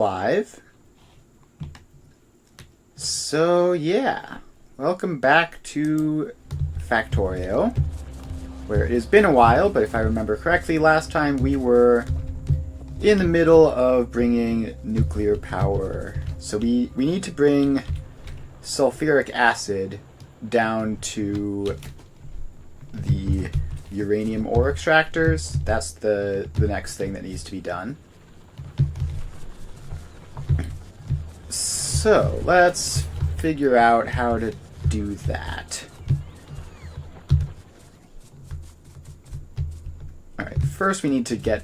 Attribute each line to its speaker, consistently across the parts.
Speaker 1: Live. So yeah, welcome back to Factorio, where it has been a while, but if I remember correctly, last time we were in the middle of bringing nuclear power. So we need to bring sulfuric acid down to the uranium ore extractors. That's the next thing that needs to be done. So, let's figure out how to do that. Alright, first we need to get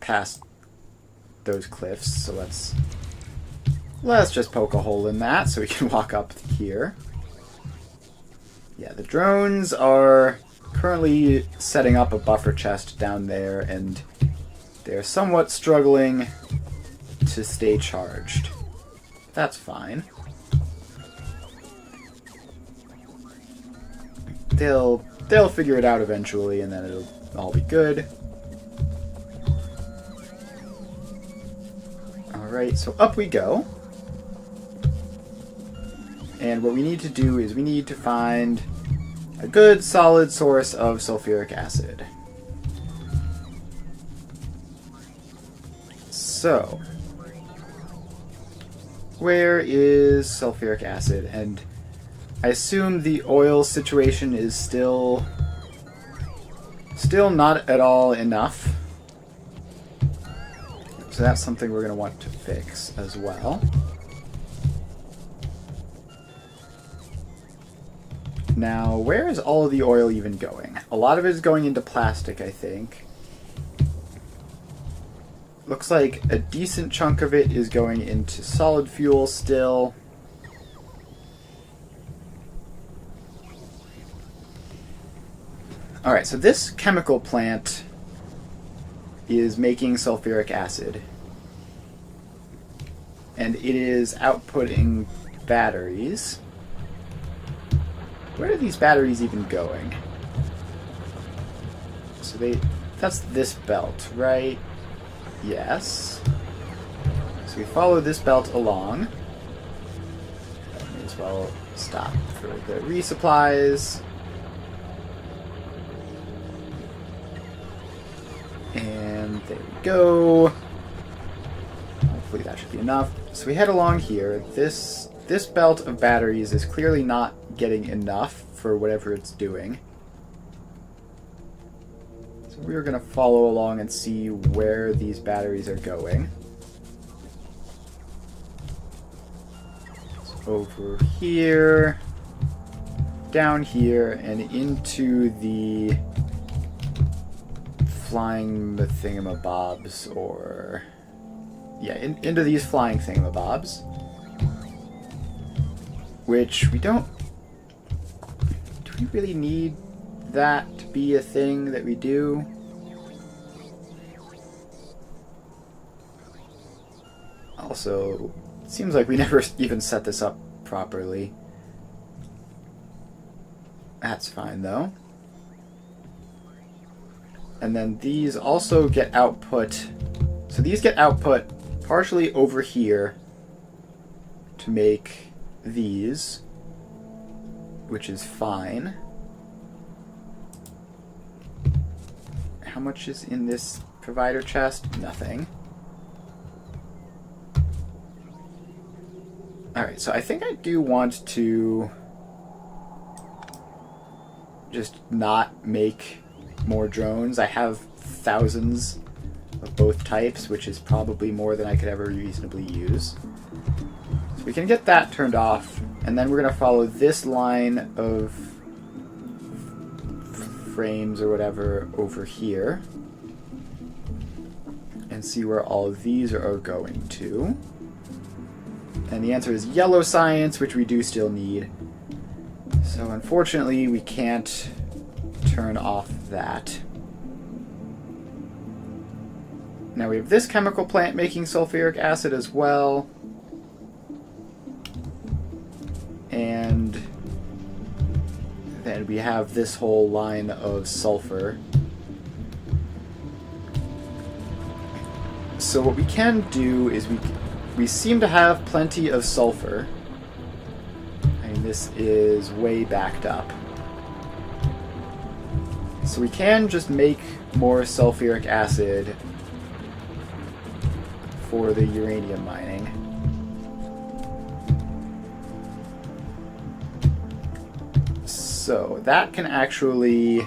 Speaker 1: past those cliffs, so let's just poke a hole in that so we can walk up here. Yeah, the drones are currently setting up a buffer chest down there, and they're somewhat struggling to stay charged. That's fine. They'll figure it out eventually, and then it'll all be good. Alright, so up we go. And what we need to do is we need to find a good, solid source of sulfuric acid. So, where is sulfuric acid? And I assume the oil situation is still not at all enough. So that's something we're going to want to fix as well. Now, where is all of the oil even going? A lot of it is going into plastic, I think. Looks like a decent chunk of it is going into solid fuel still. Alright, so this chemical plant is making sulfuric acid. And it is outputting batteries. Where are these batteries even going? So that's this belt, right? Yes. So we follow this belt along. May as well stop for the resupplies. And there we go. Hopefully that should be enough. So we head along here. This belt of batteries is clearly not getting enough for whatever it's doing. So we're going to follow along and see where these batteries are going. So over here, down here, and into the flying thingamabobs, or yeah, into these flying thingamabobs, which we don't. Do we really need that to be a thing that we do? Also, it seems like we never even set this up properly. That's fine though. And then these also get output. So these get output partially over here to make these, which is fine. How much is in this provider chest? Nothing. Alright, so I think I do want to just not make more drones. I have thousands of both types, which is probably more than I could ever reasonably use. So we can get that turned off, and then we're going to follow this line of frames or whatever over here and see where all of these are going to. And the answer is yellow science, which we do still need. So unfortunately we can't turn off that. Now we have this chemical plant making sulfuric acid as well. And then we have this whole line of sulfur. So what we can do is we seem to have plenty of sulfur. I mean, this is way backed up. So we can just make more sulfuric acid for the uranium mining. So that can actually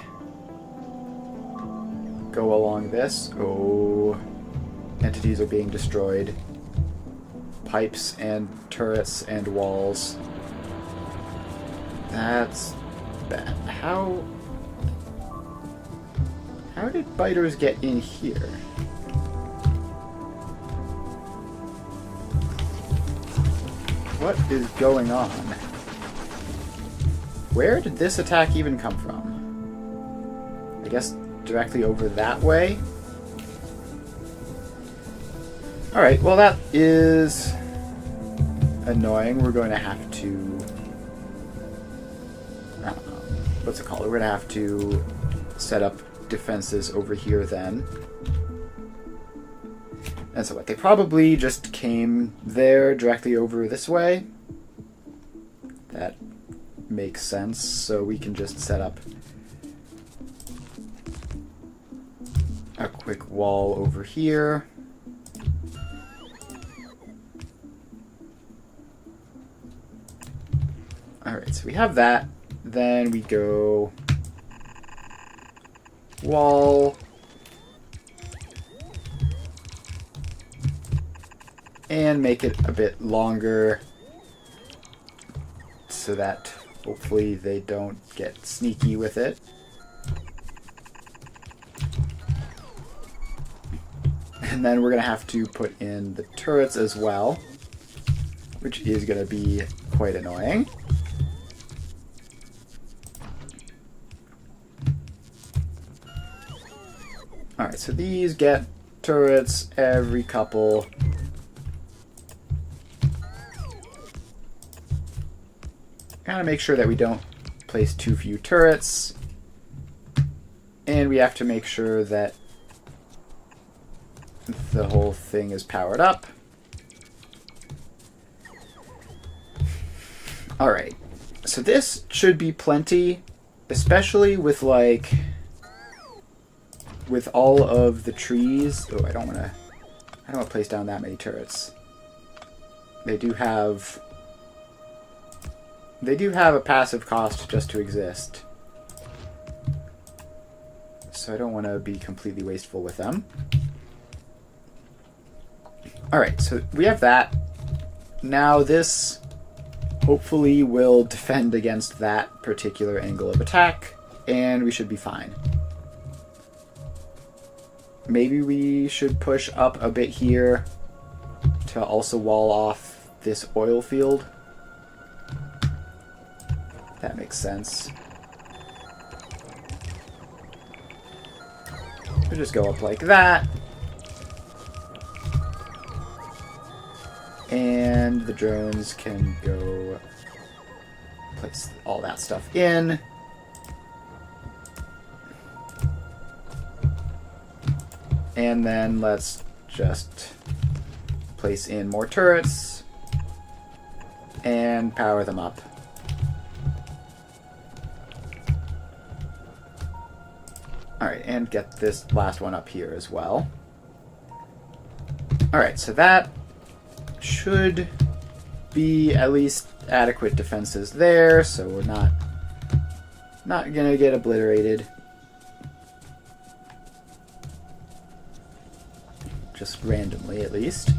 Speaker 1: go along this. Oh, entities are being destroyed. Pipes and turrets and walls. That's bad. How did biters get in here? What is going on? Where did this attack even come from? I guess directly over that way? Alright, well that is annoying. We're going to have to... what's it called? We're going to have to set up defenses over here then. And so what? They probably just came there directly over this way. That makes sense. So we can just set up a quick wall over here. Alright, so we have that. Then we go wall. And make it a bit longer so that hopefully they don't get sneaky with it. And then we're going to have to put in the turrets as well, which is going to be quite annoying. Alright, so these get turrets every couple. Gotta make sure that we don't place too few turrets. And we have to make sure that the whole thing is powered up. Alright, so this should be plenty, especially with like... with all of the trees. Oh, I don't want to place down that many turrets. They do have a passive cost just to exist. So I don't want to be completely wasteful with them. Alright, so we have that. Now this hopefully will defend against that particular angle of attack, and we should be fine. Maybe we should push up a bit here to also wall off this oil field. That makes sense. We'll just go up like that. And the drones can go place all that stuff in. And then let's just place in more turrets and power them up. Alright, and get this last one up here as well. Alright, so that should be at least adequate defenses there, so we're not gonna get obliterated. Just randomly, at least.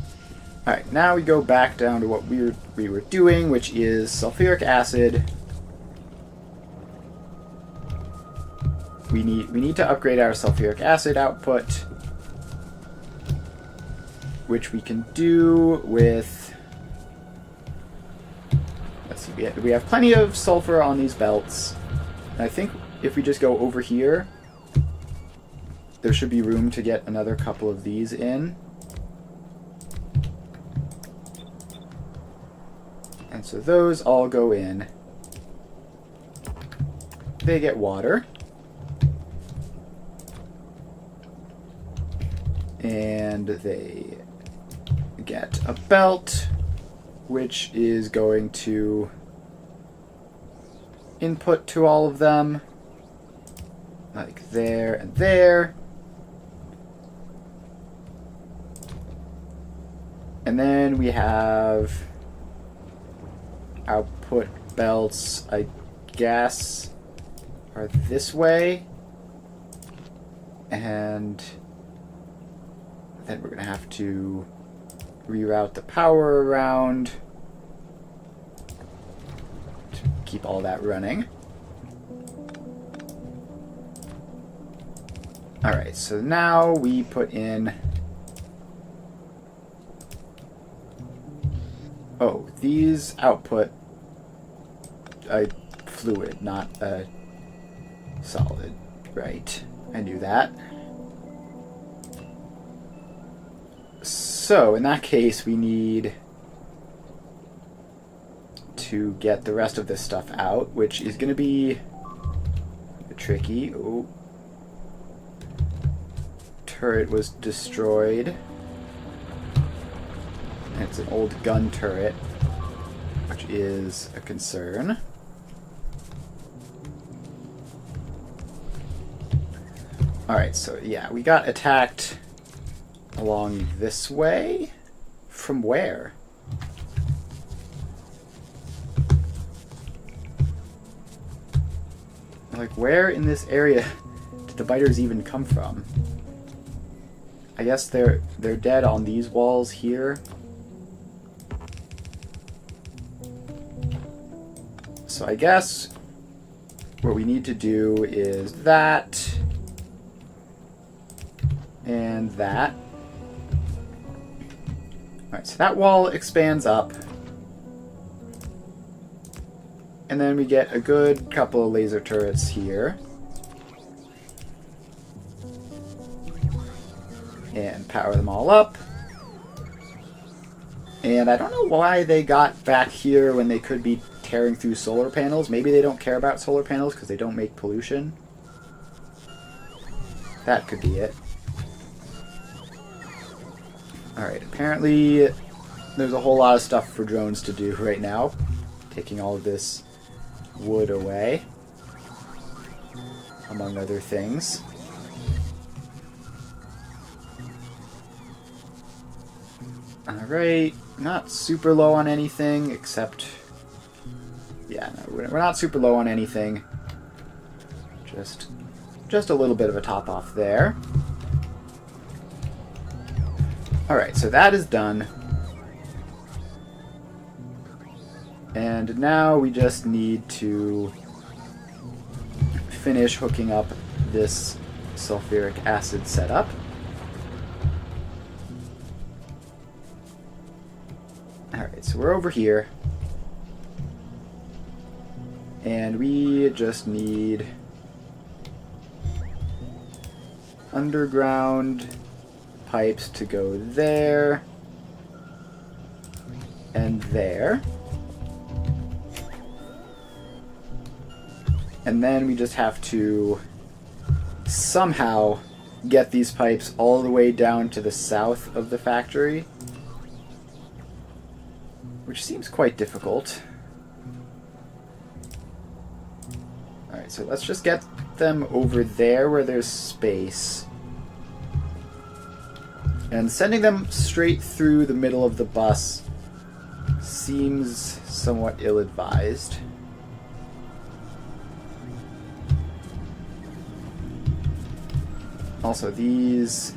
Speaker 1: Alright, now we go back down to what we were doing, which is sulfuric acid. We need to upgrade our sulfuric acid output, which we can do with... Let's see, we have plenty of sulfur on these belts. And I think if we just go over here, there should be room to get another couple of these in. And so those all go in. They get water. And they get a belt, which is going to input to all of them, like there and there. And then we have output belts, I guess, are this way. And then we're going to have to reroute the power around to keep all that running. Alright, so now we put in... Oh, these output a fluid, not a solid. Right, I knew that. So, in that case, we need to get the rest of this stuff out, which is going to be tricky. Oh. Turret was destroyed. It's an old gun turret, which is a concern. Alright, so yeah, we got attacked along this way? From where? Like, where in this area did the biters even come from? I guess they're dead on these walls here. So I guess what we need to do is that and that. Alright, so that wall expands up. And then we get a good couple of laser turrets here. And power them all up. And I don't know why they got back here when they could be tearing through solar panels. Maybe they don't care about solar panels because they don't make pollution. That could be it. Alright, apparently there's a whole lot of stuff for drones to do right now. Taking all of this wood away, among other things. Alright, not super low on anything, except... Yeah, no, we're not super low on anything. Just a little bit of a top off there. Alright, so that is done. And now we just need to finish hooking up this sulfuric acid setup. Alright, so we're over here. And we just need underground pipes to go there and there. And then we just have to somehow get these pipes all the way down to the south of the factory, which seems quite difficult. Alright, so let's just get them over there where there's space. And sending them straight through the middle of the bus seems somewhat ill-advised. Also, these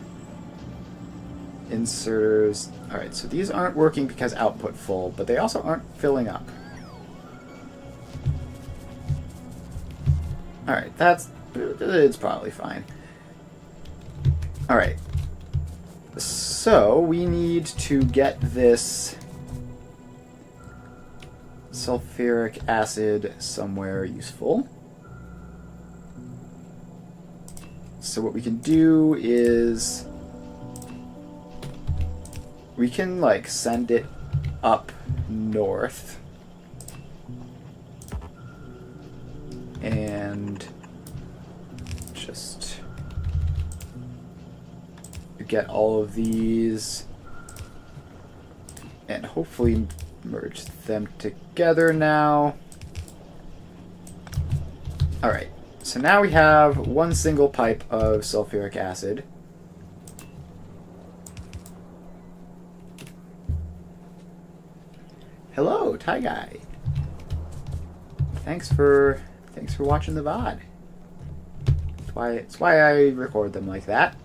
Speaker 1: inserters... Alright, so these aren't working because output full, but they also aren't filling up. Alright, it's probably fine. Alright. So, we need to get this sulfuric acid somewhere useful. So what we can do is we can like send it up north and just get all of these And hopefully merge them together now. Alright, so now we have one single pipe of sulfuric acid. Hello, Ty Guy. Thanks for watching the VOD. That's why I record them like that.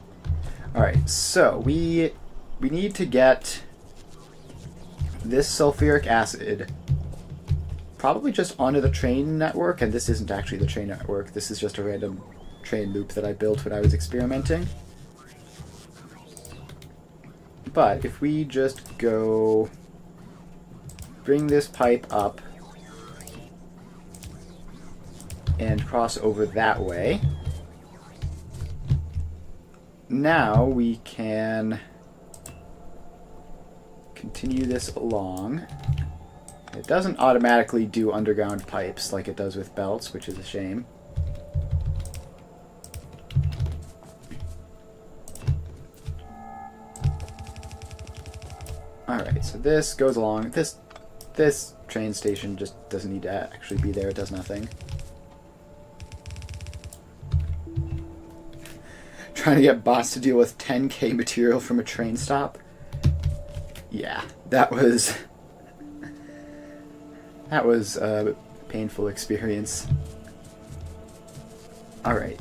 Speaker 1: Alright, so we need to get this sulfuric acid probably just onto the train network, and this isn't actually the train network, this is just a random train loop that I built when I was experimenting. But if we just go bring this pipe up and cross over that way, now we can continue this along. It doesn't automatically do underground pipes like it does with belts, which is a shame. Alright, so this goes along. This train station just doesn't need to actually be there. It does nothing. Trying to get bots to deal with 10k material from a train stop. Yeah, that was a painful experience. Alright,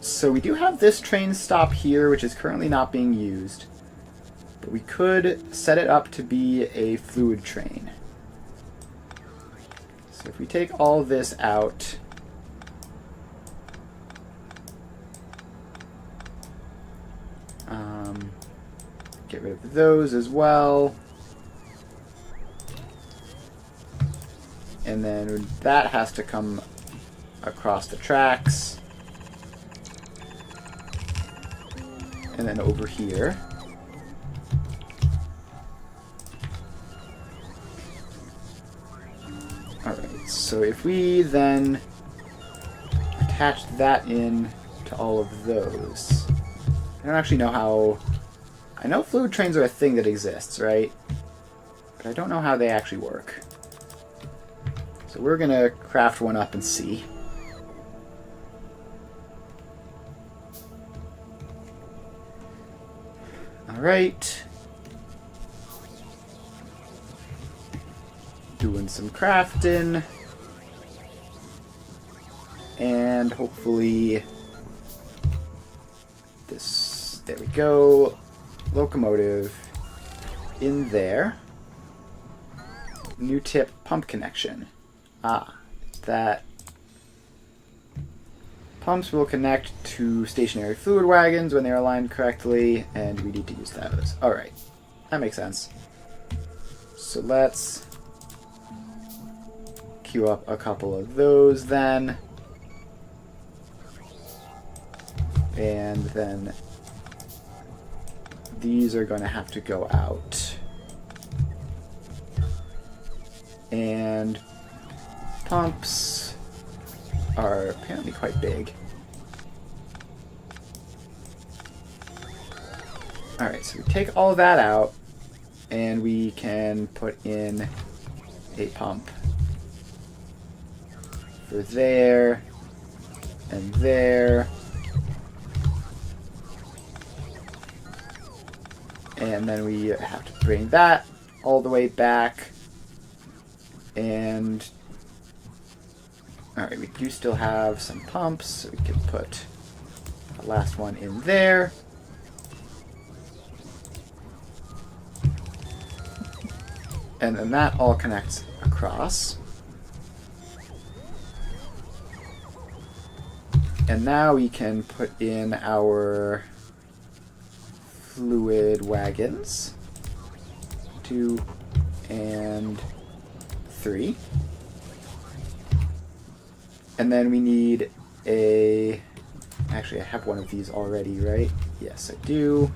Speaker 1: so we do have this train stop here, which is currently not being used, but we could set it up to be a fluid train. So if we take all this out, get rid of those as well. And then that has to come across the tracks. And then over here. Alright, so if we then attach that in to all of those. I don't actually know how... I know fluid trains are a thing that exists, right? But I don't know how they actually work. So we're going to craft one up and see. Alright. Doing some crafting. And hopefully this, there we go, locomotive in there. New tip, pump connection. That pumps will connect to stationary fluid wagons when they are aligned correctly, and we need to use those. Alright, that makes sense. So let's queue up a couple of those then. And then these are going to have to go out. And pumps are apparently quite big. Alright, so we take all that out, and we can put in a pump for there, and there. And then we have to bring that all the way back. And alright, we do still have some pumps, so we can put the last one in there. And then that all connects across. And now we can put in our fluid wagons. 2 and 3. And then we need a... Actually, I have one of these already, right? Yes, I do.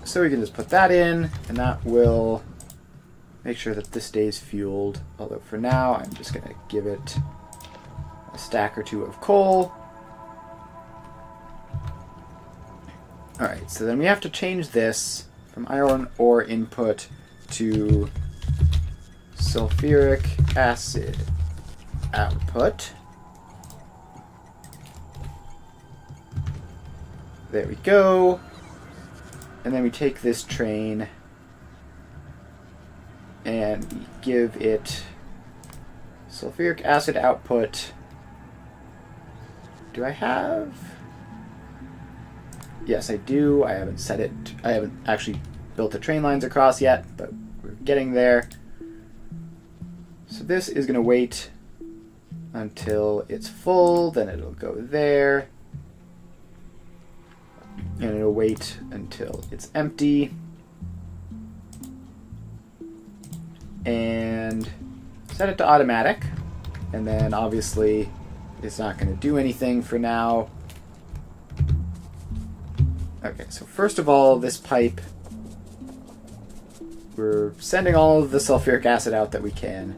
Speaker 1: So we can just put that in, and that will make sure that this stays fueled. Although for now, I'm just going to give it a stack or two of coal. Alright, so then we have to change this from iron ore input to sulfuric acid output. There we go. And then we take this train and we give it sulfuric acid output. Do I have? Yes, I do. I haven't set it. I haven't actually built the train lines across yet, but we're getting there. So this is going to wait until it's full, then it'll go there. And it'll wait until it's empty. And set it to automatic. And then obviously it's not going to do anything for now. Okay, so first of all, this pipe, we're sending all of the sulfuric acid out that we can,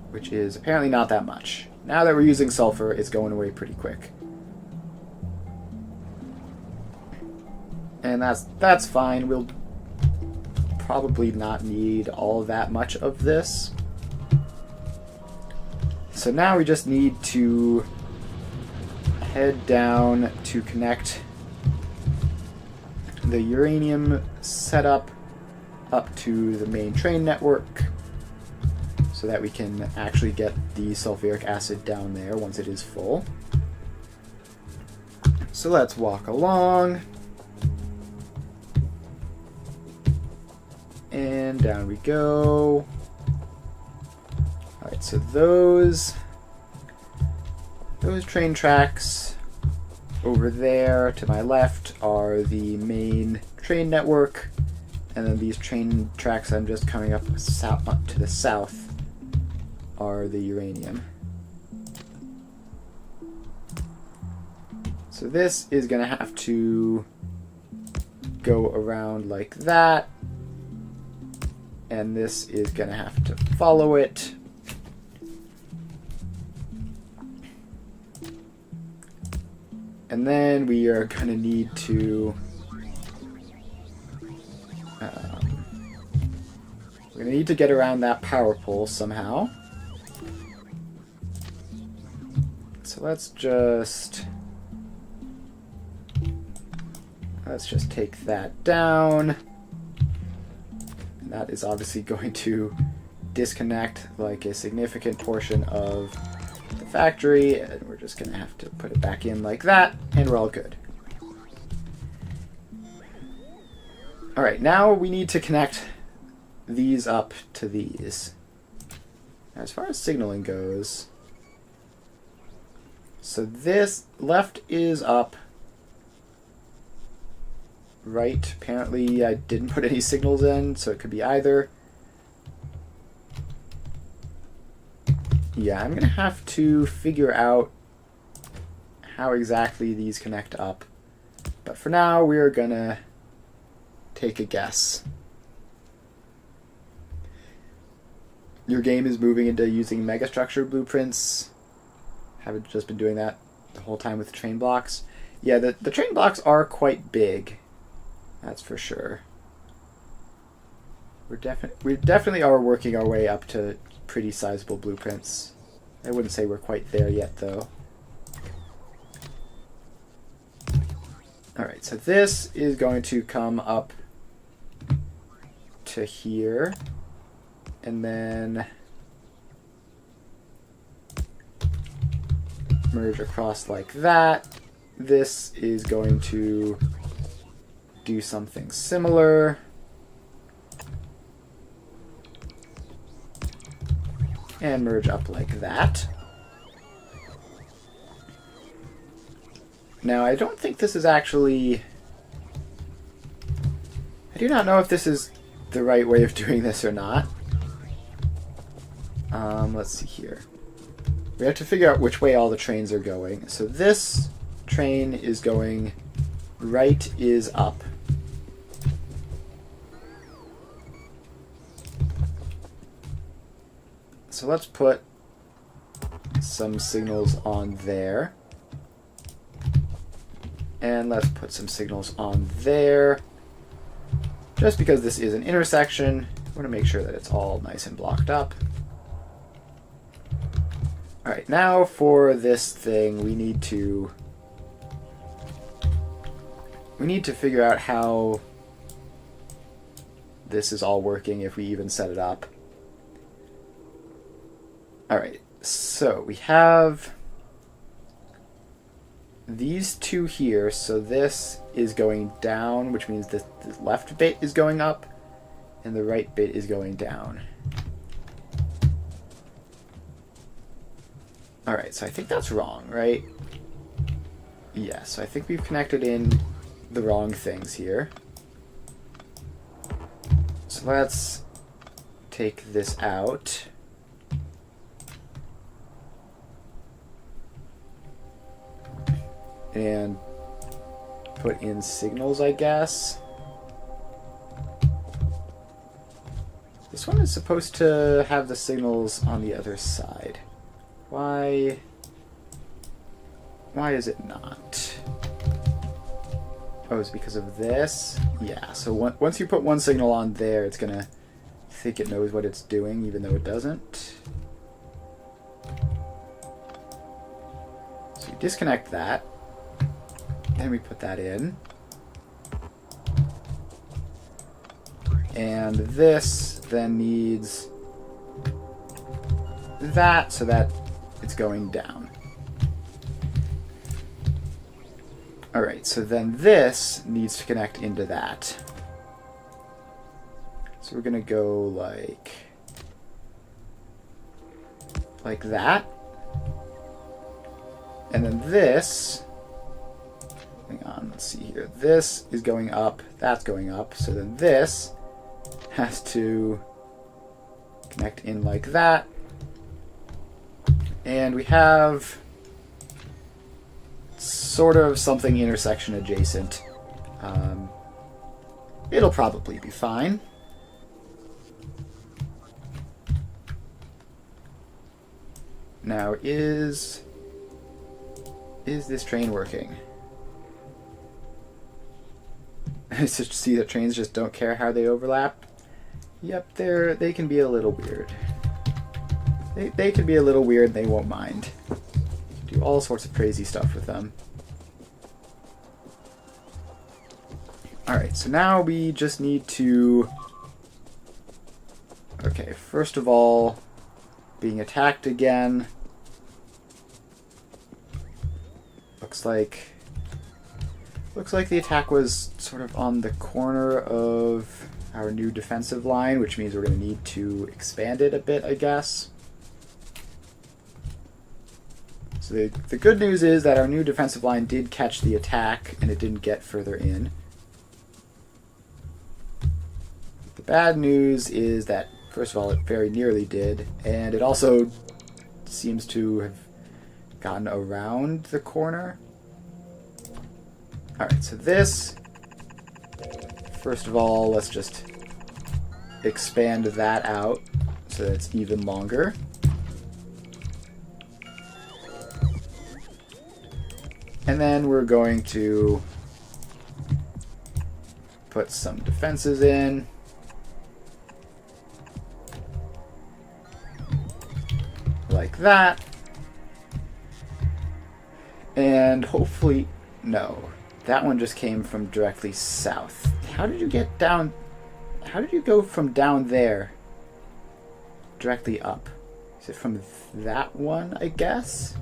Speaker 1: which is apparently not that much. Now that we're using sulfur, it's going away pretty quick. And that's fine. We'll probably not need all that much of this. So now we just need to head down to connect the uranium setup up to the main train network so that we can actually get the sulfuric acid down there once it is full. So let's walk along. And down we go. Alright, so those train tracks over there to my left are the main train network, and then these train tracks I'm just coming up to the south are the uranium. So this is going to have to go around like that, and this is going to have to follow it. And then we are going to need to we're going to need to get around that power pole somehow. So let's just take that down. And that is obviously going to disconnect like a significant portion of the factory, and we're just going to have to put it back in like that, and we're all good. Alright, now we need to connect these up to these. Now, as far as signaling goes, so this left is up, right, apparently I didn't put any signals in, so it could be either. Yeah, I'm going to have to figure out how exactly these connect up. But for now, we're going to take a guess. Your game is moving into using megastructure blueprints. Haven't just been doing that the whole time with the train blocks. Yeah, the train blocks are quite big. That's for sure. We definitely are working our way up to pretty sizable blueprints. I wouldn't say we're quite there yet, though. Alright, so this is going to come up to here, and then merge across like that. This is going to do something similar. And merge up like that. Now, I don't think this is actually... I do not know if this is the right way of doing this or not. Let's see here. We have to figure out which way all the trains are going. So this train is going right is up. So let's put some signals on there. And let's put some signals on there. Just because this is an intersection, I want to make sure that it's all nice and blocked up. Alright, now for this thing, we need to figure out how this is all working, if we even set it up. Alright, so we have these two here, so this is going down, which means the left bit is going up, and the right bit is going down. Alright, so I think that's wrong, right? Yeah, so I think we've connected in the wrong things here. So let's take this out. And put in signals, I guess. This one is supposed to have the signals on the other side. Why is it not? Oh, it's because of this? Yeah, so once you put one signal on there, it's gonna think it knows what it's doing, even though it doesn't. So you disconnect that. Then we put that in. And this then needs that so that it's going down. Alright, so then this needs to connect into that. So we're gonna go like that. And then this, hang on, let's see here. This is going up, that's going up. So then this has to connect in like that. And we have sort of something intersection adjacent. It'll probably be fine. Now, is this train working? It's just to see that trains just don't care how they overlap. Yep, they can be a little weird. They can be a little weird, they won't mind. Do all sorts of crazy stuff with them. Alright, so now we just need to... Okay, first of all, being attacked again. Looks like the attack was sort of on the corner of our new defensive line, which means we're going to need to expand it a bit, I guess. So the good news is that our new defensive line did catch the attack, and it didn't get further in. The bad news is that, first of all, it very nearly did, and it also seems to have gotten around the corner. Alright, so this, first of all, let's just expand that out so that it's even longer. And then we're going to put some defenses in. Like that. And hopefully, no. That one just came from directly south. How did you get down? How did you go from down there directly up? Is it from that one, I guess?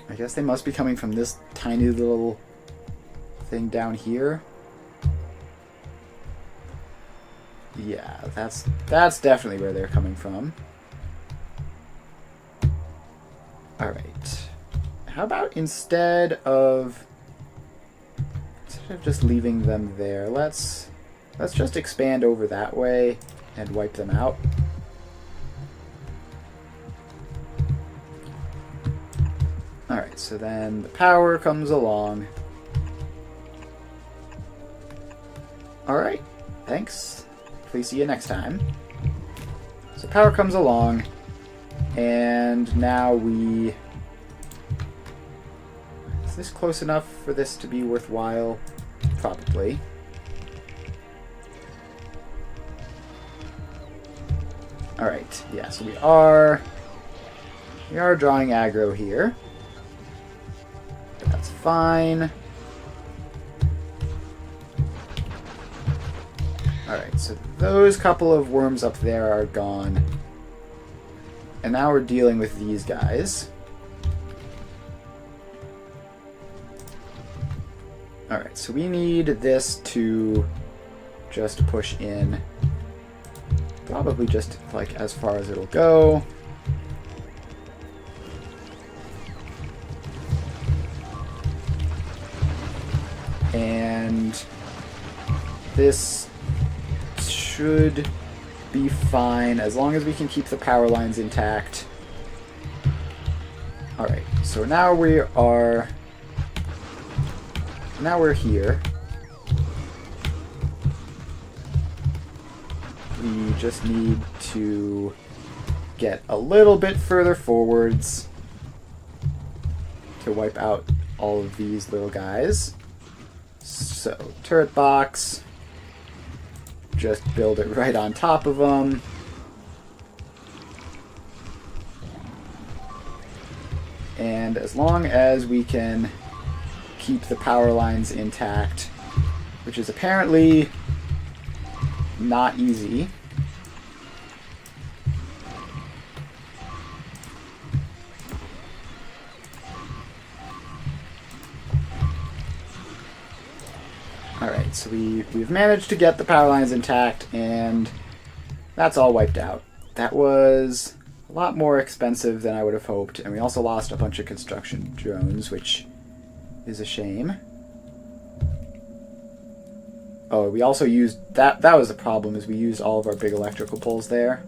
Speaker 1: I guess they must be coming from this tiny little thing down here. Yeah, that's definitely where they're coming from. Alright. How about instead of just leaving them there, let's just expand over that way and wipe them out. Alright, so then the power comes along. Alright, thanks. Please see you next time. So power comes along, and now we Is this close enough for this to be worthwhile? Probably. Alright, yeah, so we are drawing aggro here. But that's fine. Alright, so those couple of worms up there are gone. And now we're dealing with these guys. Alright, so we need this to just push in. Probably just like as far as it'll go. And this should be fine as long as we can keep the power lines intact. Alright, so now we're here. We just need to get a little bit further forwards to wipe out all of these little guys. So, turret box. Just build it right on top of them. And as long as we can keep the power lines intact, which is apparently not easy. Alright, so we've managed to get the power lines intact, and that's all wiped out. That was a lot more expensive than I would have hoped, and we also lost a bunch of construction drones, which is a shame. Oh, we also used... That was the problem, is we used all of our big electrical poles there.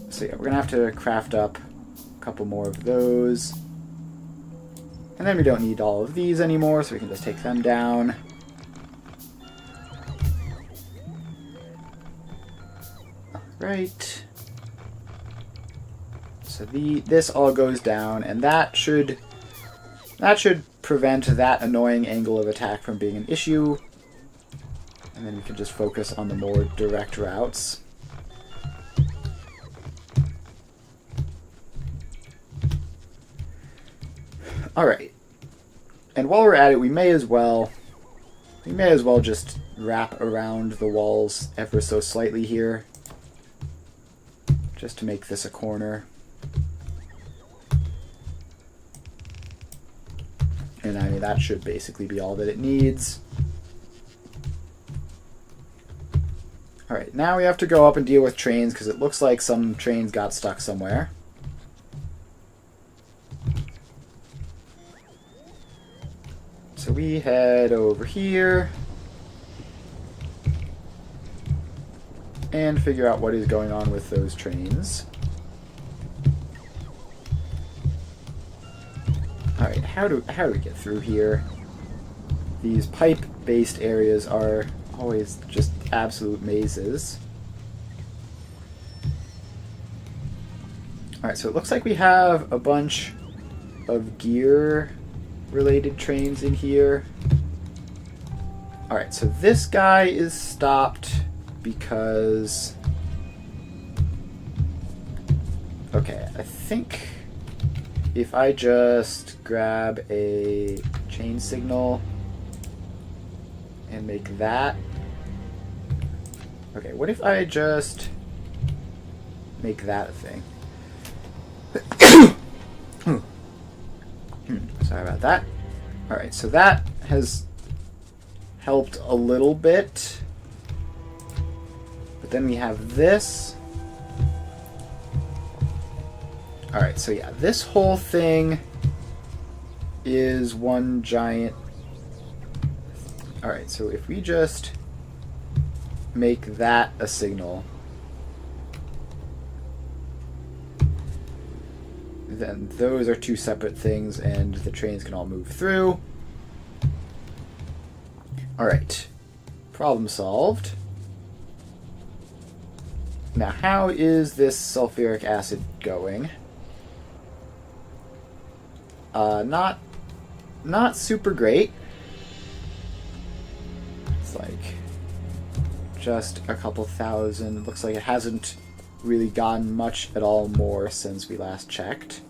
Speaker 1: So yeah, we're going to have to craft up a couple more of those. And then we don't need all of these anymore, so we can just take them down. Alright. So this all goes down, and that should prevent that annoying angle of attack from being an issue. And then we can just focus on the more direct routes. Alright. And while we're at it, we may as well just wrap around the walls ever so slightly here. Just to make this a corner. And I mean, that should basically be all that it needs. Alright, now we have to go up and deal with trains, because it looks like some trains got stuck somewhere. So we head over here and figure out what is going on with those trains. Alright, how do we get through here? These pipe-based areas are always just absolute mazes. Alright, so it looks like we have a bunch of gear-related trains in here. Alright, so this guy is stopped because... Okay, I think if I just grab a chain signal and make that... Okay, what if I just make that a thing? Sorry about that. Alright, so that has helped a little bit. But then we have this. Alright, so yeah, this whole thing is one giant... Alright, so if we just make that a signal, then those are two separate things and the trains can all move through. Alright, problem solved. Now, how is this sulfuric acid going? Not super great. It's like just a couple thousand. Looks like it hasn't really gotten much at all more since we last checked.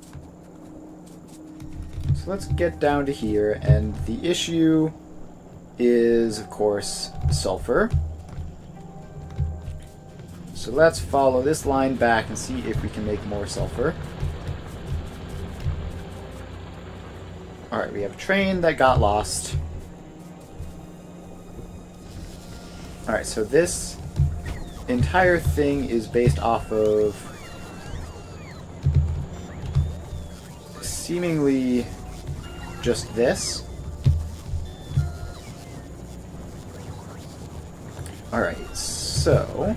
Speaker 1: So let's get down to here, and the issue is, of course, sulfur. So let's follow this line back and see if we can make more sulfur. Alright, we have a train that got lost. Alright, so this entire thing is based off of seemingly just this. Alright, so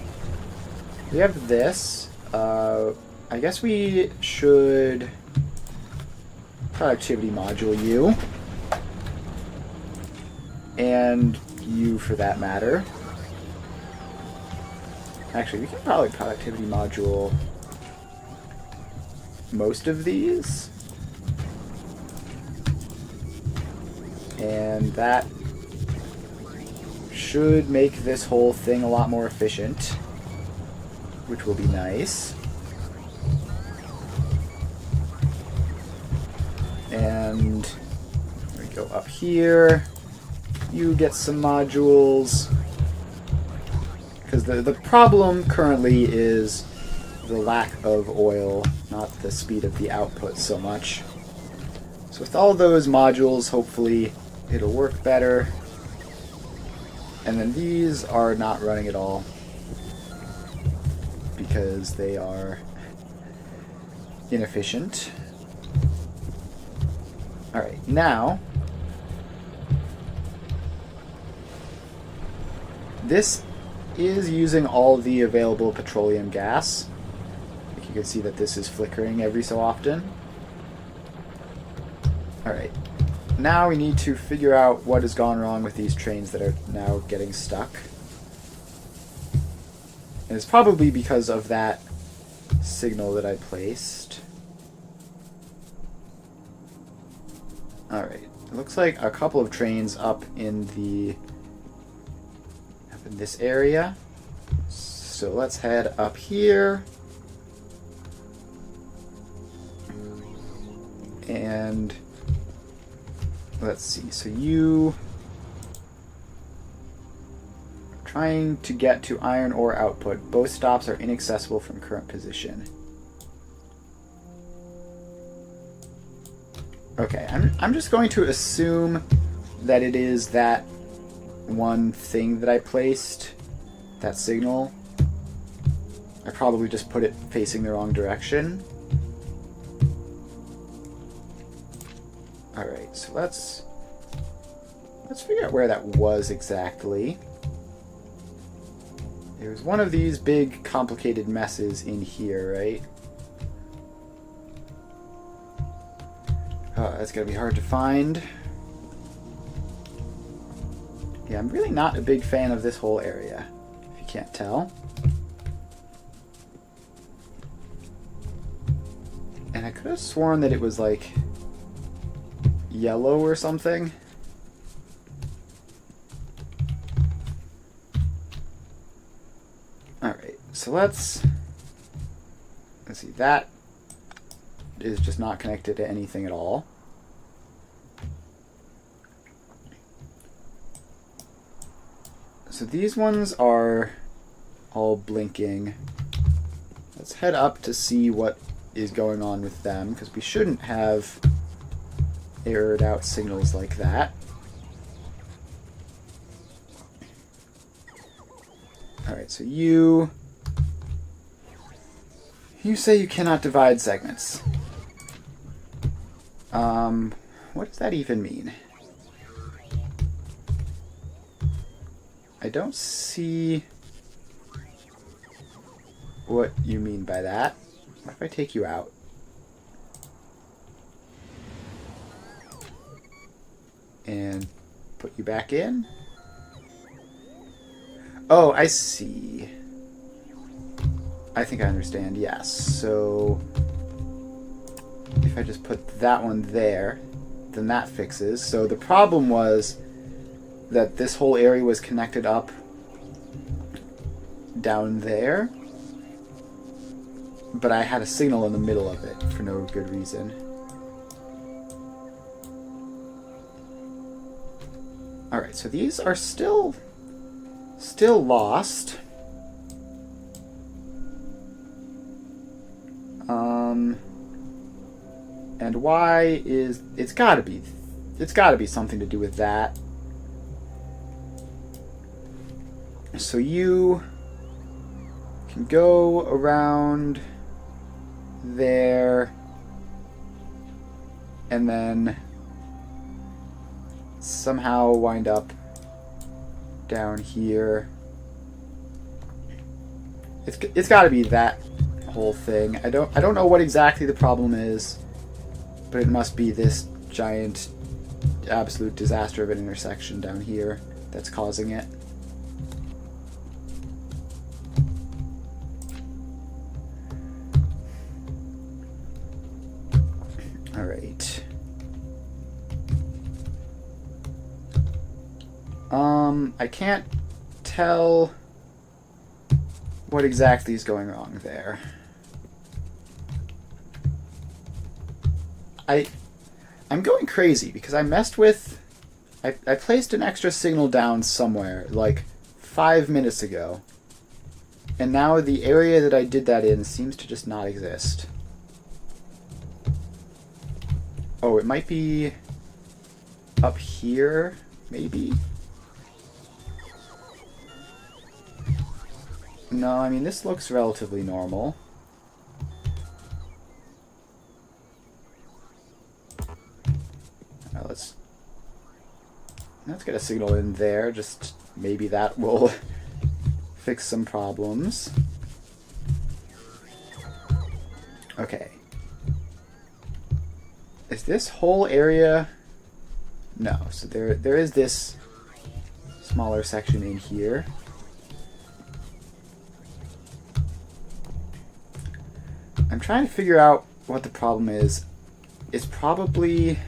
Speaker 1: we have this. I guess we should productivity module you. And you for that matter. Actually, we can probably productivity module most of these. And that should make this whole thing a lot more efficient, which will be nice. And we go up here. You get some modules. Because the problem currently is the lack of oil, not the speed of the output so much. So with all those modules, hopefully it'll work better. And then these are not running at all because they are inefficient. Alright, now this is using all the available petroleum gas. Like you can see that this is flickering every so often. Alright, now we need to figure out what has gone wrong with these trains that are now getting stuck. And it's probably because of that signal that I placed. Alright, it looks like a couple of trains up in this area. So let's head up here. And let's see, so you are trying to get to iron ore output. Both stops are inaccessible from current position. Okay, I'm just going to assume that it is that one thing that I placed, that signal. I probably just put it facing the wrong direction. Alright, so let's figure out where that was exactly. There was one of these big complicated messes in here, right? That's gonna be hard to find. Yeah, I'm really not a big fan of this whole area, if you can't tell. And I could have sworn that it was like yellow or something. Alright, so let's see, that is just not connected to anything at all. So these ones are all blinking. Let's head up to see what is going on with them, because we shouldn't have errored out signals like that. Alright, so you say you cannot divide segments. What does that even mean? I don't see what you mean by that. What if I take you out? And put you back in? Oh, I see. I think I understand, yes. So if I just put that one there, then that fixes. So the problem was that this whole area was connected up down there, but I had a signal in the middle of it for no good reason. Alright, so these are still lost. And why is... It's gotta be something to do with that. So you can go around there and then somehow wind up down here. It's got to be that whole thing. I don't know what exactly the problem is, but it must be this giant absolute disaster of an intersection down here that's causing it. All right. I can't tell what exactly is going wrong there. I'm going crazy because I messed with... I placed an extra signal down somewhere, like 5 minutes ago. And now the area that I did that in seems to just not exist. Oh, it might be up here, maybe? No, I mean, this looks relatively normal. Now let's get a signal in there, just maybe that will fix some problems. Okay. Is this whole area... No, so there is this smaller section in here. I'm trying to figure out what the problem is. It's probably...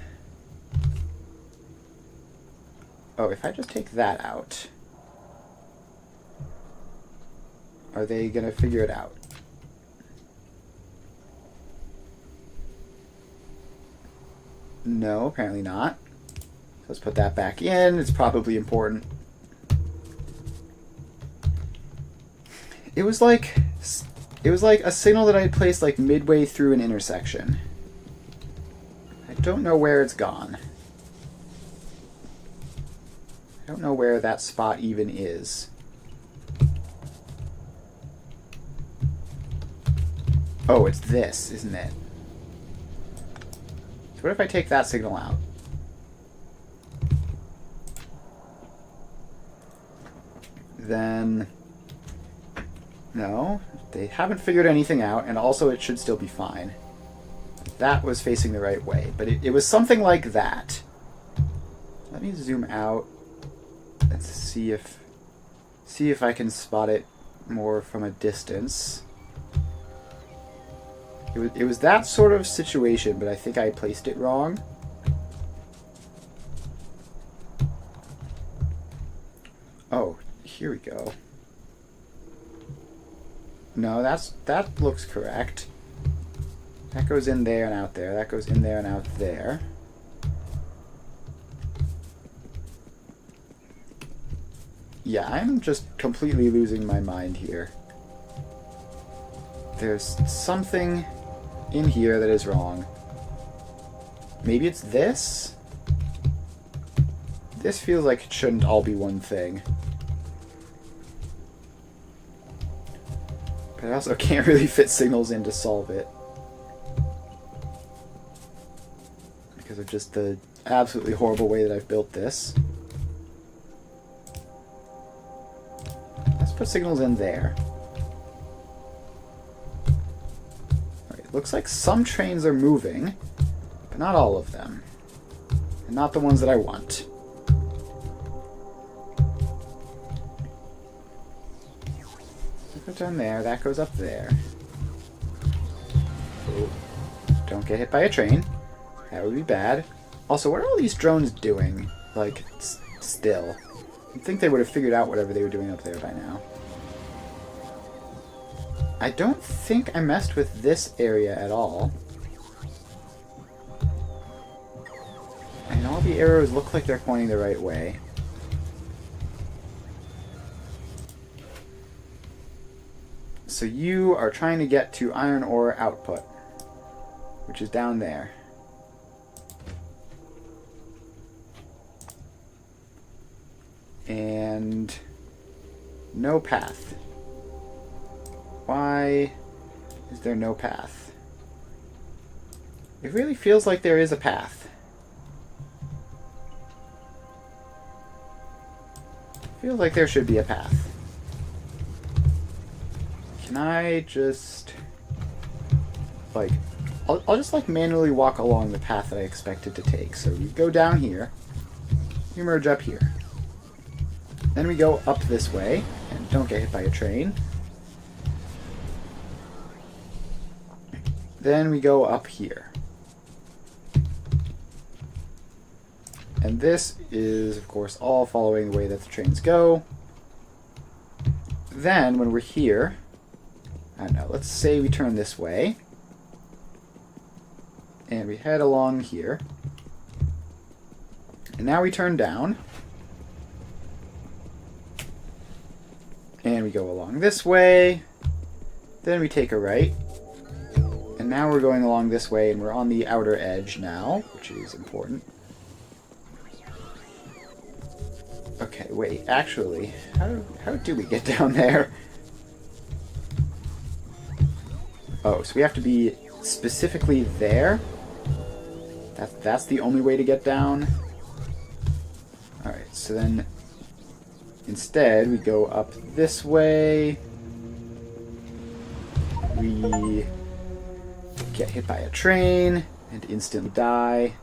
Speaker 1: Oh, if I just take that out, are they going to figure it out? No, apparently not. Let's put that back in. It's probably important. It was like a signal that I had placed like midway through an intersection. I don't know where it's gone. I don't know where that spot even is. Oh, it's this, isn't it? So what if I take that signal out? Then... No, they haven't figured anything out, and also it should still be fine. That was facing the right way, but it was something like that. Let me zoom out and see if I can spot it more from a distance. It was that sort of situation, but I think I placed it wrong. Oh, here we go. No, that looks correct. That goes in there and out there. That goes in there and out there. Yeah, I'm just completely losing my mind here. There's something in here that is wrong. Maybe it's this? This feels like it shouldn't all be one thing. But I also can't really fit signals in to solve it. Because of just the absolutely horrible way that I've built this. Let's put signals in there. Alright, looks like some trains are moving, but not all of them. And not the ones that I want. That goes down there, that goes up there. Oh, don't get hit by a train. That would be bad. Also, what are all these drones doing? Like, still. You'd think they would have figured out whatever they were doing up there by now. I don't think I messed with this area at all. And all the arrows look like they're pointing the right way. So you are trying to get to iron ore output, which is down there. And no path. Why is there no path? It really feels like there is a path. Feels like there should be a path. Can I just... like... I'll just like manually walk along the path that I expected to take. So we go down here. We merge up here. Then we go up this way. And don't get hit by a train. Then we go up here. And this is, of course, all following the way that the trains go. Then, when we're here, I don't know, let's say we turn this way. And we head along here. And now we turn down. And we go along this way. Then we take a right. And now we're going along this way, and we're on the outer edge now, which is important. Okay, wait, actually, how do we get down there? Oh, so we have to be specifically there? That's the only way to get down? Alright, so then instead we go up this way. We get hit by a train and instantly die.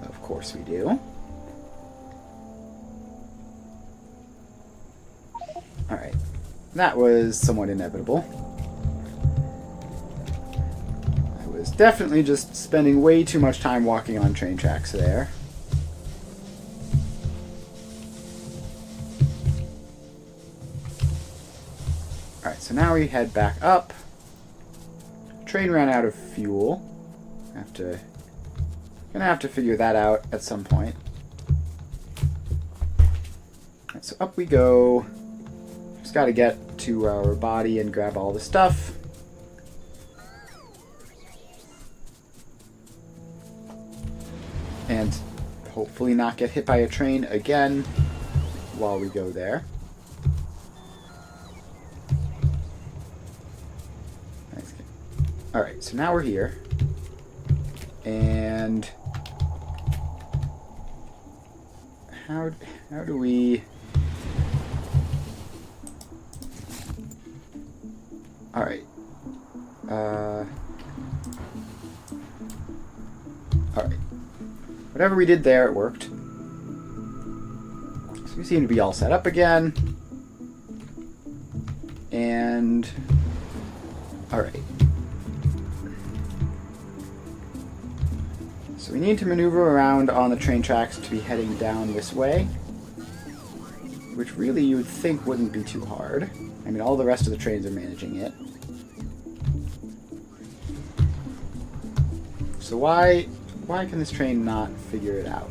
Speaker 1: Of course we do. Alright, that was somewhat inevitable. I was definitely just spending way too much time walking on train tracks there. Alright, so now we head back up. Train ran out of fuel. Gonna have to figure that out at some point. Alright, so up we go. Just gotta get to our body and grab all the stuff. And hopefully not get hit by a train again while we go there. Alright, so now we're here. And how do we... Alright. Alright. Whatever we did there, it worked. So we seem to be all set up again. And... Alright. So we need to maneuver around on the train tracks to be heading down this way. Which really you would think wouldn't be too hard. I mean, all the rest of the trains are managing it. So why can this train not figure it out?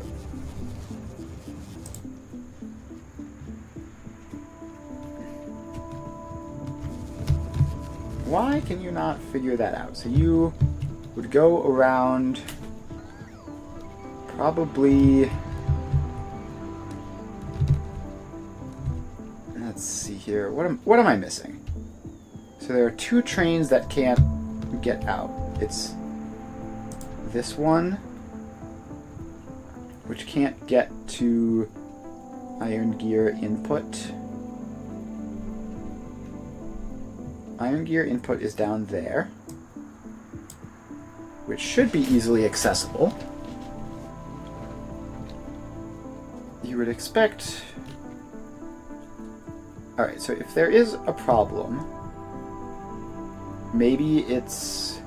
Speaker 1: Why can you not figure that out? So you would go around probably... Let's see here. What am I missing? So there are two trains that can't get out. It's this one, which can't get to iron gear input. Iron gear input is down there, which should be easily accessible. You would expect... Alright, so if there is a problem, maybe it's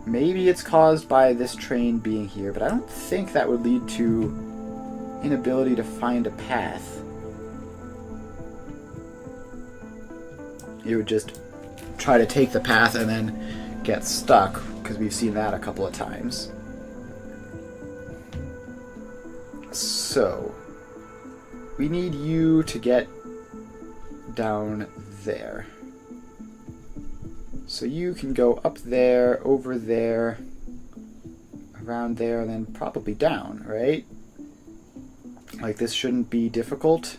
Speaker 1: Maybe it's caused by this train being here, but I don't think that would lead to inability to find a path. It would just try to take the path and then get stuck, because we've seen that a couple of times. So, we need you to get down there. So you can go up there, over there, around there, and then probably down, right? Like, this shouldn't be difficult.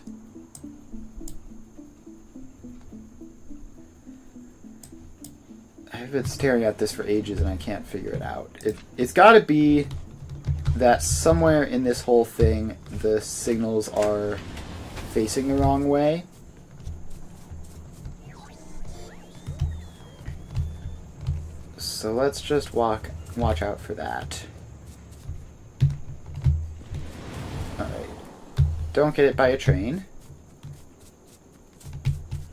Speaker 1: I've been staring at this for ages and I can't figure it out. It's got to be that somewhere in this whole thing the signals are facing the wrong way. So let's just watch out for that. Alright. Don't get hit by a train.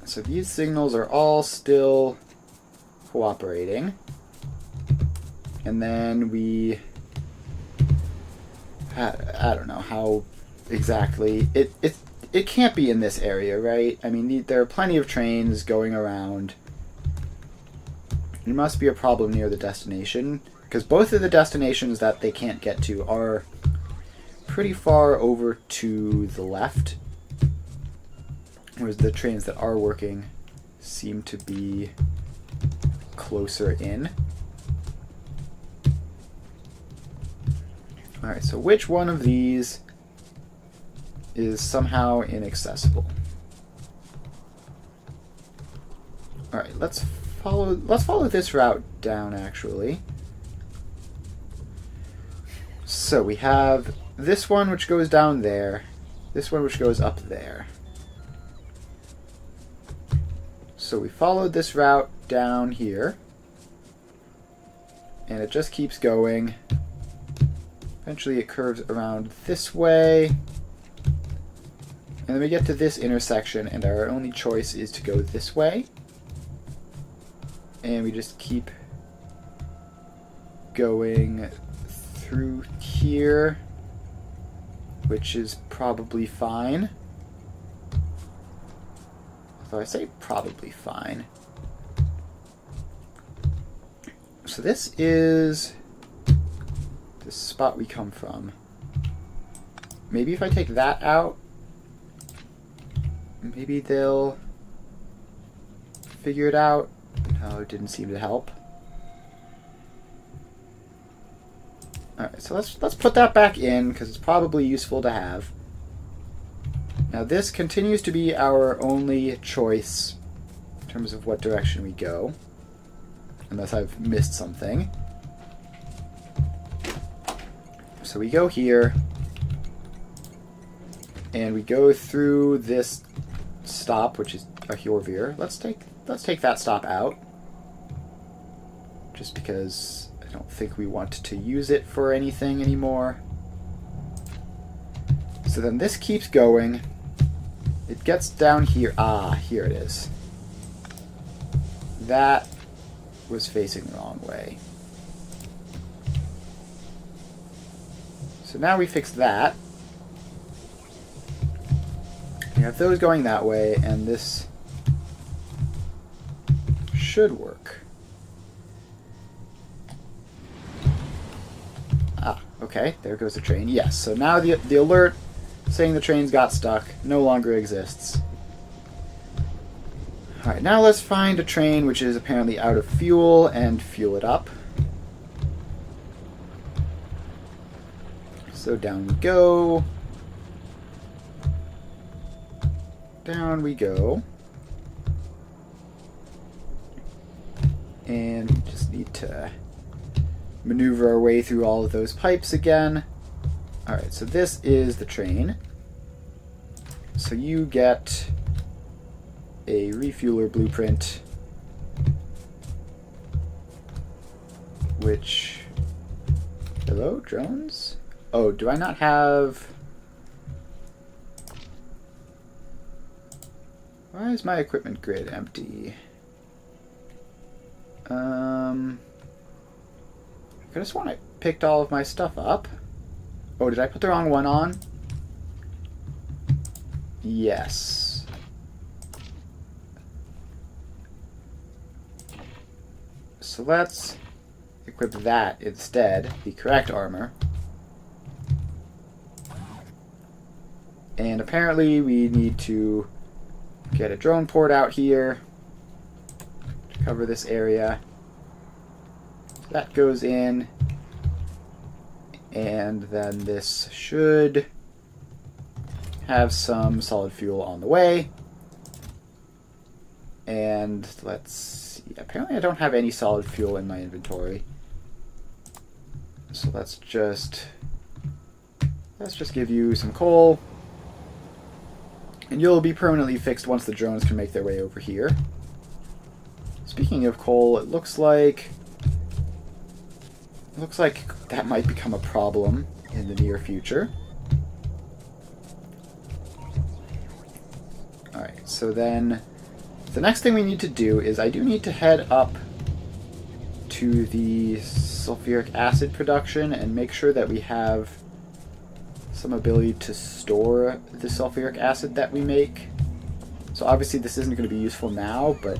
Speaker 1: So these signals are all still cooperating. And then we... I don't know how exactly... It can't be in this area, right? I mean, there are plenty of trains going around. There must be a problem near the destination, because both of the destinations that they can't get to are pretty far over to the left, whereas the trains that are working seem to be closer in. Alright, so which one of these is somehow inaccessible? Alright, let's follow this route down, actually. So we have this one which goes down there, this one which goes up there. So we followed this route down here, and it just keeps going. Eventually it curves around this way, and then we get to this intersection, and our only choice is to go this way. And we just keep going through here, which is probably fine. Although I say probably fine. So this is the spot we come from. Maybe if I take that out, maybe they'll figure it out. No, it didn't seem to help. Alright, so let's put that back in, because it's probably useful to have. Now this continues to be our only choice in terms of what direction we go, unless I've missed something. So we go here, and we go through this stop, which is a Hjorvir. Let's take that stop out, just because I don't think we want to use it for anything anymore. So then this keeps going. It gets down here. Ah, here it is. That was facing the wrong way. So now we fix that. We have those going that way, and this should work. Ah, okay, there goes the train. Yes, so now the alert saying the trains got stuck no longer exists. Alright, now let's find a train which is apparently out of fuel and fuel it up. So down we go. Down we go. And we just need to maneuver our way through all of those pipes again. Alright, so this is the train. So you get a refueler blueprint, which... Hello, drones? Oh, do I not have... Why is my equipment grid empty? I just want to pick all of my stuff up. Oh, did I put the wrong one on? Yes. So let's equip that instead, the correct armor. And apparently we need to get a drone port out here to cover this area. That goes in, and then this should have some solid fuel on the way. And let's see, apparently I don't have any solid fuel in my inventory. So let's just give you some coal. And you'll be permanently fixed once the drones can make their way over here. Speaking of coal, it looks like that might become a problem in the near future. Alright, so then the next thing we need to do is I do need to head up to the sulfuric acid production and make sure that we have some ability to store the sulfuric acid that we make. So obviously this isn't going to be useful now, but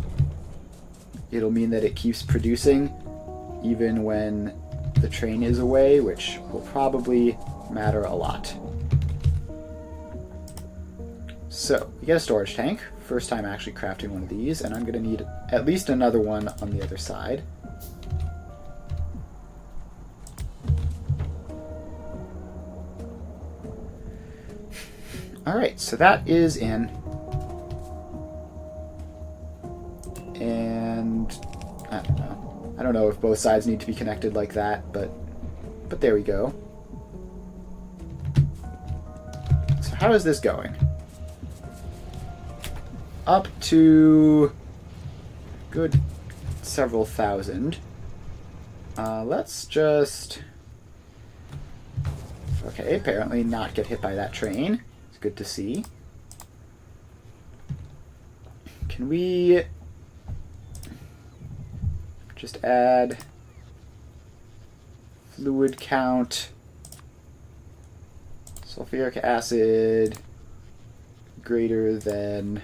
Speaker 1: it'll mean that it keeps producing even when the train is away, which will probably matter a lot. So, we get a storage tank. First time actually crafting one of these, and I'm going to need at least another one on the other side. Alright, so that is in. And I don't know. I don't know if both sides need to be connected like that, but there we go. So how is this going? Up to good several thousand. Let's just... Okay, apparently not get hit by that train. It's good to see. Can we just add fluid count, sulfuric acid greater than,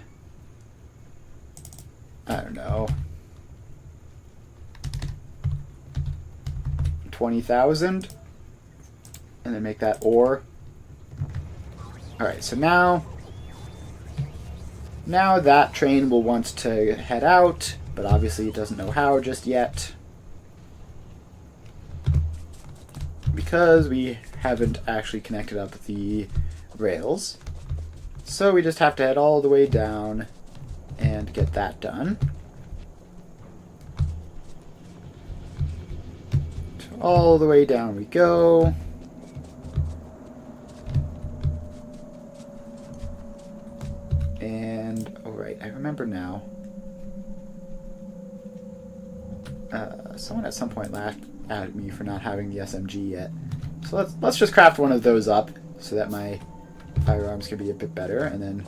Speaker 1: I don't know, 20,000, and then make that ore. Alright, so now that train will want to head out, but obviously it doesn't know how just yet, because we haven't actually connected up the rails. So we just have to head all the way down and get that done. So all the way down we go. And, oh right, I remember now. Someone at some point laughed at me for not having the SMG yet. So let's just craft one of those up so that my firearms can be a bit better, and then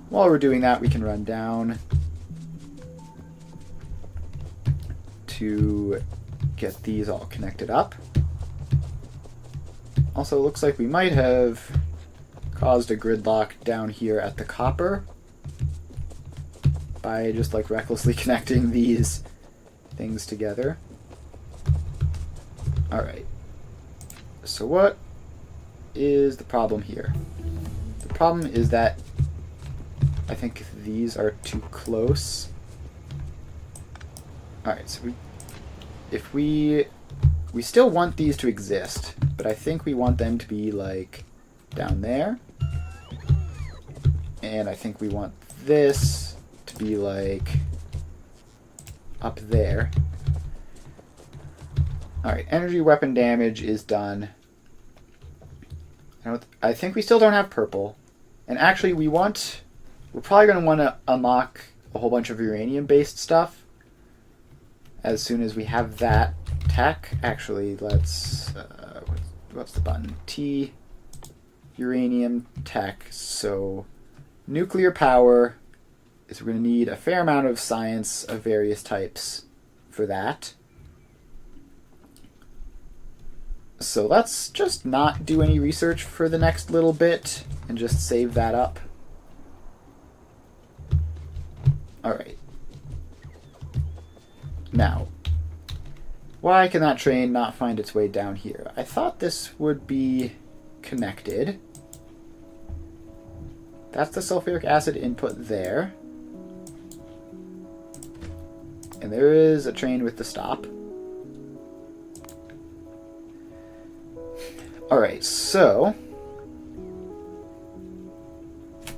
Speaker 1: while we're doing that we can run down to get these all connected up. Also, it looks like we might have caused a gridlock down here at the copper by just like recklessly connecting these things together. Alright. So what is the problem here? The problem is that I think these are too close. Alright, so we still want these to exist, but I think we want them to be like down there. And I think we want this to be like up there. Alright, energy weapon damage is done. I think we still don't have purple. And actually we're probably going to want to unlock a whole bunch of uranium-based stuff as soon as we have that tech. Actually, let's... what's the button? T. Uranium tech. So, nuclear power is we're going to need a fair amount of science of various types for that. So let's just not do any research for the next little bit and just save that up. Alright. Now, why can that train not find its way down here? I thought this would be connected. That's the sulfuric acid input there. And there is a train with the stop. Alright, so...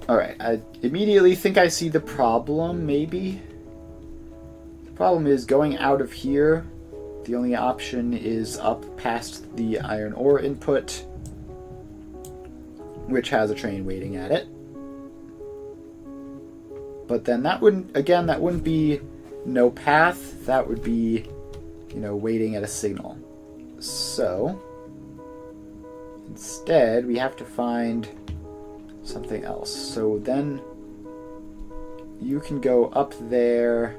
Speaker 1: Alright, I immediately think I see the problem, maybe? The problem is going out of here, the only option is up past the iron ore input, which has a train waiting at it. But then that wouldn't, again, that wouldn't be no path, that would be, you know, waiting at a signal. So, instead, we have to find something else. So then you can go up there,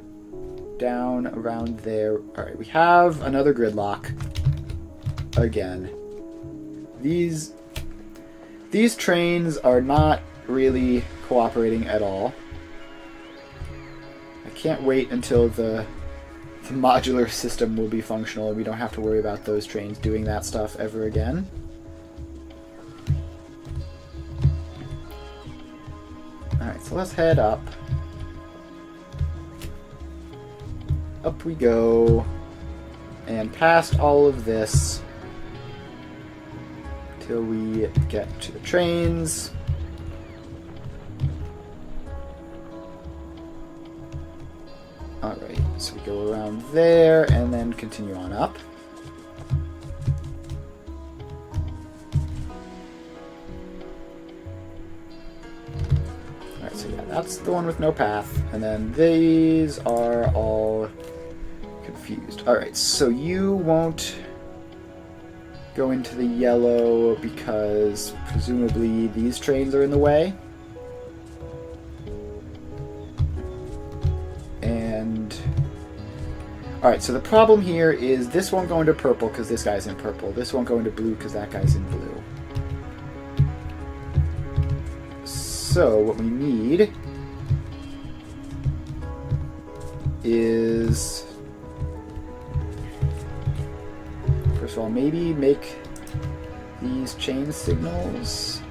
Speaker 1: down around there. Alright, we have another gridlock. Again. These trains are not really cooperating at all. I can't wait until the modular system will be functional and we don't have to worry about those trains doing that stuff ever again. Alright, so let's head up. Up we go. And past all of this till we get to the trains. Alright, so we go around there and then continue on up. Alright, so yeah, that's the one with no path. And then these are all confused. Alright, so you won't go into the yellow because presumably these trains are in the way. And alright, so the problem here is this won't go into purple because this guy's in purple. This won't go into blue because that guy's in blue. So what we need is, first of all, maybe make these chain signals.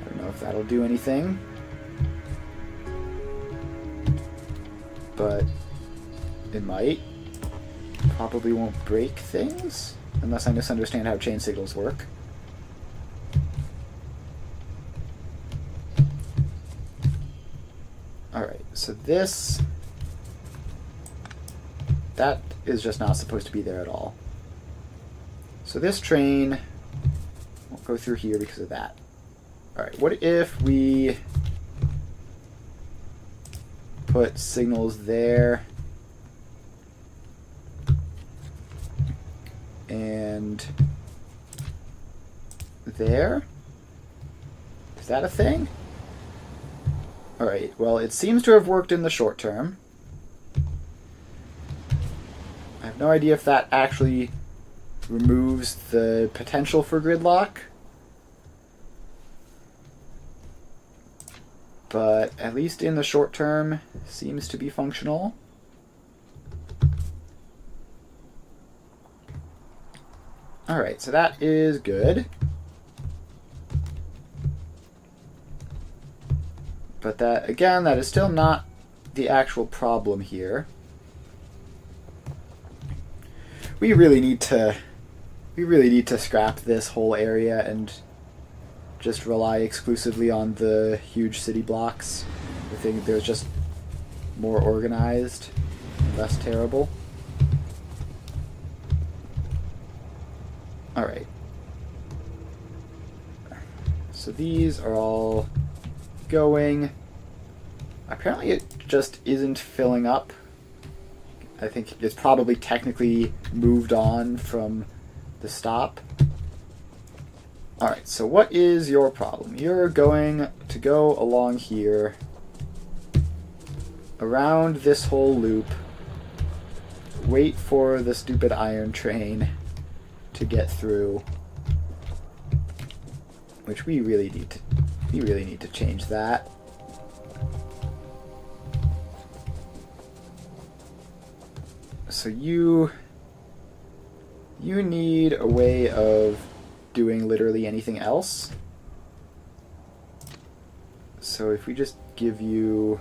Speaker 1: I don't know if that'll do anything, but it might. Probably won't break things, unless I misunderstand how chain signals work. Alright, so this... that is just not supposed to be there at all. So this train won't go through here because of that. Alright, what if we put signals there and there? Is that a thing? Alright, well, it seems to have worked in the short term. I have no idea if that actually removes the potential for gridlock. But at least in the short term, seems to be functional. Alright, so that is good. But that, again, that is still not the actual problem here. We really need to scrap this whole area and just rely exclusively on the huge city blocks. I think they're just more organized, less terrible. Alright. So these are all going. Apparently it just isn't filling up. I think it's probably technically moved on from the stop. Alright, so what is your problem? You're going to go along here, around this whole loop, wait for the stupid iron train to get through. Which we really need to change that. So you need a way of doing literally anything else. So if we just give you...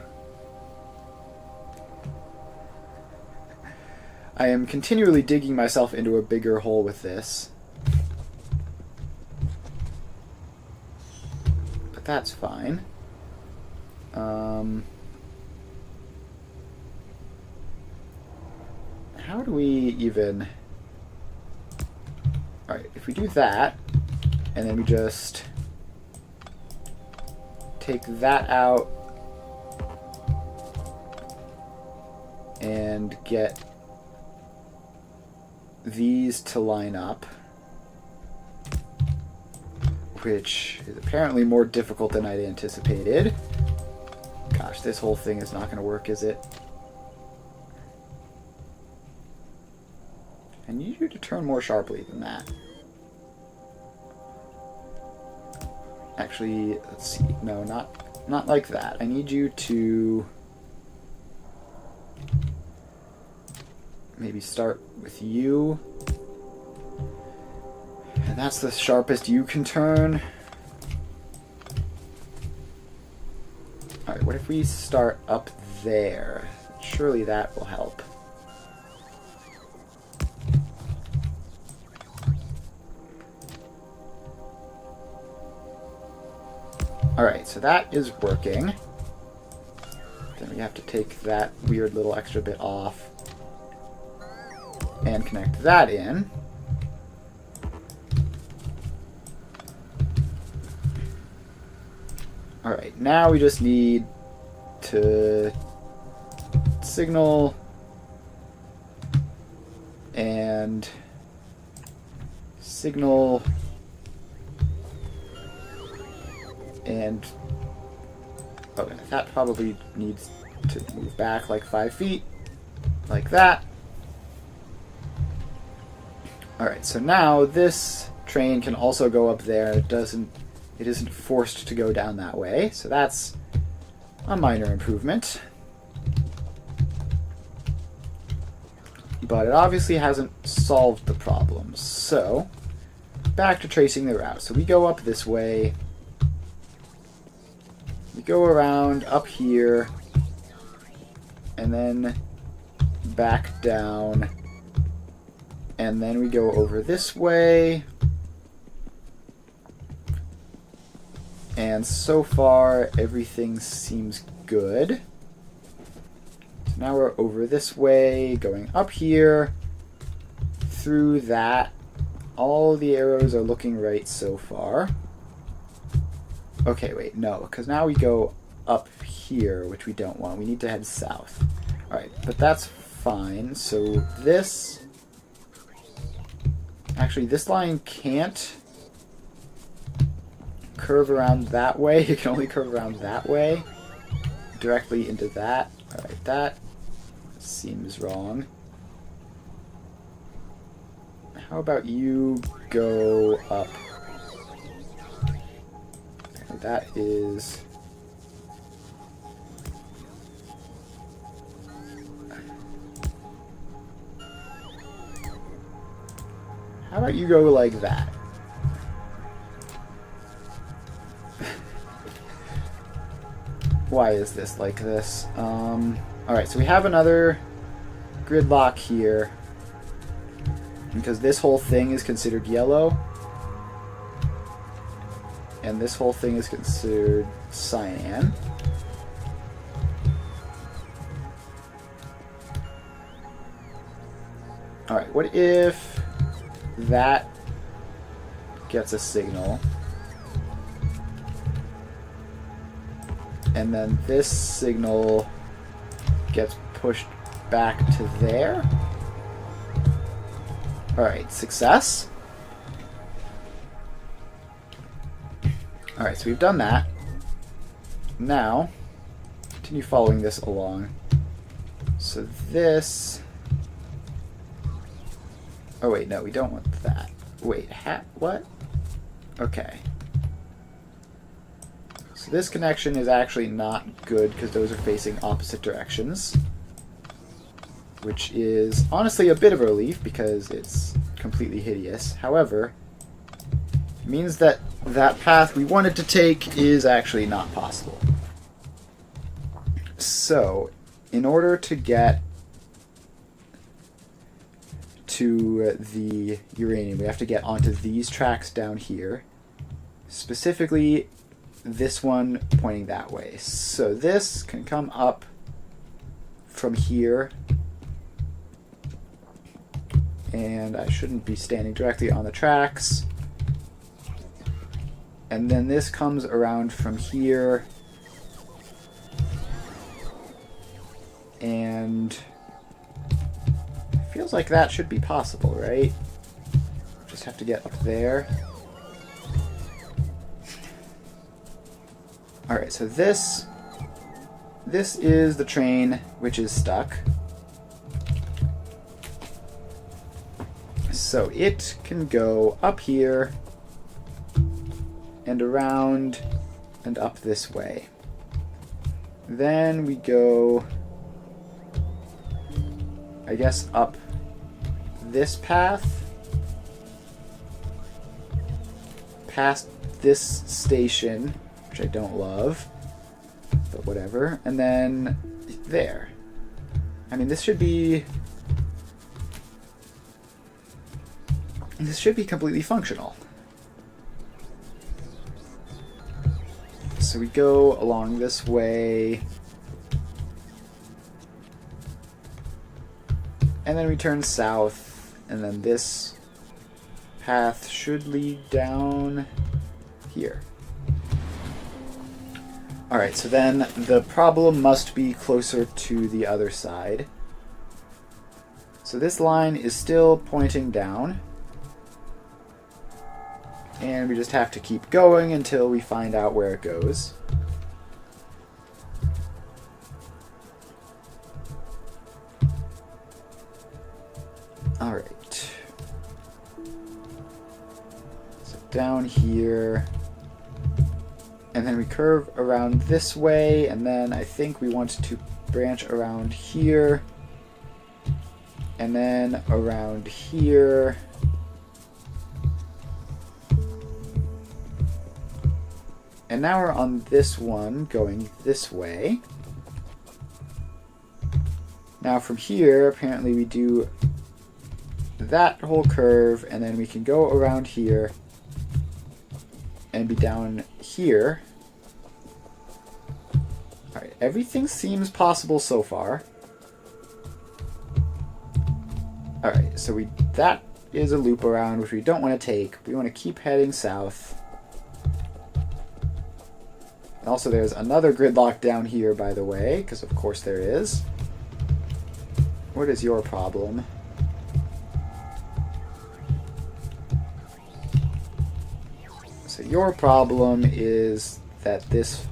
Speaker 1: I am continually digging myself into a bigger hole with this. But that's fine. How do we even... Alright, if we do that, and then we just take that out and get these to line up, which is apparently more difficult than I'd anticipated. Gosh, this whole thing is not going to work, is it? I need you to turn more sharply than that. Actually, let's see. No, not like that. I need you to maybe start with you. And that's the sharpest you can turn. Alright, what if we start up there? Surely that will help. Alright, so that is working. Then we have to take that weird little extra bit off and connect that in. Alright, now we just need to signal and signal and okay, that probably needs to move back like 5 feet, like that. Alright, so now this train can also go up there. It isn't forced to go down that way, so that's a minor improvement. But it obviously hasn't solved the problem. So, back to tracing the route. So we go up this way. We go around up here, and then back down, and then we go over this way. And so far, everything seems good. So now we're over this way, going up here, through that. All the arrows are looking right so far. Okay, wait, no, because now we go up here, which we don't want. We need to head south. Alright, but that's fine. So this... Actually, this line can't curve around that way. You can only curve around that way. Directly into that. Alright, that seems wrong. How about you go up? Okay, that is... How about you go like that? Why is this like this? Alright, so we have another gridlock here. Because this whole thing is considered yellow. And this whole thing is considered cyan. Alright, what if that gets a signal? And then this signal gets pushed back to there. Alright, success. Alright, so we've done that. Now, continue following this along. So this Oh wait, no, we don't want that. Wait, what? Okay. So this connection is actually not good because those are facing opposite directions. Which is honestly a bit of a relief because it's completely hideous. However, it means that that path we wanted to take is actually not possible. So, in order to get to the uranium, we have to get onto these tracks down here. Specifically, this one pointing that way. So this can come up from here. And I shouldn't be standing directly on the tracks. And then this comes around from here. And it feels like that should be possible, right? Just have to get up there. Alright, so this is the train which is stuck. So it can go up here and around and up this way. Then we go, I guess, up this path, past this station, which I don't love, but whatever, and then there. I mean, this should be completely functional. So we go along this way, and then we turn south, and then this path should lead down here. Alright, so then the problem must be closer to the other side. So this line is still pointing down. And we just have to keep going until we find out where it goes. Alright. So down here. And then we curve around this way, and then I think we want to branch around here. And then around here. And now we're on this one, going this way. Now from here, apparently we do that whole curve, and then we can go around here and be down here. Alright, everything seems possible so far. Alright, so that is a loop around, which we don't want to take. We want to keep heading south. And also there's another gridlock down here, by the way, because of course there is. What is your problem? So your problem is that this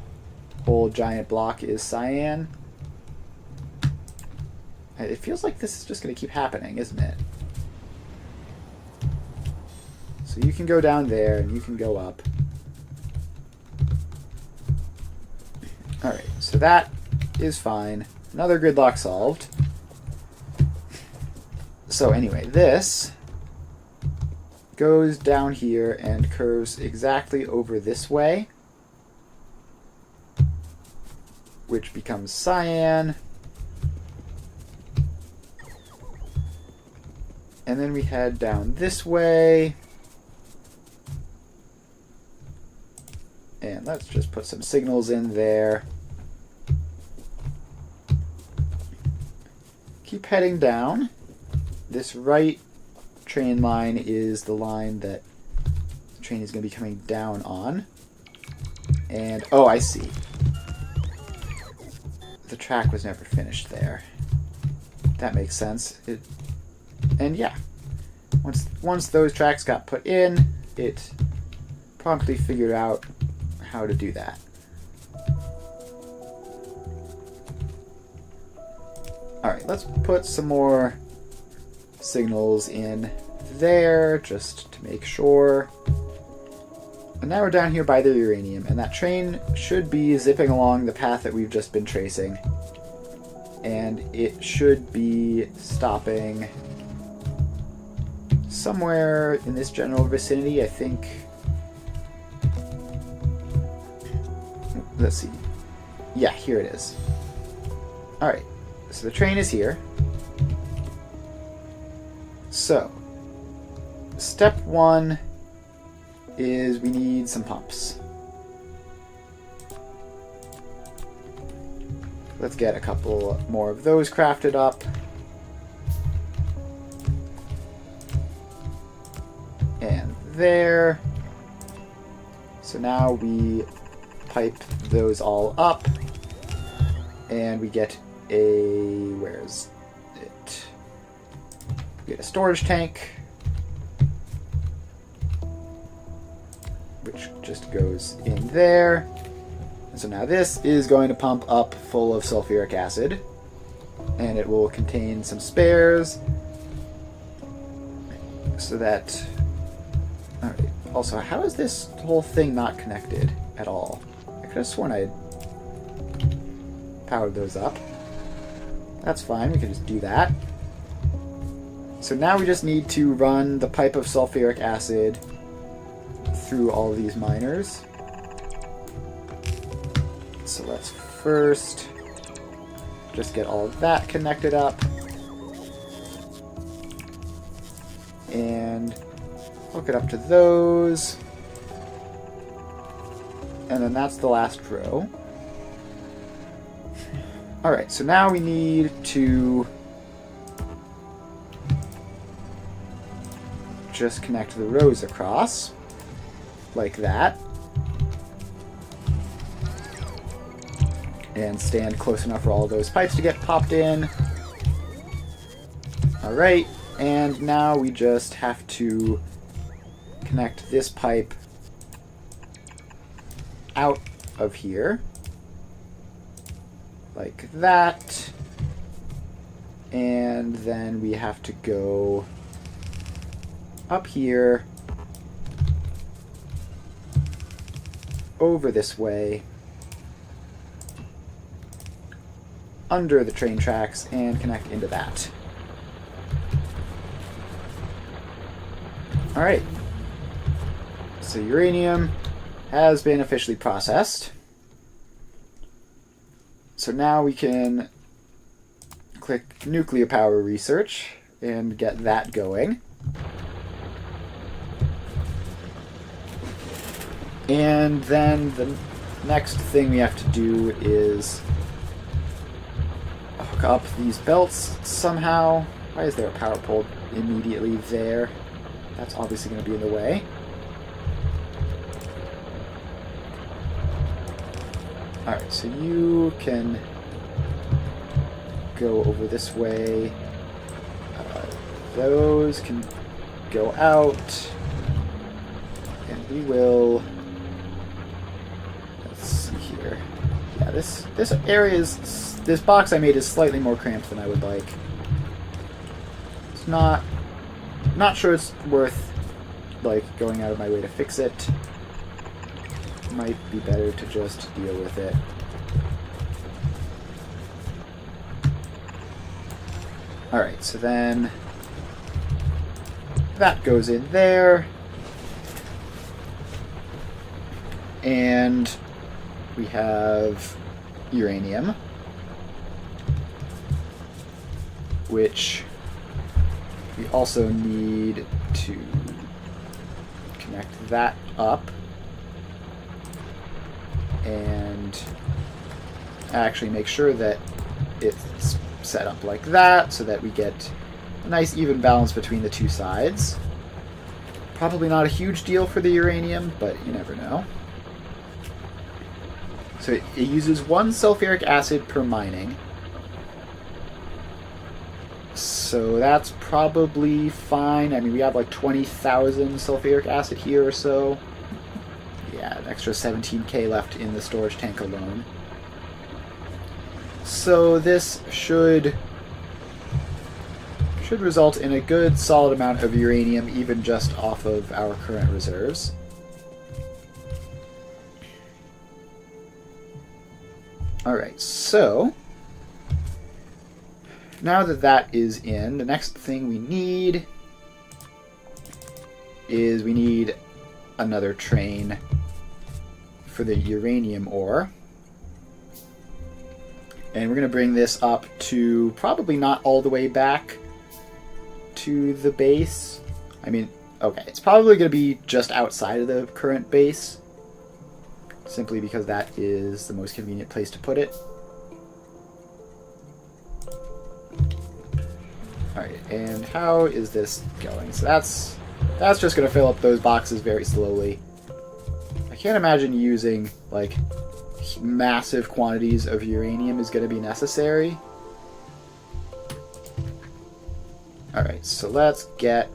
Speaker 1: whole giant block is cyan. It feels like this is just going to keep happening, isn't it? So you can go down there and you can go up. Alright, so that is fine. Another gridlock solved. So anyway, this goes down here and curves exactly over this way, which becomes cyan. And then we head down this way. And let's just put some signals in there. Keep heading down. This right train line is the line that the train is going to be coming down on. And, oh, I see. The track was never finished there. That makes sense. And yeah, once those tracks got put in, it promptly figured out how to do that. Alright, let's put some more signals in there, just to make sure. And now we're down here by the uranium, and that train should be zipping along the path that we've just been tracing. And it should be stopping somewhere in this general vicinity, I think. Let's see. Yeah, here it is. Alright, so the train is here. So, step one is we need some pumps. Let's get a couple more of those crafted up. And there. So now we pipe those all up. And we get a... where's it? We get a storage tank. Which just goes in there. And so now this is going to pump up full of sulfuric acid. And it will contain some spares. So that... Alright. Also, how is this whole thing not connected at all? I could have sworn I had powered those up. That's fine, we can just do that. So now we just need to run the pipe of sulfuric acid through all of these miners. So let's first just get all of that connected up. And hook it up to those. And then that's the last row. Alright, so now we need to just connect the rows across. Like that. And stand close enough for all those pipes to get popped in. Alright, and now we just have to connect this pipe out of here. Like that. And then we have to go up here, over this way, under the train tracks, and connect into that. Alright. So uranium has been officially processed. So now we can click nuclear power research and get that going. And then the next thing we have to do is hook up these belts somehow. Why is there a power pole immediately there? That's obviously going to be in the way. Alright, so you can go over this way. Those can go out. And we will... let's see here. Yeah, this area is... this box I made is slightly more cramped than I would like. It's not sure it's worth, like, going out of my way to fix it. Might be better to just deal with it. Alright, so then that goes in there. And we have uranium, which we also need to connect that up. And actually make sure that it's set up like that so that we get a nice even balance between the two sides. Probably not a huge deal for the uranium, but you never know. So it uses 1 sulfuric acid per mining. So that's probably fine. I mean, we have like 20,000 sulfuric acid here or so. Yeah, an extra 17k left in the storage tank alone. So this should should result in a good solid amount of uranium even just off of our current reserves. Alright, so now that that is in, the next thing we need is we need another train for the uranium ore. And we're going to bring this up to probably not all the way back to the base. I mean, okay, it's probably going to be just outside of the current base, simply because that is the most convenient place to put it. Alright, and how is this going? So that's just going to fill up those boxes very slowly. I can't imagine using, like, massive quantities of uranium is going to be necessary. Alright, so let's get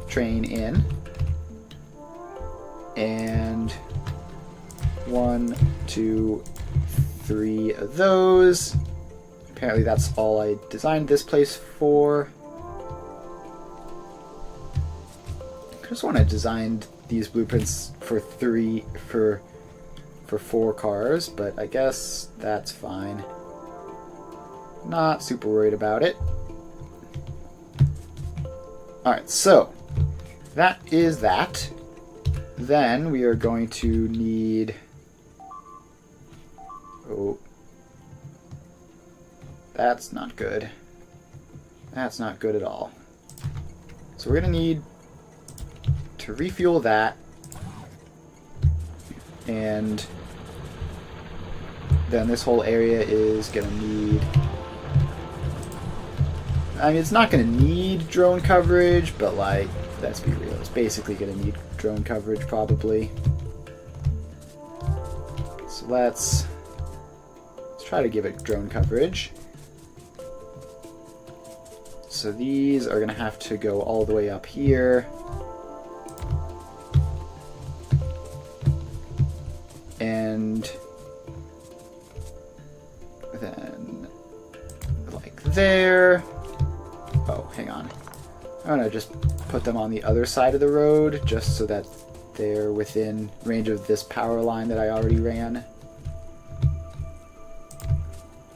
Speaker 1: train in. And 1, 2, 3 of those. Apparently that's all I designed this place for. I just want to design these blueprints for 4 cars, but I guess that's fine. Not super worried about it. Alright, so that is that. Then we are going to need... Oh. That's not good. That's not good at all. So we're going to need to refuel that. And then this whole area is going to need... I mean, it's not going to need drone coverage, but, like, let's be real. It's basically going to need drone coverage, probably. So let's try to give it drone coverage. So these are going to have to go all the way up here. And then, like there. Oh, hang on. I'm going to just put them on the other side of the road, just so that they're within range of this power line that I already ran.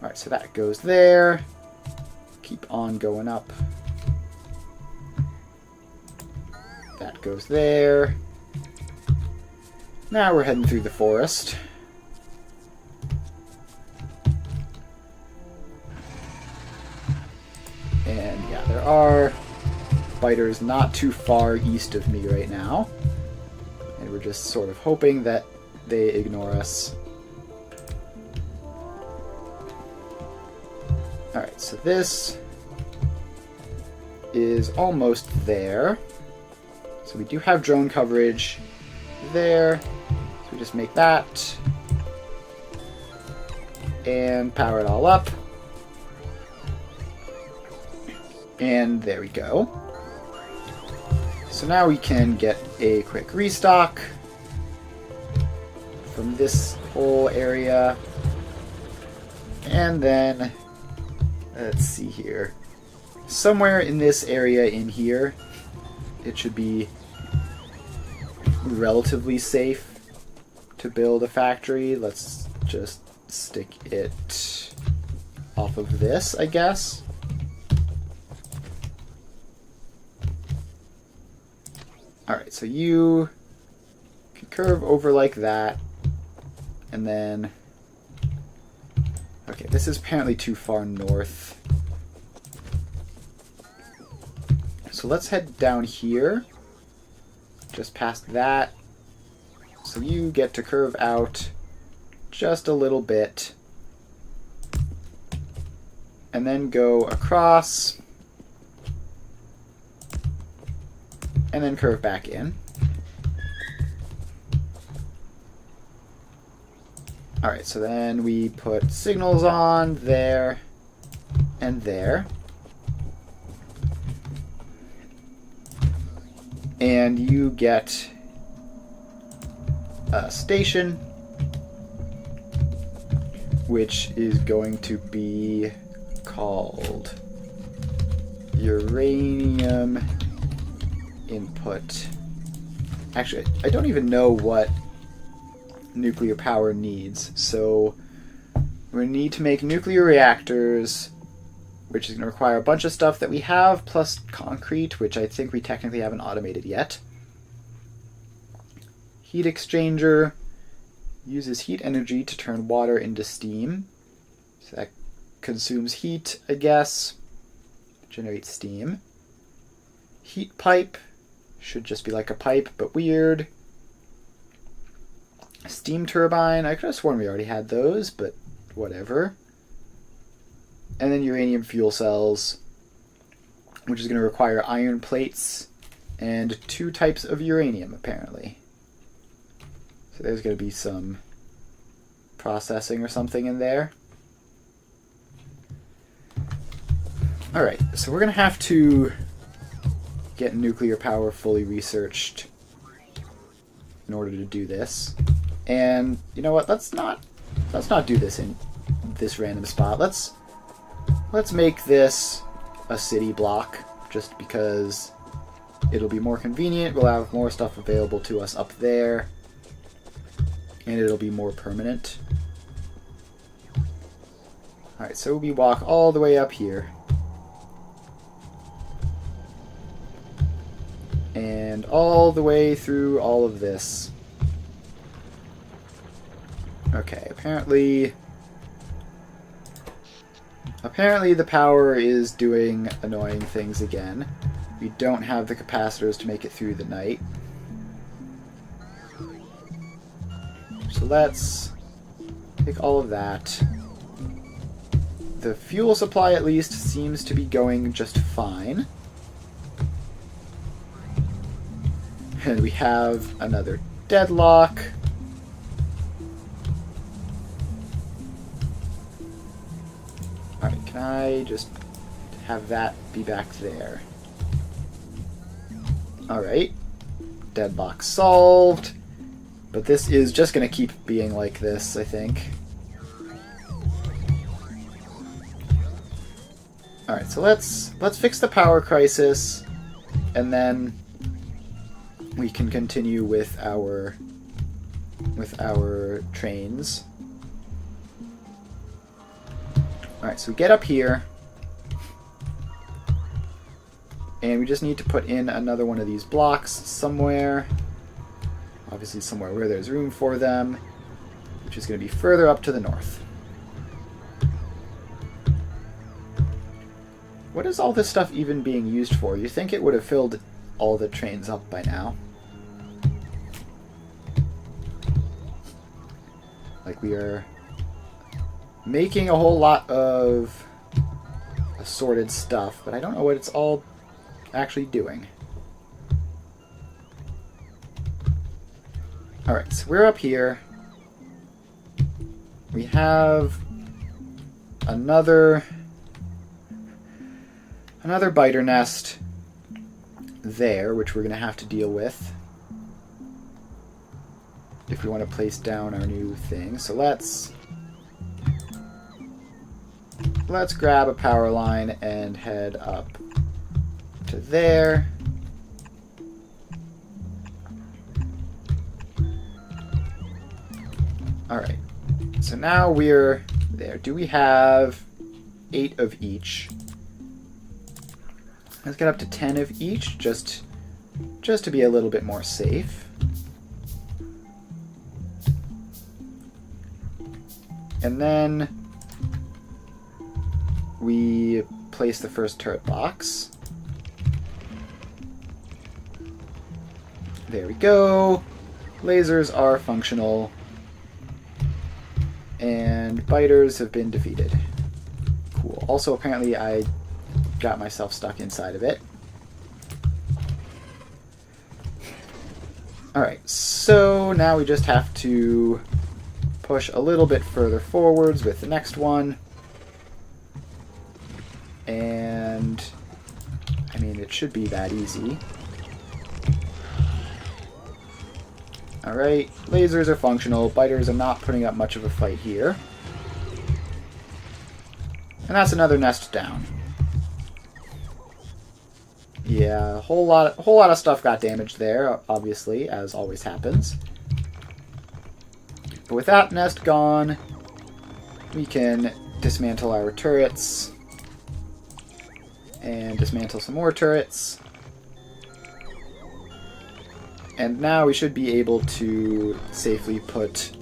Speaker 1: Alright, so that goes there. Keep on going up. That goes there. Now we're heading through the forest. And yeah, there are biters not too far east of me right now. And we're just sort of hoping that they ignore us. Alright, so this is almost there. So we do have drone coverage there. So we just make that. And power it all up. And there we go. So now we can get a quick restock from this whole area. And then, let's see here. Somewhere in this area in here, it should be relatively safe to build a factory. Let's just stick it off of this, I guess. Alright, so you can curve over like that, and then... Okay, this is apparently too far north. So let's head down here, just past that. So you get to curve out just a little bit, and then go across, and then curve back in. Alright, so then we put signals on there and there. And you get a station, which is going to be called uranium input. Actually, I don't even know what nuclear power needs, so we need to make nuclear reactors, which is going to require a bunch of stuff that we have, plus concrete, which I think we technically haven't automated yet. Heat exchanger uses heat energy to turn water into steam. So that consumes heat, I guess. Generates steam. Heat pipe should just be like a pipe, but weird. Steam turbine, I could have sworn we already had those, but whatever. And then uranium fuel cells, which is going to require iron plates and 2 types of uranium, apparently. So there's going to be some processing or something in there. Alright, so we're going to have to get nuclear power fully researched in order to do this. And you know what? Let's not do this in this random spot. Let's make this a city block, just because it'll be more convenient. We'll have more stuff available to us up there, and it'll be more permanent. Alright, so we walk all the way up here. And all the way through all of this. Okay, apparently the power is doing annoying things again. We don't have the capacitors to make it through the night. So let's take all of that. The fuel supply, at least, seems to be going just fine. And we have another deadlock. Alright, can I just have that be back there? Alright. Deadlock solved. But this is just going to keep being like this, I think. Alright, so let's fix the power crisis, and then we can continue with our trains. Alright, so we get up here, and we just need to put in another one of these blocks somewhere. Obviously somewhere where there's room for them, which is going to be further up to the north. What is all this stuff even being used for? You think it would have filled all the trains up by now? Like, we are making a whole lot of assorted stuff, but I don't know what it's all actually doing. Alright, so we're up here. We have another biter nest there, which we're going to have to deal with if we want to place down our new thing. So let's grab a power line and head up to there. Alright, so now we're there. Do we have 8 of each? Let's get up to 10 of each, just to be a little bit more safe. And then we place the first turret box. There we go. Lasers are functional. And biters have been defeated. Cool. Also, apparently I got myself stuck inside of it. Alright, so now we just have to push a little bit further forwards with the next one. And I mean, it should be that easy. Alright, lasers are functional. Biters are not putting up much of a fight here. And that's another nest down. Yeah, a whole lot of stuff got damaged there, obviously, as always happens. But with that nest gone, we can dismantle our turrets and dismantle some more turrets. And now we should be able to safely put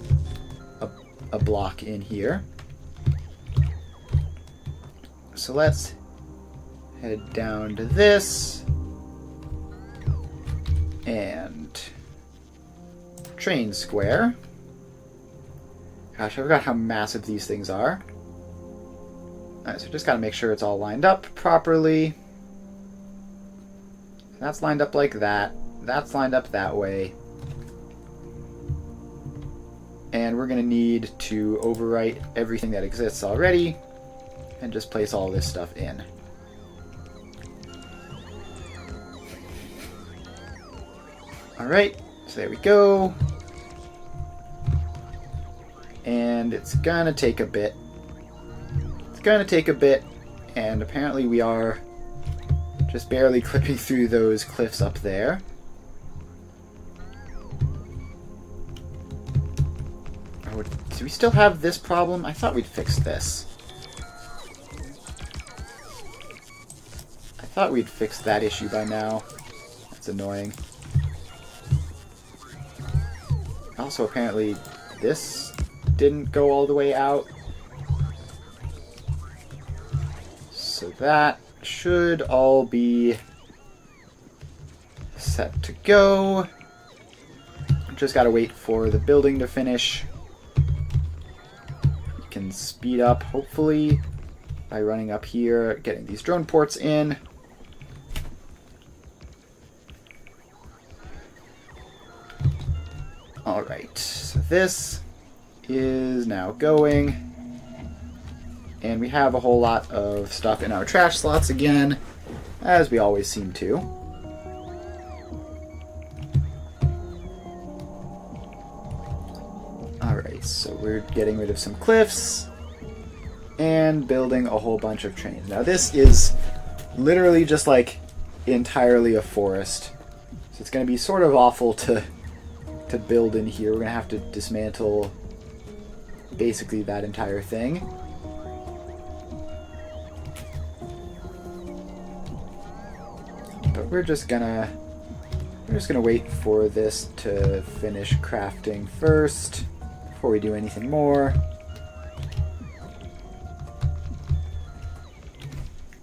Speaker 1: a block in here. So let's head down to this and train square. Gosh, I forgot how massive these things are. Alright, so just gotta make sure it's all lined up properly. That's lined up like that. That's lined up that way. And we're going to need to overwrite everything that exists already and just place all this stuff in. Alright, so there we go. And it's going to take a bit. It's going to take a bit, and apparently we are just barely clipping through those cliffs up there. Do we still have this problem? I thought we'd fixed this. I thought we'd fixed that issue by now. That's annoying. Also, apparently, this didn't go all the way out. So that should all be set to go. Just gotta wait for the building to finish. Can speed up, hopefully, by running up here, getting these drone ports in. Alright, so this is now going, and we have a whole lot of stuff in our trash slots again, as we always seem to. Alright, so we're getting rid of some cliffs and building a whole bunch of trains. Now this is literally just like entirely a forest. So it's going to be sort of awful to build in here. We're going to have to dismantle basically that entire thing. But we're just gonna wait for this to finish crafting first before we do anything more.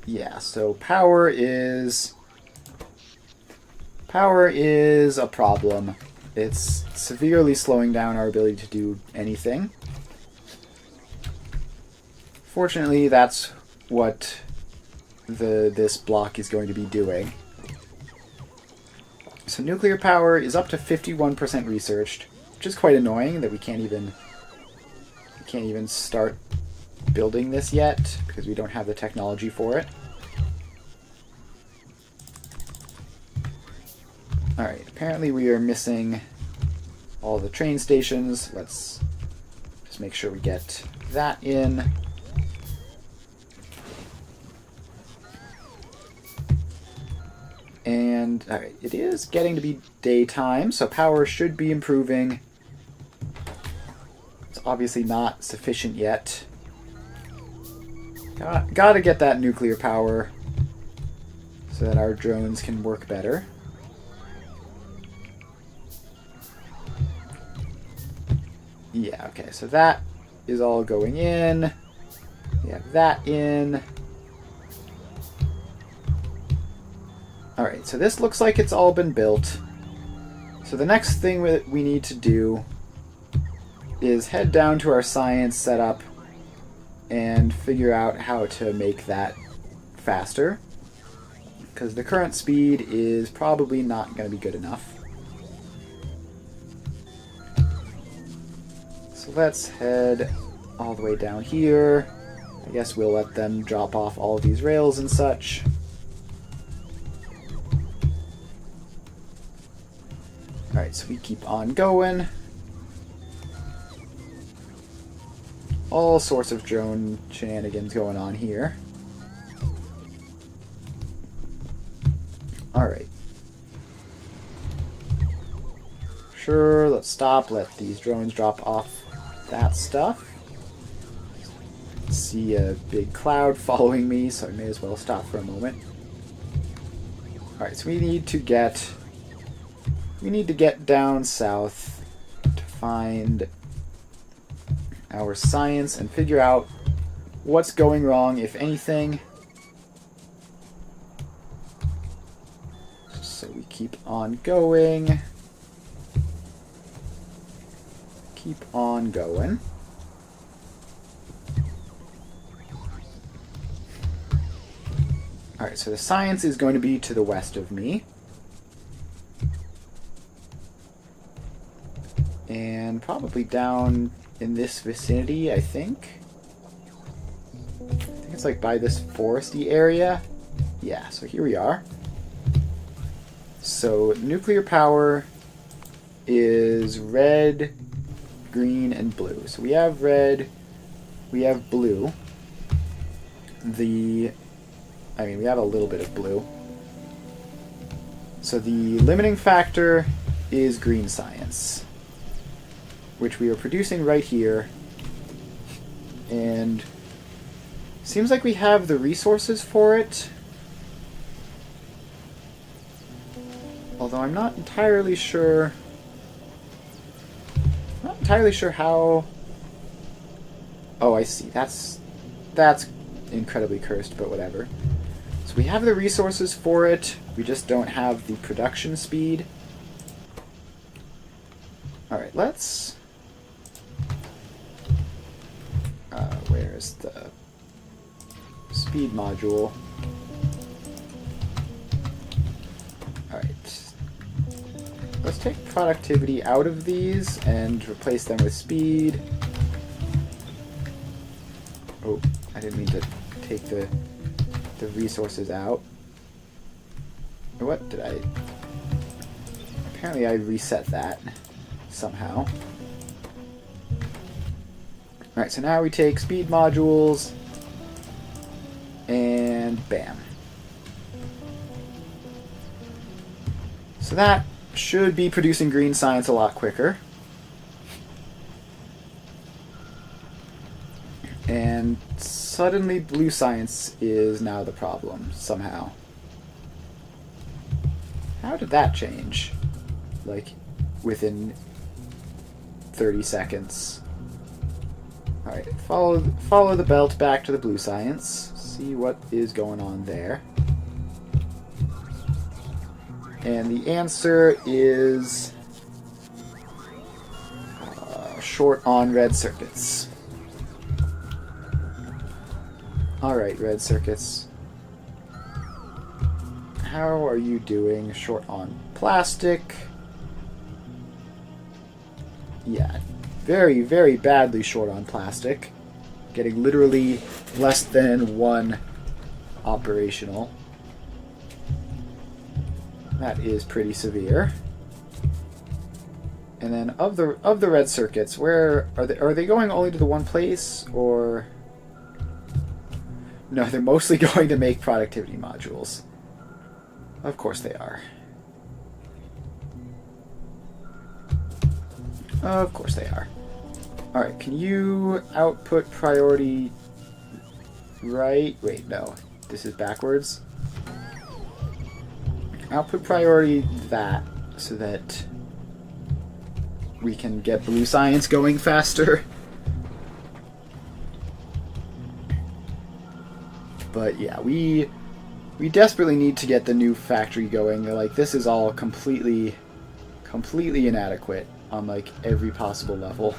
Speaker 1: Yeah, so power is a problem. It's severely slowing down our ability to do anything. Fortunately, that's what this block is going to be doing. So nuclear power is up to 51% researched, which is quite annoying that we can't even start building this yet because we don't have the technology for it. Alright, apparently we are missing all the train stations. Let's just make sure we get that in. And alright, it is getting to be daytime, so power should be improving. It's obviously not sufficient yet. Gotta get that nuclear power so that our drones can work better. Yeah, okay, so that is all going in. We have that in. Alright, so this looks like it's all been built. So the next thing that we need to do is head down to our science setup and figure out how to make that faster. Because the current speed is probably not going to be good enough. So let's head all the way down here. I guess we'll let them drop off all of these rails and such. Alright, so we keep on going. All sorts of drone shenanigans going on here. Sure, let's stop. Let these drones drop off that stuff. See a big cloud following me, so I may as well stop for a moment. Alright, so we need to get down south to find our science and figure out what's going wrong, if anything. So we keep on going. Keep on going. Alright, so the science is going to be to the west of me. And probably down in this vicinity, I think. I think it's like by this foresty area. Yeah, so here we are. So nuclear power is red, green, and blue. So we have red, we have blue. We have a little bit of blue. So the limiting factor is green science, which we are producing right here. And seems like we have the resources for it. Although I'm not entirely sure. How. Oh, I see. That's incredibly cursed, but whatever. So we have the resources for it. We just don't have the production speed. All right, let's. Where's the speed module? All right. Let's take productivity out of these and replace them with speed. Oh, I didn't mean to take the resources out. What did I... Apparently I reset that somehow. Alright, so now we take speed modules and bam. So that should be producing green science a lot quicker. And suddenly blue science is now the problem, somehow. How did that change? Like, within 30 seconds. Alright, follow the belt back to the blue science. See what is going on there. And the answer is short on red circuits. Alright, red circuits. How are you doing? Short on plastic. Yeah, very, very badly short on plastic. Getting literally less than one operational. That is pretty severe. And then of the red circuits, where are they going only to the one place, or no, they're mostly going to make productivity modules. Of course they are. Of course they are. Alright, can you output priority right? Wait, no. This is backwards. Output priority that, so that we can get blue science going faster. But yeah, we desperately need to get the new factory going. Like, this is all completely inadequate on like every possible level.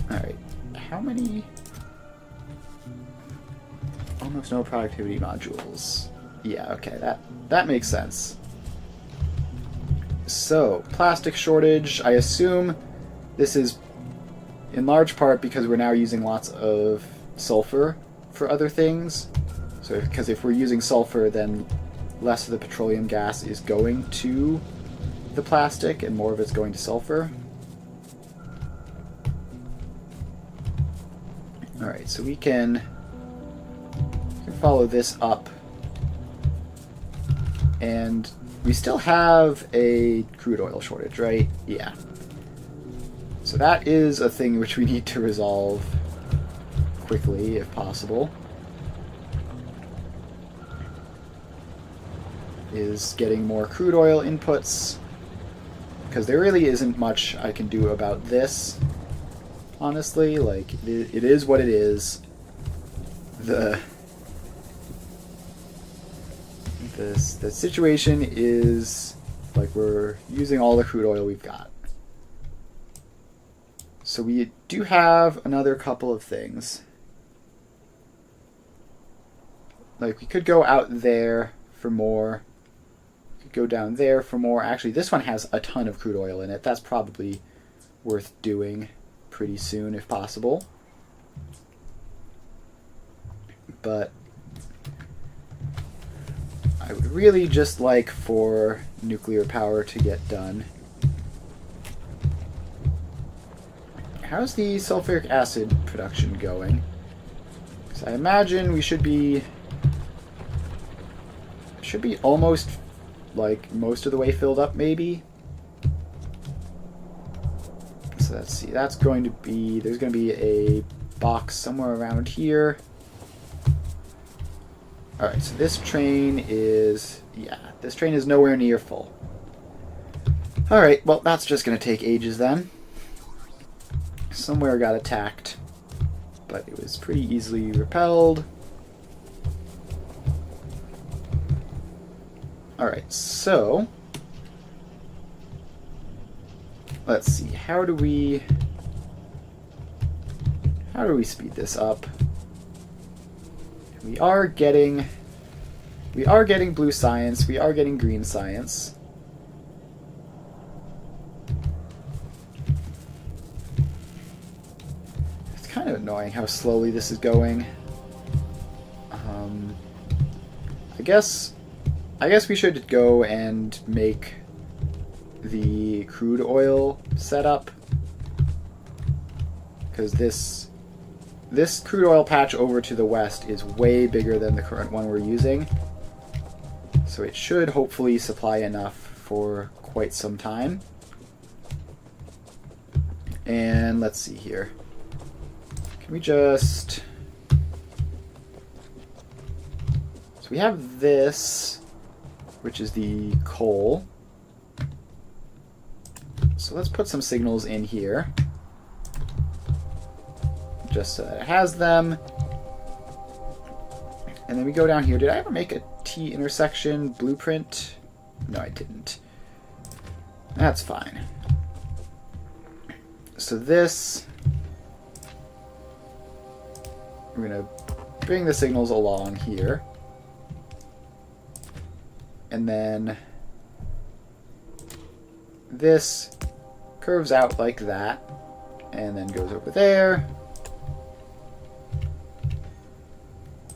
Speaker 1: Alright, how many? Almost no productivity modules. Yeah, okay, that makes sense. So, plastic shortage, I assume this is in large part because we're now using lots of sulfur for other things. So, because if we're using sulfur, then less of the petroleum gas is going to the plastic and more of it's going to sulfur. Alright, so we can follow this up And we still have a crude oil shortage, right? Yeah. So that is a thing which we need to resolve quickly, if possible. Is getting more crude oil inputs. Because there really isn't much I can do about this. Honestly, like, it is what it is. The situation is like we're using all the crude oil we've got. So we do have another couple of things. Like we could go out there for more. We could go down there for more. Actually, this one has a ton of crude oil in it. That's probably worth doing pretty soon if possible. But I would really just like for nuclear power to get done. How's the sulfuric acid production going? Because I imagine we should be almost like most of the way filled up, maybe. So let's see. That's going to be, there's going to be a box somewhere around here. Alright, so this train is, this train is nowhere near full. Alright, well, that's just going to take ages then. Somewhere got attacked, but it was pretty easily repelled. Alright, so let's see, how do we speed this up? We are getting blue science, we are getting green science. It's kind of annoying how slowly this is going. I guess we should go and make the crude oil setup, because this crude oil patch over to the west is way bigger than the current one we're using. So it should hopefully supply enough for quite some time. And let's see here. Can we just... So we have this, which is the coal. So let's put some signals in here. Just so that it has them. And then we go down here. Did I ever make a T intersection blueprint? No, I didn't. That's fine. So this, we're going to bring the signals along here. And then this curves out like that, and then goes over there.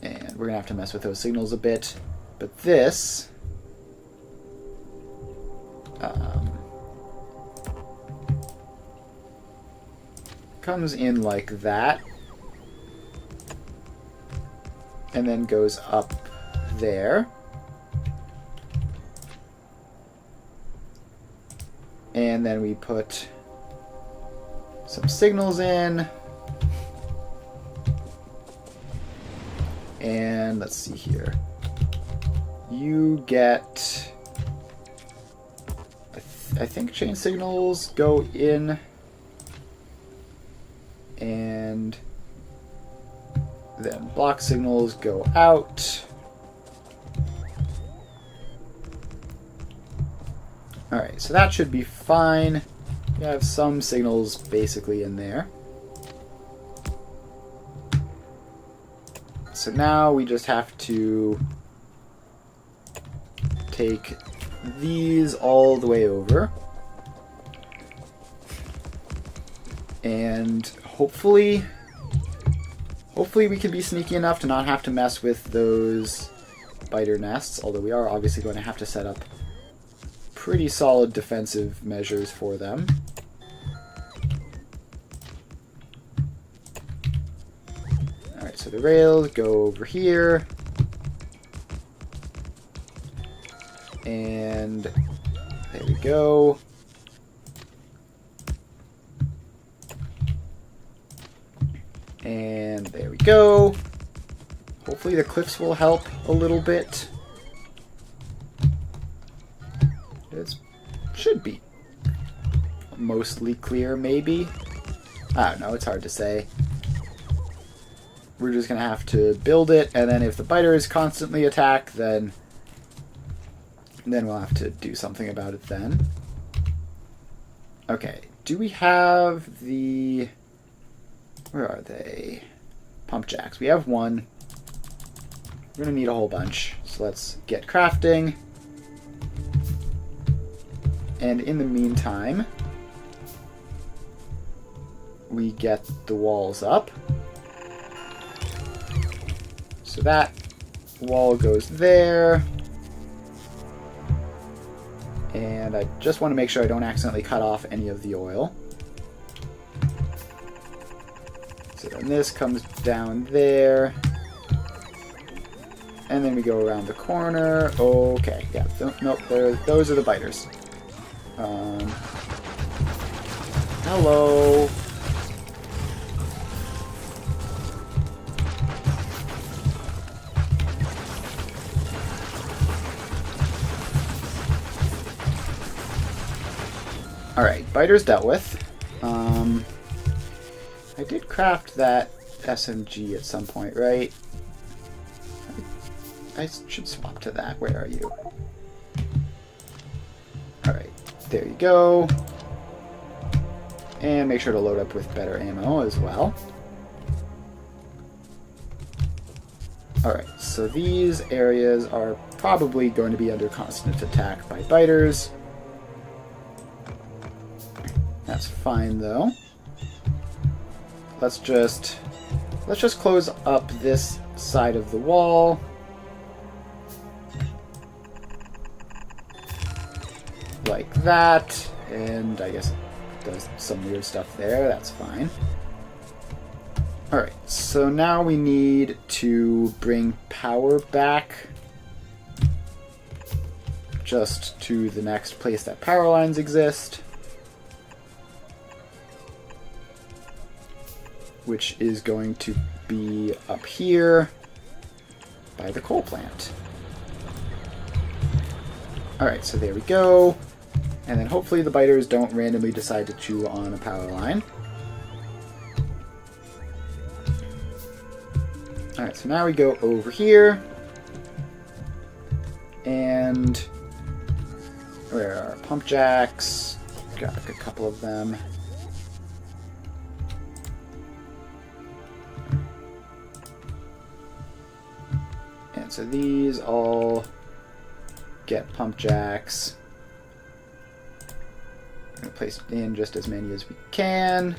Speaker 1: And we're going to have to mess with those signals a bit. But this comes in like that, and then goes up there. And then we put some signals in. And let's see here. You get... I think chain signals go in. And then block signals go out. Alright, so that should be fine. You have some signals basically in there. So now we just have to take these all the way over. And hopefully we can be sneaky enough to not have to mess with those biter nests, although we are obviously going to have to set up pretty solid defensive measures for them. Alright, so the rails go over here. And there we go. And there we go. Hopefully the cliffs will help a little bit. It should be mostly clear, maybe. I don't know, it's hard to say. We're just going to have to build it, and then if the biters constantly attack, then we'll have to do something about it then. Okay, do we have the... Where are they? Pump jacks. We have one. We're going to need a whole bunch. So let's get crafting. And in the meantime, we get the walls up. So that wall goes there. And I just want to make sure I don't accidentally cut off any of the oil. So then this comes down there. And then we go around the corner. Okay, yeah, nope, those are the biters. Hello. Alright, biters dealt with. I did craft that SMG at some point, right? I should swap to that. Where are you? Alright, there you go. And make sure to load up with better ammo as well. Alright, so these areas are probably going to be under constant attack by biters. That's fine though. Let's just close up this side of the wall. Like that. And I guess it does some weird stuff there. That's fine. Alright, so now we need to bring power back just to the next place that power lines exist, which is going to be up here by the coal plant. Alright, so there we go. And then hopefully the biters don't randomly decide to chew on a power line. Alright, so now we go over here. And where are our pump jacks? Got a couple of them. And so these all get pump jacks. I'm going to place in just as many as we can.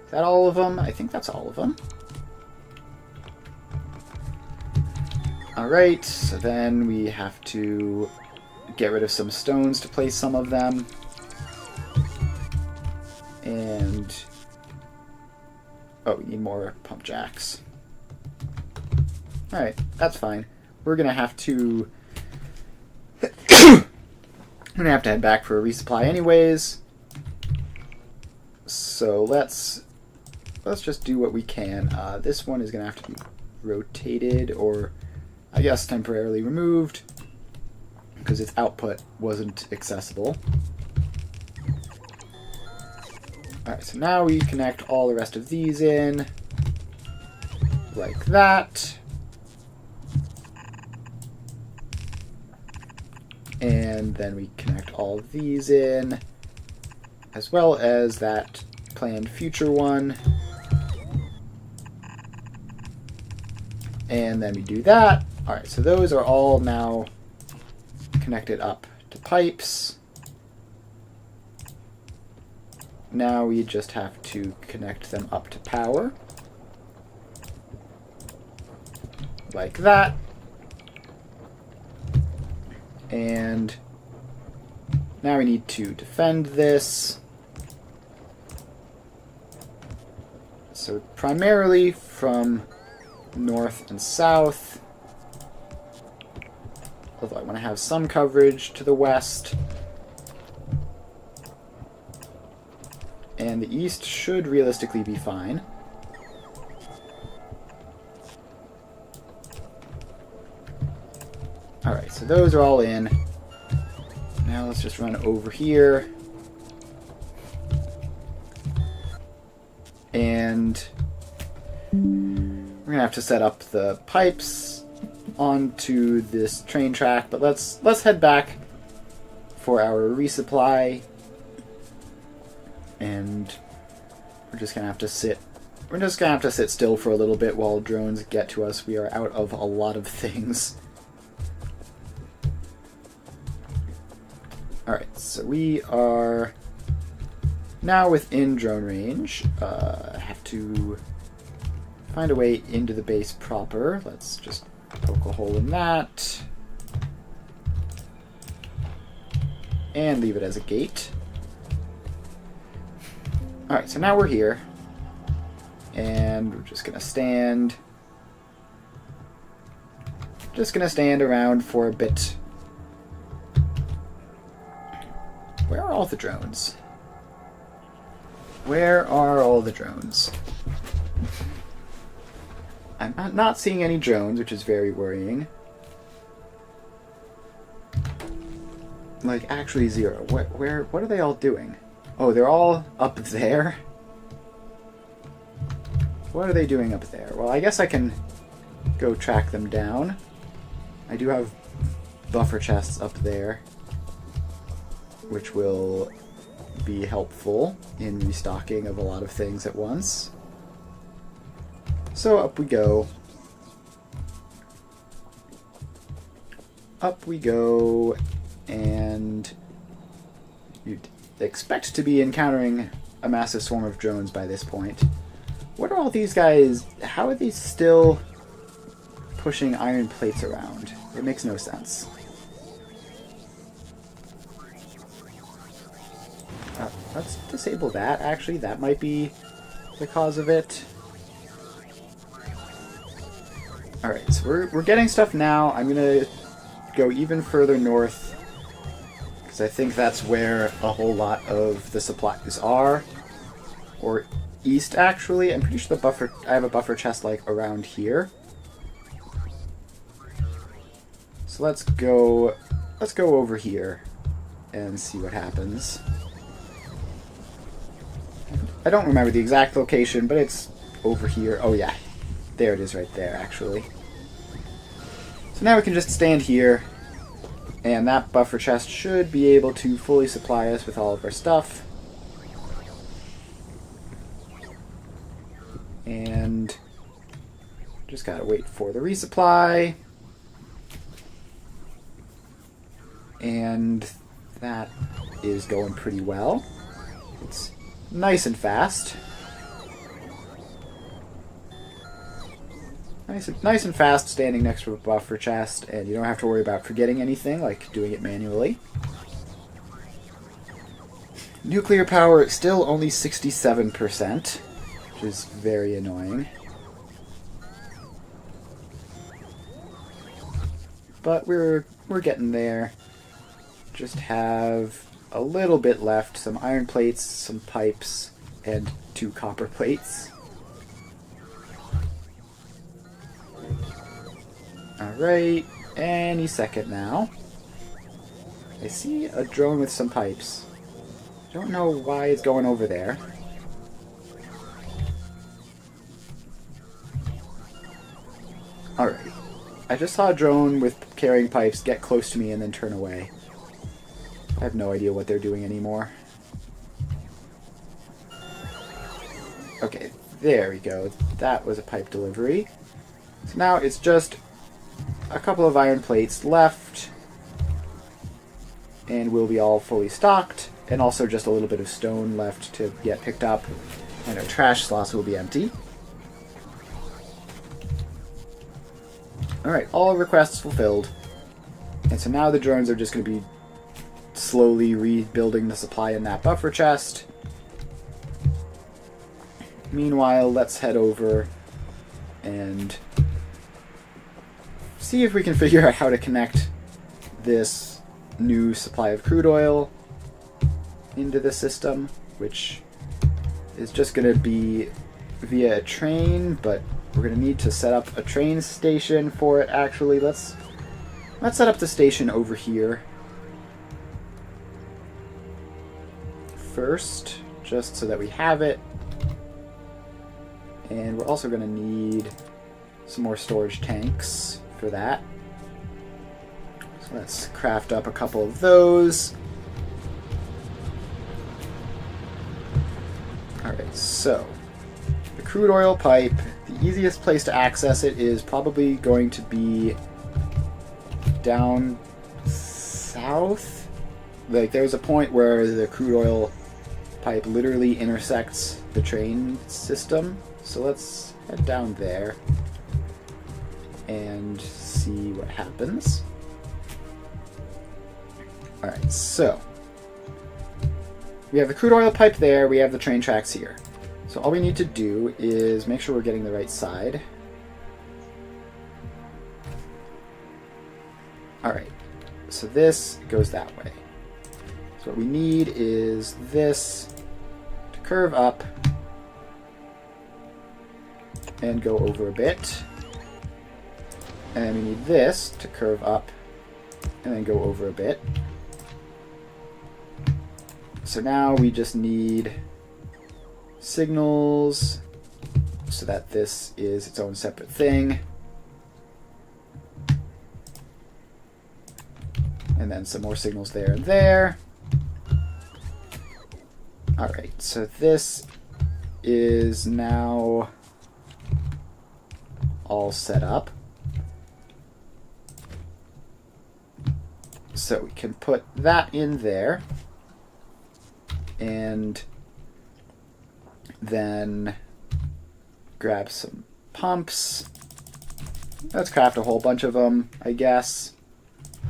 Speaker 1: Is that all of them? I think that's all of them. Alright, so then we have to get rid of some stones to place some of them. And... oh, we need more pump jacks. Alright, that's fine. We're gonna have to... I'm gonna have to head back for a resupply anyways. So let's just do what we can. This one is gonna have to be rotated, or I guess temporarily removed, because its output wasn't accessible. Alright, so now we connect all the rest of these in, like that. And then we connect all of these in, as well as that planned future one. And then we do that. Alright, so those are all now connected up to pipes. Now we just have to connect them up to power. Like that. And now we need to defend this. So primarily from north and south. Although I want to have some coverage to the west. And the east should realistically be fine. Alright, so those are all in. Now let's just run over here. And we're going to have to set up the pipes onto this train track, but let's head back for our resupply. And we're just going to have to sit. We're just going to have to sit still for a little bit while drones get to us. We are out of a lot of things. Alright, so we are now within drone range. I have to find a way into the base proper. Let's just poke a hole in that. And leave it as a gate. Alright, so now we're here. And we're just going to stand. Just going to stand around for a bit. Where are all the drones? Where are all the drones? I'm not seeing any drones, which is very worrying. Like, actually zero. What are they all doing? Oh, they're all up there? What are they doing up there? Well, I guess I can go track them down. I do have buffer chests up there, which will be helpful in restocking of a lot of things at once. So up we go. Up we go, and you'd expect to be encountering a massive swarm of drones by this point. What are all these guys? How are these still pushing iron plates around? It makes no sense. Let's disable that, actually. That might be the cause of it. Alright, so we're getting stuff now. I'm going to go even further north, because I think that's where a whole lot of the supplies are. Or east, actually. I'm pretty sure I have a buffer chest, like, around here. So let's go over here and see what happens. I don't remember the exact location, but it's over here. Oh yeah, there it is right there, actually. So now we can just stand here, and that buffer chest should be able to fully supply us with all of our stuff. And just gotta wait for the resupply. And that is going pretty well. It's nice and fast. Nice and fast standing next to a buffer chest, and you don't have to worry about forgetting anything, like doing it manually. Nuclear power still only 67%, which is very annoying. But we're getting there. Just have a little bit left, some iron plates, some pipes, and 2 copper plates. Alright, any second now. I see a drone with some pipes. Don't know why it's going over there. Alright. I just saw a drone with carrying pipes get close to me and then turn away. I have no idea what they're doing anymore. Okay, there we go. That was a pipe delivery. So now it's just a couple of iron plates left, and we'll be all fully stocked, and also just a little bit of stone left to get picked up, and our trash slots will be empty. Alright, all requests fulfilled. And so now the drones are just going to be slowly rebuilding the supply in that buffer chest. Meanwhile, let's head over and see if we can figure out how to connect this new supply of crude oil into the system, which is just going to be via a train, but we're going to need to set up a train station for it. Actually, let's set up the station over here first, just so that we have it. And we're also going to need some more storage tanks for that. So let's craft up a couple of those. Alright, so the crude oil pipe, the easiest place to access it is probably going to be down south. Like, there's a point where the crude oil pipe literally intersects the train system. So let's head down there and see what happens. Alright, so we have the crude oil pipe there, we have the train tracks here. So all we need to do is make sure we're getting the right side. Alright, so this goes that way. So what we need is this to curve up and go over a bit. And then we need this to curve up and then go over a bit. So now we just need signals so that this is its own separate thing. And then some more signals there and there. Alright, so this is now all set up. So we can put that in there. And then grab some pumps. Let's craft a whole bunch of them, I guess.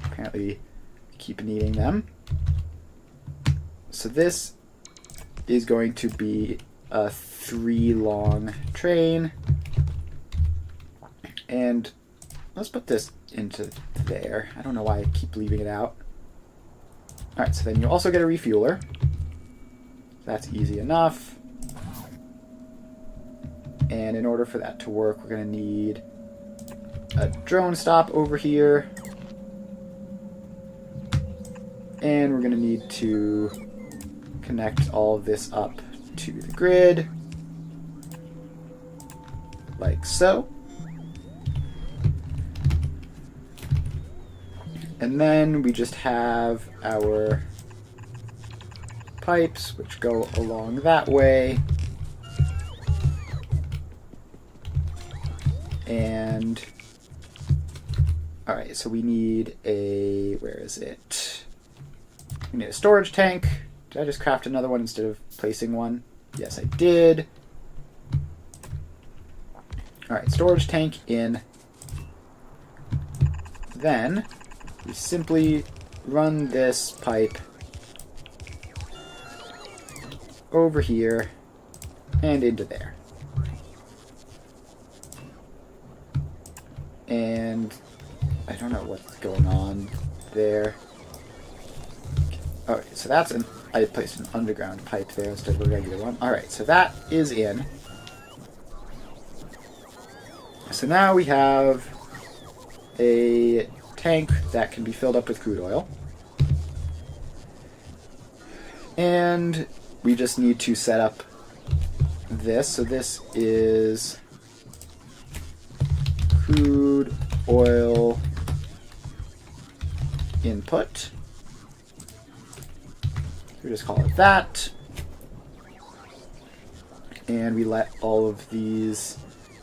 Speaker 1: Apparently keep needing them. So this is going to be a 3-long train. And let's put this into there. I don't know why I keep leaving it out. Alright, so then you also get a refueler. That's easy enough. And in order for that to work, we're going to need a drone stop over here. And we're going to need to connect all of this up to the grid. Like so. And then we just have our pipes, which go along that way. And alright, so we need a, where is it? We need a storage tank. Did I just craft another one instead of placing one? Yes, I did. Alright, storage tank in. Then we simply run this pipe over here and into there. And I don't know what's going on there. Okay, so that's an, I placed an underground pipe there instead of a regular one. Alright, so that is in. So now we have a tank that can be filled up with crude oil. And we just need to set up this. So this is crude oil input. We just call it that. And we let all of these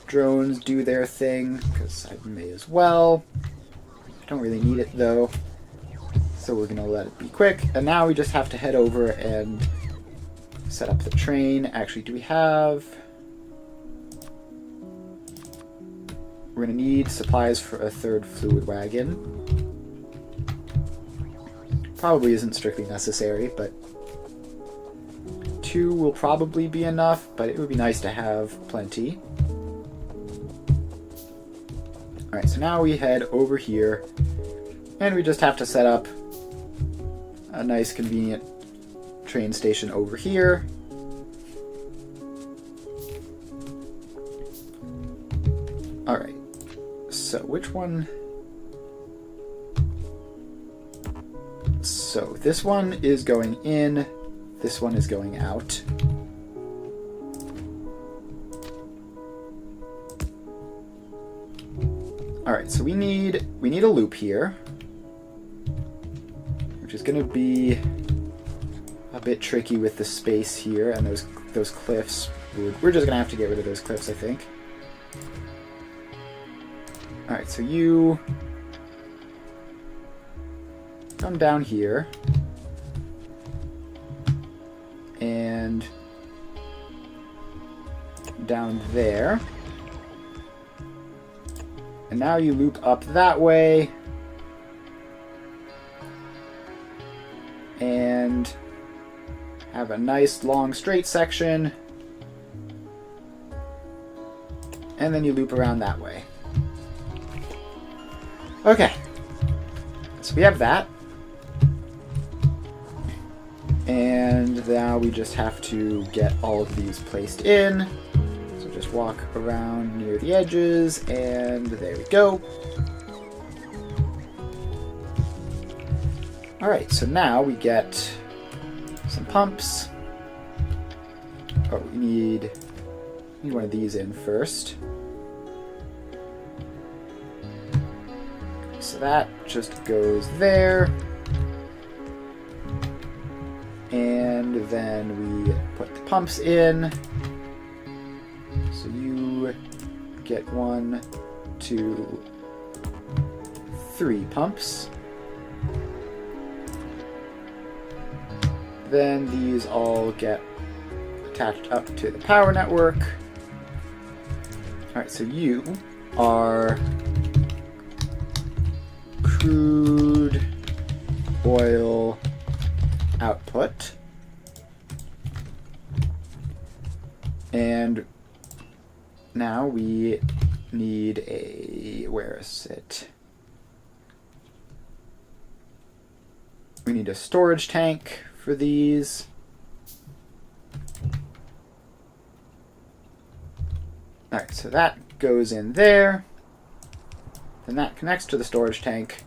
Speaker 1: drones do their thing, because I may as well. Don't really need it though. So we're going to let it be quick. And now we just have to head over and set up the train. Actually, do we have... We're going to need supplies for a third fluid wagon. Probably isn't strictly necessary, but 2 will probably be enough, but it would be nice to have plenty. Alright, so now we head over here And we just have to set up a nice convenient train station over here. Alright, so which one? So this one is going in, this one is going out. Alright, so we need a loop here, which is going to be a bit tricky with the space here and those cliffs. We're just going to have to get rid of those cliffs, I think. Alright, so you come down here and down there. And now you loop up that way and have a nice long straight section. And then you loop around that way. Okay, so we have that. And now we just have to get all of these placed in. So just walk around near the edges, and there we go. Alright, so now we get some pumps. Oh, we need one of these in first. So that just goes there. And then we put the pumps in. So you get 1, 2, 3 pumps. Then these all get attached up to the power network. Alright, so you are crude oil output. And now we need a... where is it? We need a storage tank for these. Alright, so that goes in there. Then that connects to the storage tank.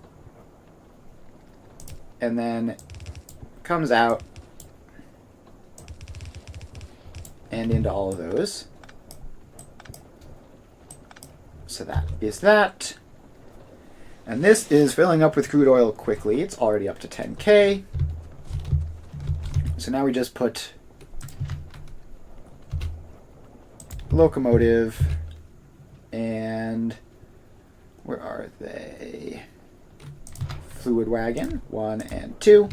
Speaker 1: And then comes out and into all of those. So that is that. And this is filling up with crude oil quickly. It's already up to 10K. So now we just put locomotive and where are they? Fluid wagon 1 and 2.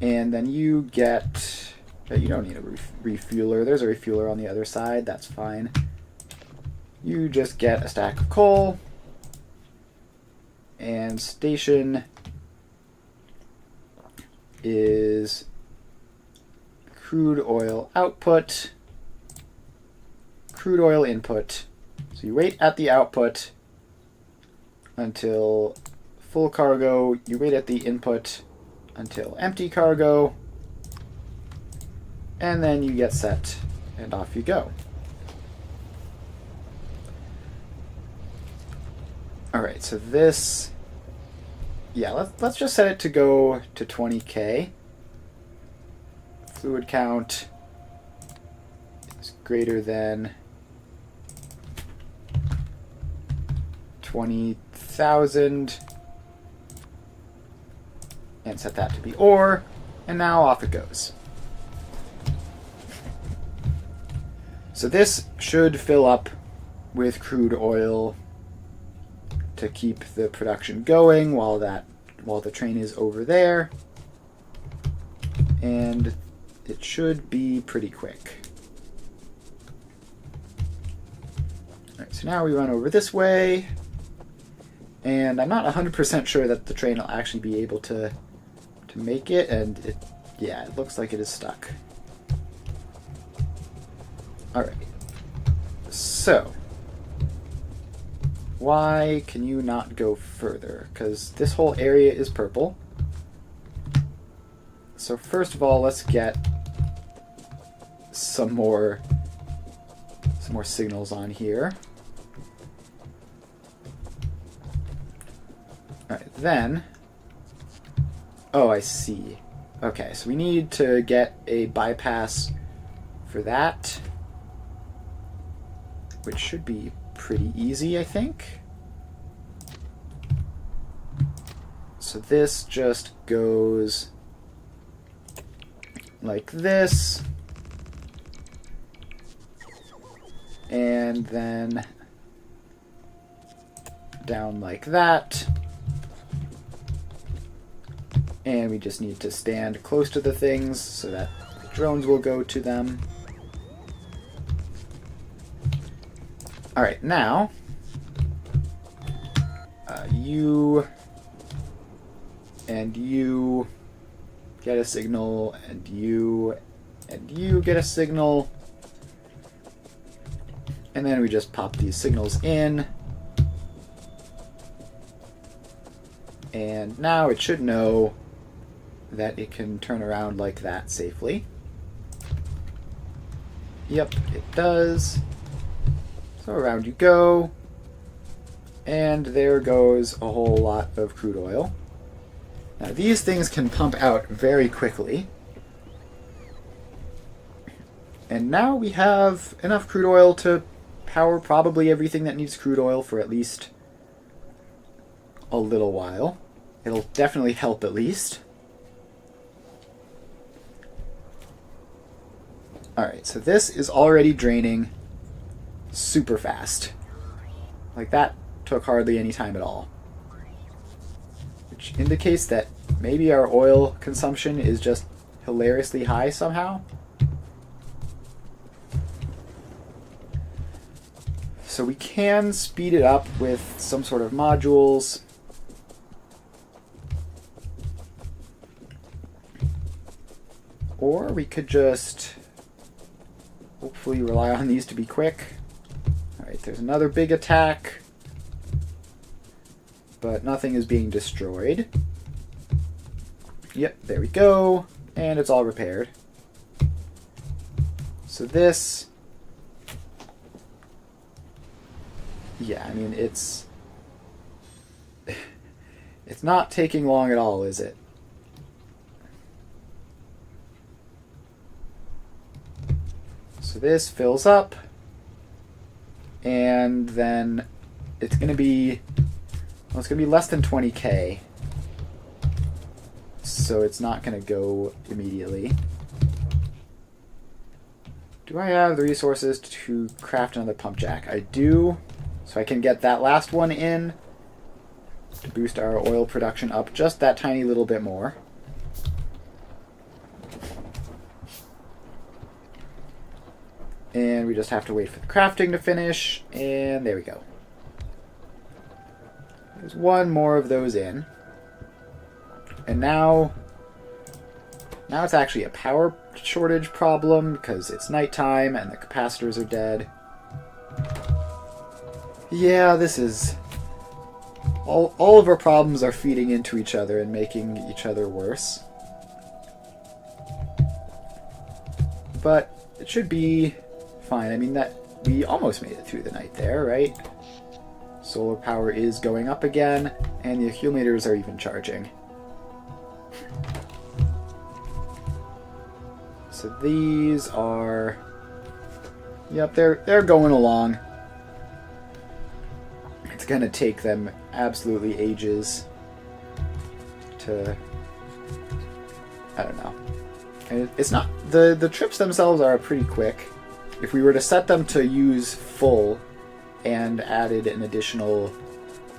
Speaker 1: And then you get, you don't need a refueler. There's a refueler on the other side. That's fine. You just get a stack of coal. And station is crude oil output, crude oil input. So you wait at the output until full cargo. You wait at the input until empty cargo, and then you get set and off you go. Alright, so this, yeah, let's just set it to go to 20K. Fluid count is greater than 20,000. And set that to be ore, and now off it goes. So this should fill up with crude oil to keep the production going while the train is over there. And it should be pretty quick. Alright, so now we run over this way, and I'm not 100% sure that the train will actually be able to make it, and it looks like it is stuck. Alright, so Why can you not go further? Because this whole area is purple. So first of all, let's get some more signals on here. Alright, then... Oh, I see. Okay, so we need to get a bypass for that, which should be pretty easy, I think. So this just goes like this, and then down like that. And we just need to stand close to the things so that the drones will go to them. Alright, now you and you get a signal, and you get a signal, and then we just pop these signals in, and now it should know that it can turn around like that safely. Yep, it does. So around you go, and there goes a whole lot of crude oil. Now these things can pump out very quickly. And now we have enough crude oil to power probably everything that needs crude oil for at least a little while. It'll definitely help at least. Alright, so this is already draining super fast. Like, that took hardly any time at all. Which indicates that maybe our oil consumption is just hilariously high somehow. So we can speed it up with some sort of modules. Or we could just hopefully rely on these to be quick. Alright, there's another big attack. But nothing is being destroyed. Yep, there we go. And it's all repaired. So this... Yeah, I mean, it's... It's not taking long at all, is it? So this fills up, and then it's going to be, well, it's going to be less than 20k, so it's not going to go immediately. Do I have the resources to craft another pump jack? I do, so I can get that last one in to boost our oil production up just that tiny little bit more. And we just have to wait for the crafting to finish, and there we go. There's one more of those in. And now it's actually a power shortage problem because it's nighttime and the capacitors are dead. Yeah, this is... All of our problems are feeding into each other and making each other worse. But it should be fine. I mean, that we almost made it through the night there, right? Solar power is going up again, and the accumulators are even charging. So these are... Yep, they're going along. It's gonna take them absolutely ages to... I don't know. And it's not... The trips themselves are pretty quick. If we were to set them to use full and added an additional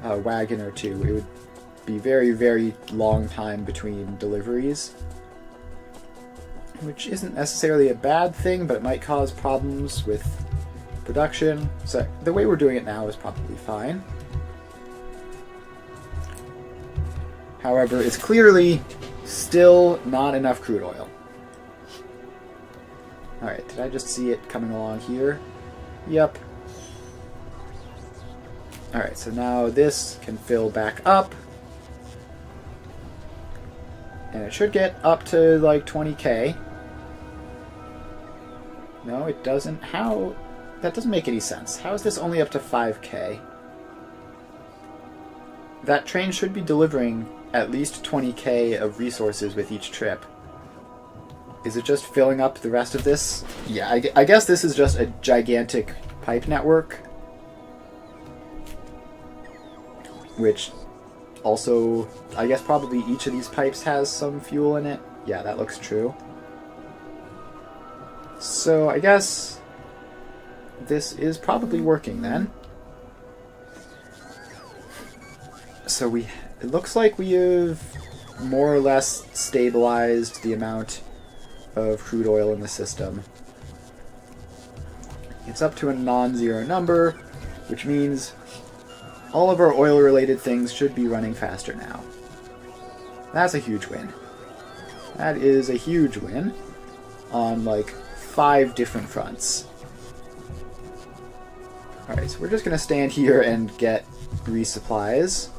Speaker 1: wagon or two, it would be very, very long time between deliveries. Which isn't necessarily a bad thing, but it might cause problems with production. So the way we're doing it now is probably fine. However, it's clearly still not enough crude oil. Alright, did I just see it coming along here? Yep. Alright, so now this can fill back up. And it should get up to like 20k. No, it doesn't. How? That doesn't make any sense. How is this only up to 5k? That train should be delivering at least 20k of resources with each trip. Is it just filling up the rest of this? Yeah, I guess this is just a gigantic pipe network. Which also, I guess probably each of these pipes has some fuel in it. Yeah, that looks true. So I guess this is probably working then. So it looks like we have more or less stabilized the amount of crude oil in the system. It's up to a non-zero number, which means all of our oil-related things should be running faster now. That's a huge win. That is a huge win on like 5 different fronts. Alright, so we're just going to stand here and get resupplies.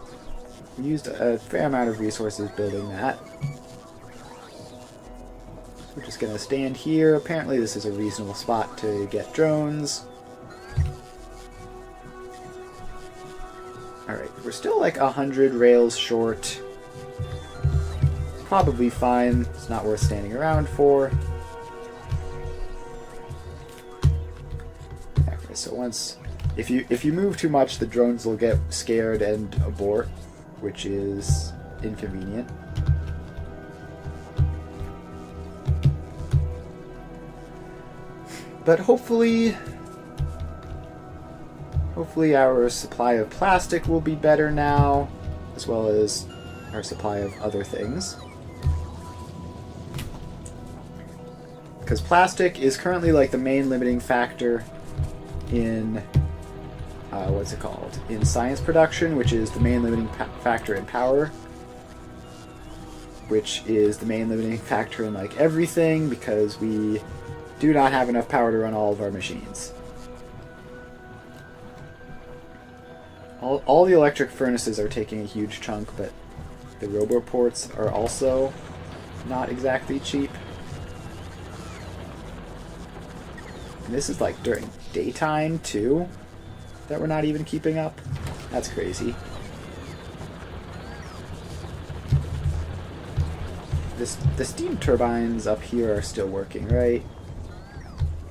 Speaker 1: We used a fair amount of resources building that. So we're just going to stand here. Apparently this is a reasonable spot to get drones. Alright, we're still like 100 rails short. Probably fine. It's not worth standing around for. Okay, so once... If you move too much, the drones will get scared and abort, which is inconvenient. But hopefully our supply of plastic will be better now, as well as our supply of other things. Because plastic is currently like the main limiting factor in what's it called? In science production, which is the main limiting factor in power, which is the main limiting factor in like everything, because we do not have enough power to run all of our machines. All the electric furnaces are taking a huge chunk, but the roboports are also not exactly cheap. And this is like during daytime too, that we're not even keeping up. That's crazy. The steam turbines up here are still working, right?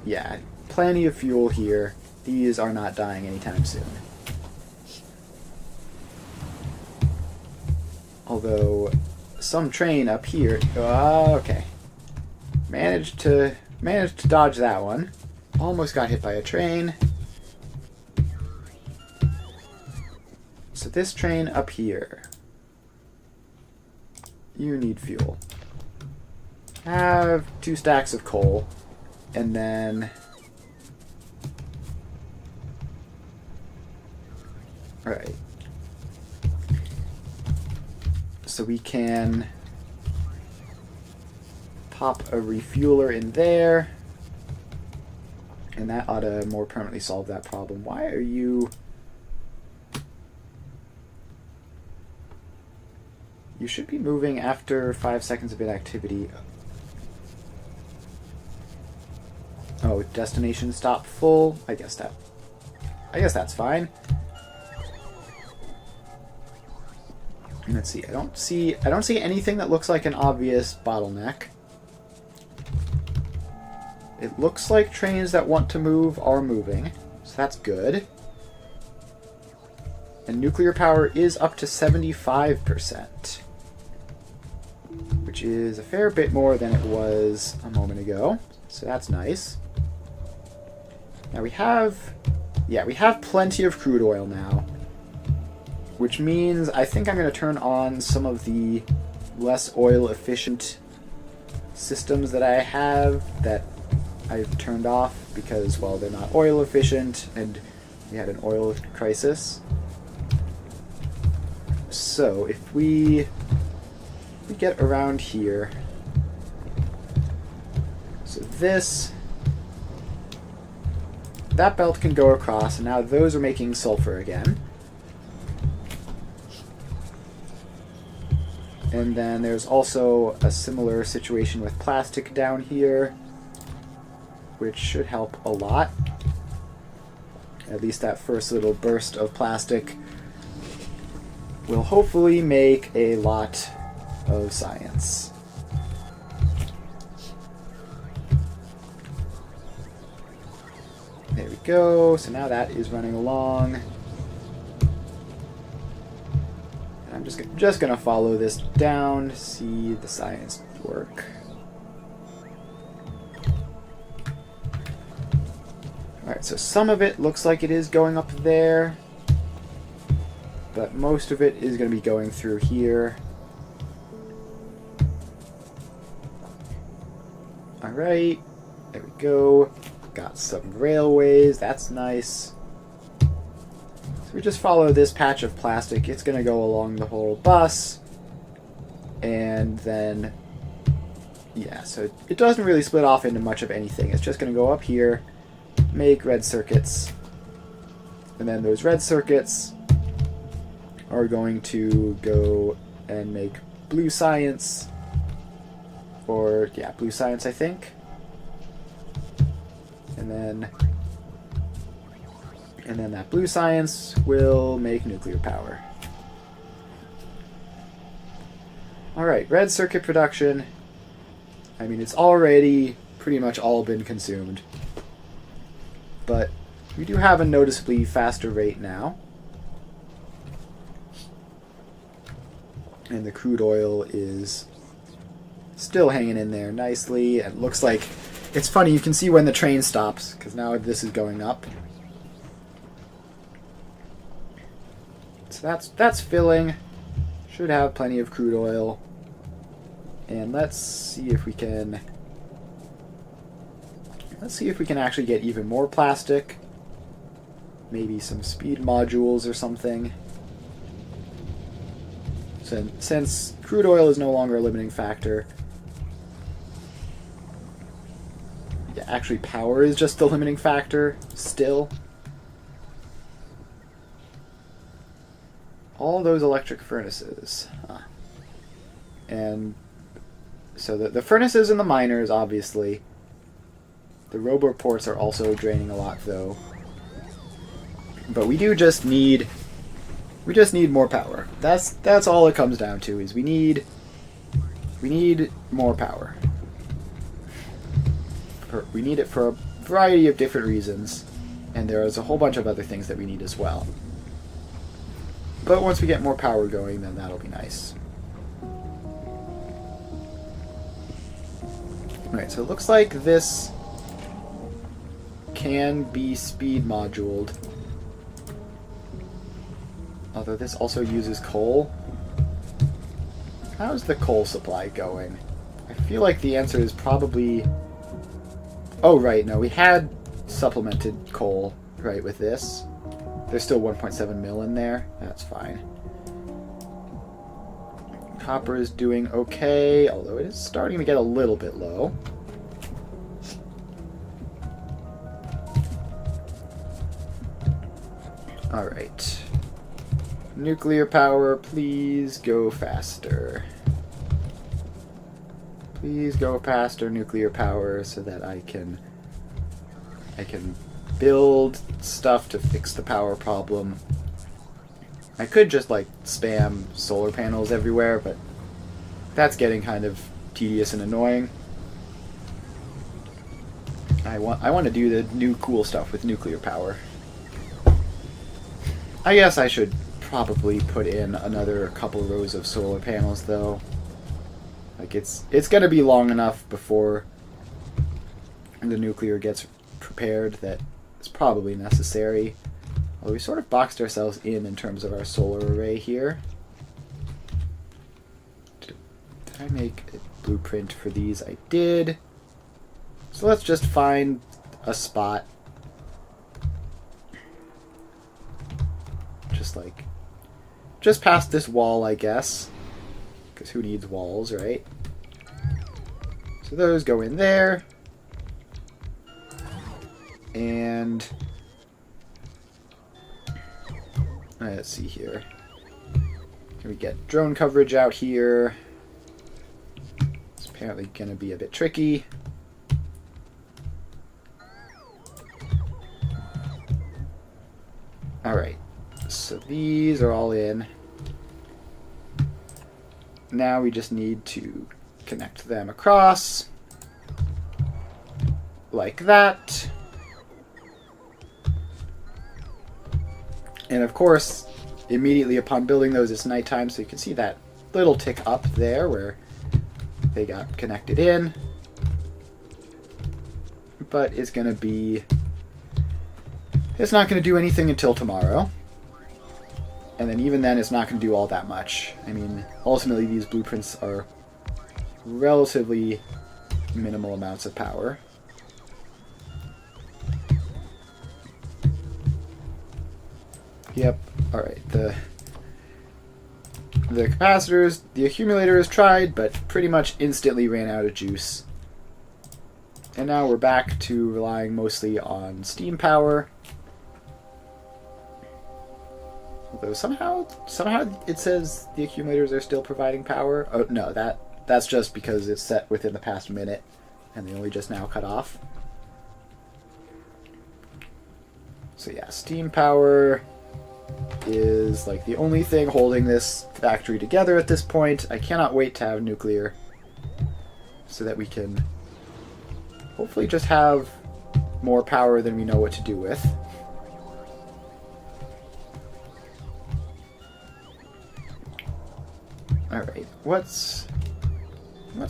Speaker 1: Yeah, plenty of fuel here. These are not dying anytime soon. Although, some train up here... okay. Managed to dodge that one. Almost got hit by a train. So this train up here... You need fuel. Have 2 stacks of coal. And then... Alright. So we can pop a refueler in there, and that ought to more permanently solve that problem. Why are you... You should be moving after 5 seconds of inactivity. Oh, destination stop full. I guess that's fine. Let's see. I don't see anything that looks like an obvious bottleneck. It looks like trains that want to move are moving, so that's good. And nuclear power is up to 75%, which is a fair bit more than it was a moment ago. So that's nice. Now we have plenty of crude oil now, which means I think I'm going to turn on some of the less oil efficient systems that I have that I've turned off because, well, they're not oil efficient and we had an oil crisis. So if we get around here, so that belt can go across, and now those are making sulfur again. And then there's also a similar situation with plastic down here, which should help a lot. At least that first little burst of plastic will hopefully make a lot of science. There we go. So now that is running along. And I'm just going to follow this down to see the science work. Alright, so some of it looks like it is going up there, but most of it is going to be going through here. Alright, there we go. Got some railways, that's nice. So we just follow this patch of plastic. It's going to go along the whole bus. And then, yeah, so it doesn't really split off into much of anything. It's just going to go up here, make red circuits. And then those red circuits are going to go and make blue science. Or, yeah, blue science, I think. And then that blue science will make nuclear power. Alright, red circuit production. I mean, it's already pretty much all been consumed. But we do have a noticeably faster rate now. And the crude oil is still hanging in there nicely. It looks like, it's funny, you can see when the train stops, because now this is going up. So that's filling. Should have plenty of crude oil. And let's see if we can actually get even more plastic. Maybe some speed modules or something. Since crude oil is no longer a limiting factor. Yeah, actually power is just the limiting factor still. All those electric furnaces. Huh. And so the furnaces and the miners, obviously. The roboports are also draining a lot, though. But we just need more power. That's all it comes down to, is we need more power. We need it for a variety of different reasons, and there is a whole bunch of other things that we need as well. But once we get more power going, then that'll be nice. Alright, so it looks like this can be speed moduled. Although this also uses coal. How's the coal supply going? I feel like the answer is probably... Oh, right, no, we had supplemented coal, right, with this. There's still 1.7 mil in there. That's fine. Copper is doing okay, although it is starting to get a little bit low. Alright. Nuclear power, please go faster. Please go faster, nuclear power, so that I can build stuff to fix the power problem. I could just like spam solar panels everywhere, but that's getting kind of tedious and annoying. I want to do the new cool stuff with nuclear power. I guess I should probably put in another couple rows of solar panels, though. Like it's gonna be long enough before the nuclear gets prepared that it's probably necessary. Well, we sort of boxed ourselves in terms of our solar array here. Did I make a blueprint for these? I did. So let's just find a spot. Just past this wall, I guess. Because who needs walls, right? So those go in there. And let's see here. Can we get drone coverage out here? It's apparently going to be a bit tricky. Alright, so these are all in. Now we just need to connect them across. Like that. And of course, immediately upon building those, it's nighttime, so you can see that little tick up there where they got connected in. But it's going to be... It's not going to do anything until tomorrow. And then even then, it's not going to do all that much. I mean, ultimately, these blueprints are relatively minimal amounts of power. Yep. Alright, the capacitors, the accumulator is tried, but pretty much instantly ran out of juice. And now we're back to relying mostly on steam power. Although somehow it says the accumulators are still providing power. Oh no, that's just because it's set within the past minute and they only just now cut off. So yeah, steam power is like the only thing holding this factory together at this point. I cannot wait to have nuclear so that we can hopefully just have more power than we know what to do with. Alright, what's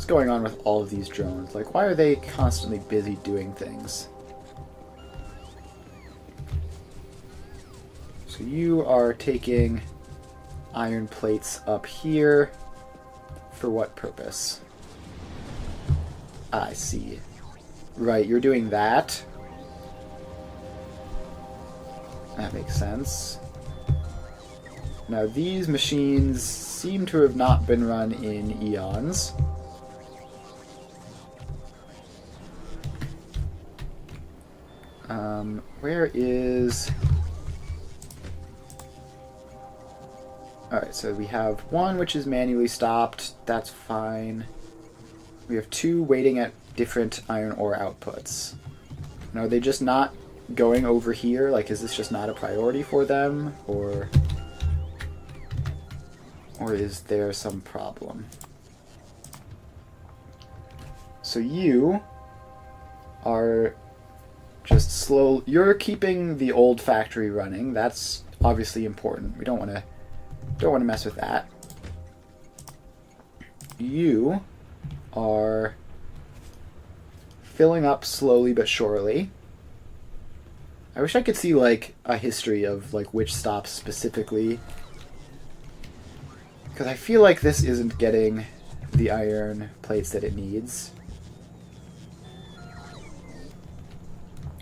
Speaker 1: going on with all of these drones? Like, why are they constantly busy doing things? So you are taking iron plates up here. For what purpose? I see. Right, you're doing that. That makes sense. Now these machines seem to have not been run in eons. Where is... Alright, so we have one which is manually stopped. That's fine. We have two waiting at different iron ore outputs. Now, are they just not going over here? Like, is this just not a priority for them? Or is there some problem? So you are just slow. You're keeping the old factory running. That's obviously important. We don't want to mess with that. You are filling up slowly but surely. I wish I could see like a history of like which stops specifically, because I feel like this isn't getting the iron plates that it needs.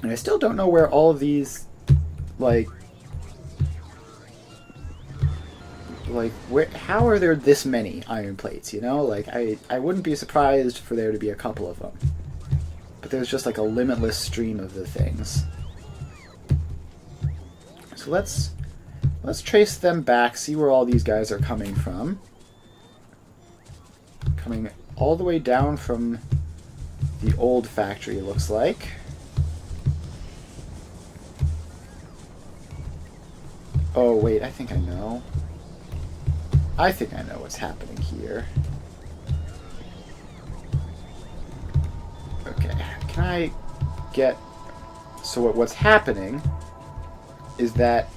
Speaker 1: And I still don't know where all of these how are there this many iron plates, you know? Like, I wouldn't be surprised for there to be a couple of them. But there's just like a limitless stream of the things. So let's trace them back, see where all these guys are coming from. Coming all the way down from the old factory, it looks like. Oh, wait, I think I know. I think I know what's happening here. Okay, can I get... So what's happening is that...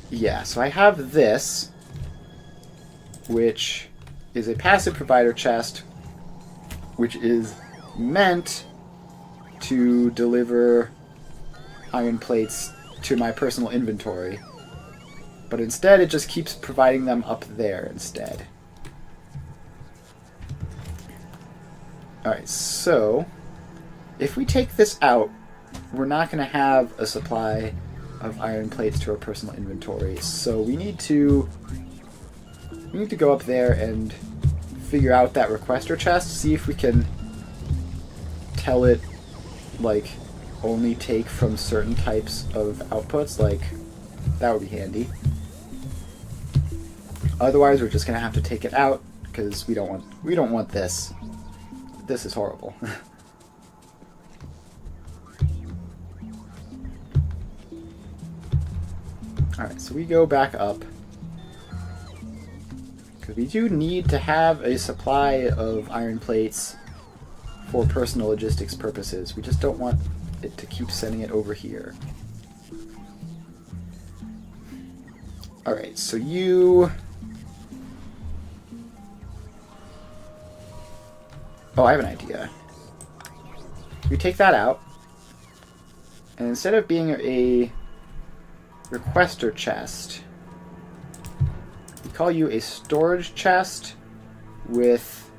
Speaker 1: Yeah, so I have this, which is a passive provider chest, which is meant to deliver iron plates to my personal inventory. But instead, it just keeps providing them up there instead. Alright, so if we take this out, we're not going to have a supply of iron plates to our personal inventory. So we need to go up there and figure out that requester chest, see if we can tell it, like, only take from certain types of outputs, like That would be handy. Otherwise, we're just gonna have to take it out because we don't want this. This is horrible. Alright, so we go back up. Because we do need to have a supply of iron plates for personal logistics purposes. We just don't want it to keep sending it over here. Alright, so you... Oh, I have an idea. We take that out, and instead of being a requester chest, we call you a storage chest with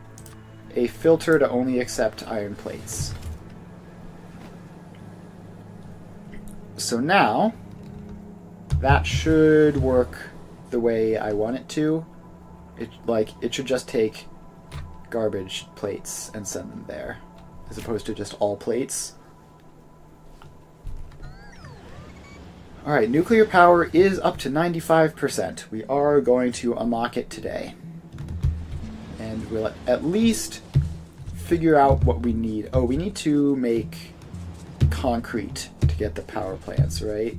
Speaker 1: a filter to only accept iron plates. So now, that should work the way I want it to. It should just take garbage plates and send them there, as opposed to just all plates. Alright, nuclear power is up to 95%. We are going to unlock it today. And we'll at least figure out what we need. Oh, we need to make concrete to get the power plants, right?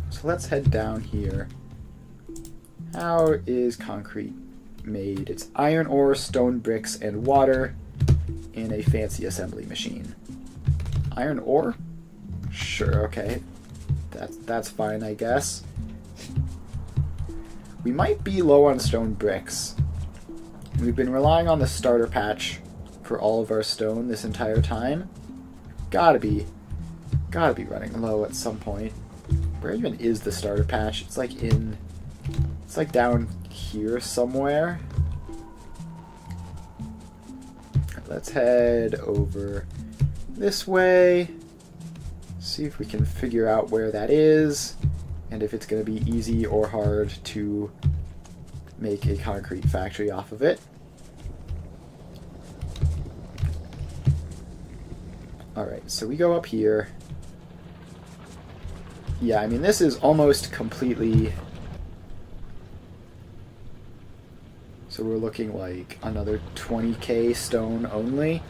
Speaker 1: So let's head down here. How is concrete made? It's iron ore, stone bricks, and water in a fancy assembly machine. Iron ore? Sure, okay. That's fine, I guess. We might be low on stone bricks. We've been relying on the starter patch for all of our stone this entire time. Gotta be running low at some point. Where even is the starter patch? It's like down here somewhere. Let's head over this way. See if we can figure out where that is, and if it's going to be easy or hard to make a concrete factory off of it. Alright, so we go up here. Yeah, I mean, this is almost completely... So we're looking like another 20k stone only.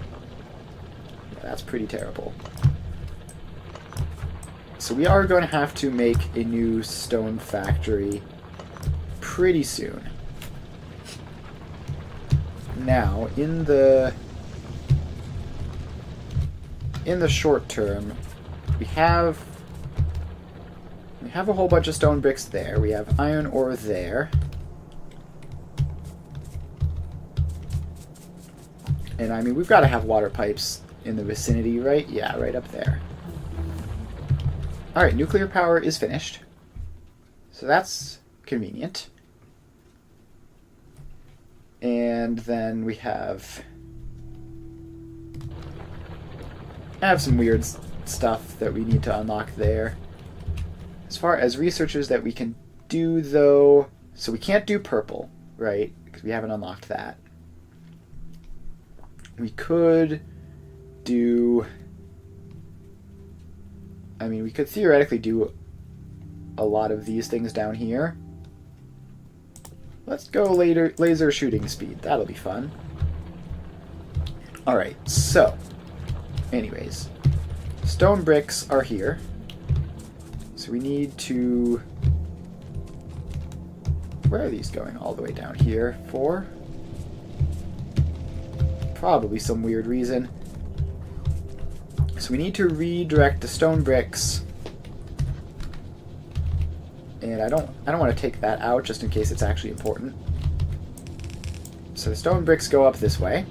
Speaker 1: Yeah, that's pretty terrible. So we are going to have to make a new stone factory pretty soon. Now, in the short term, we have a whole bunch of stone bricks there. We have iron ore there. And I mean, we've got to have water pipes in the vicinity, right? Yeah, right up there. Alright, nuclear power is finished. So that's convenient. And then we have some weird stuff that we need to unlock there. As far as researches that we can do, though... So we can't do purple, right? Because we haven't unlocked that. We could do... I mean, we could theoretically do a lot of these things down here. Let's go laser shooting speed. That'll be fun. Alright, so... Anyways. Stone bricks are here. So we need to... Where are these going? All the way down here. For? Probably some weird reason. So we need to redirect the stone bricks. And I don't want to take that out just in case it's actually important. So the stone bricks go up this way.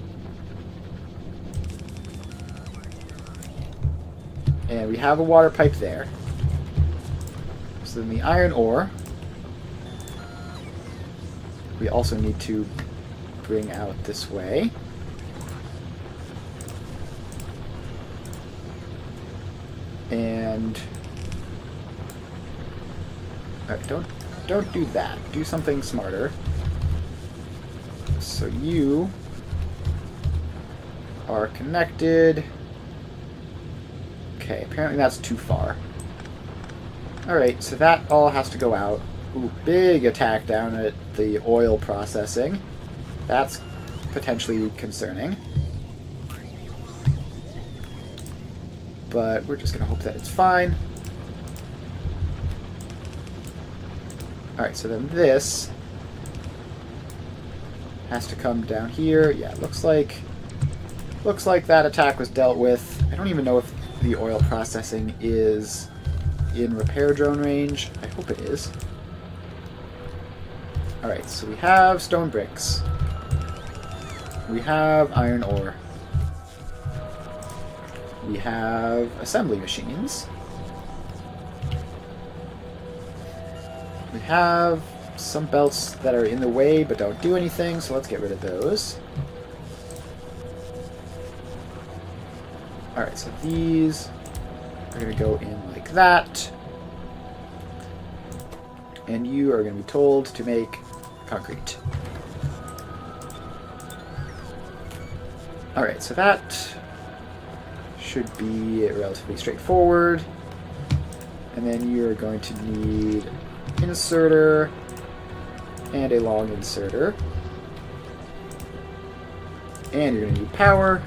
Speaker 1: And we have a water pipe there. So then the iron ore we also need to bring out this way. And alright, don't do that. Do something smarter. So you are connected. Okay, apparently that's too far. Alright, so that all has to go out. Ooh, big attack down at the oil processing. That's potentially concerning. But we're just going to hope that it's fine. Alright, so then this has to come down here. Yeah, it looks like that attack was dealt with. I don't even know if the oil processing is in repair drone range. I hope it is. Alright, so we have stone bricks. We have iron ore. We have assembly machines. We have some belts that are in the way but don't do anything, so let's get rid of those. Alright, so these are going to go in like that. And you are going to be told to make concrete. Alright, so that should be relatively straightforward. And then you're going to need inserter and a long inserter. And you're going to need power.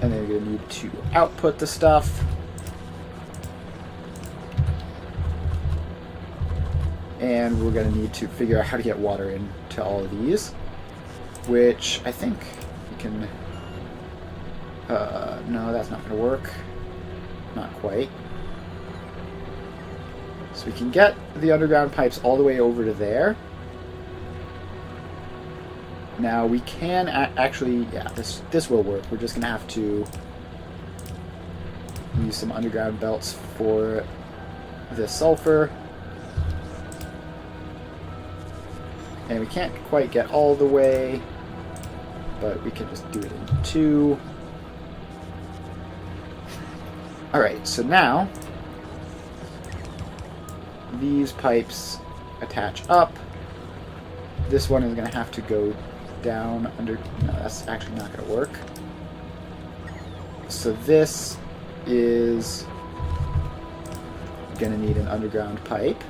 Speaker 1: And then you're going to need to output the stuff. And we're going to need to figure out how to get water into all of these. Which I think we can... no, that's not going to work. Not quite. So we can get the underground pipes all the way over to there. Now we can actually... yeah, this will work. We're just going to have to use some underground belts for the sulfur. And we can't quite get all the way, but we can just do it in 2. Alright, so now these pipes attach up. This one is going to have to go down under... no, that's actually not going to work. So this is going to need an underground pipe.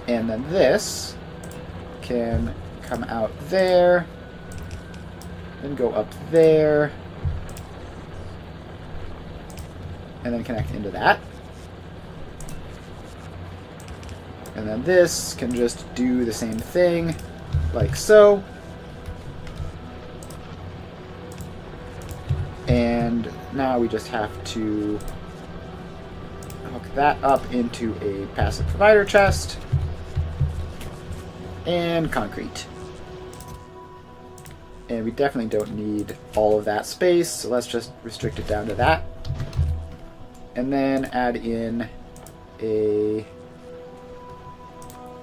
Speaker 1: And then this can come out there, then go up there, and then connect into that. And then this can just do the same thing, like so. And now we just have to hook that up into a passive provider chest. And concrete. And we definitely don't need all of that space, so let's just restrict it down to that. And then add in a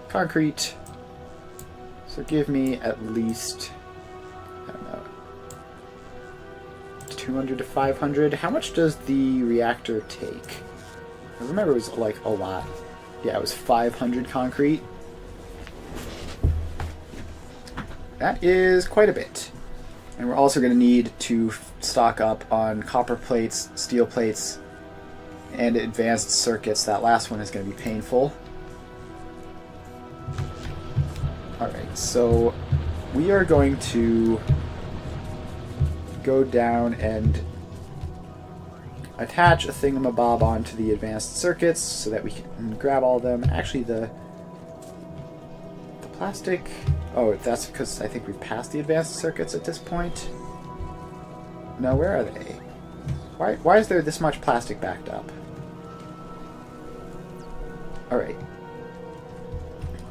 Speaker 1: concrete. So give me at least, I don't know, 200 to 500. How much does the reactor take? I remember it was like a lot. Yeah, it was 500 concrete. That is quite a bit. And we're also going to need to stock up on copper plates, steel plates, and advanced circuits. That last one is going to be painful. Alright, so we are going to go down and attach a thingamabob onto the advanced circuits so that we can grab all of them. Actually, the plastic... oh, that's because I think we've passed the advanced circuits at this point. No, where are they? Why is there this much plastic backed up? Alright.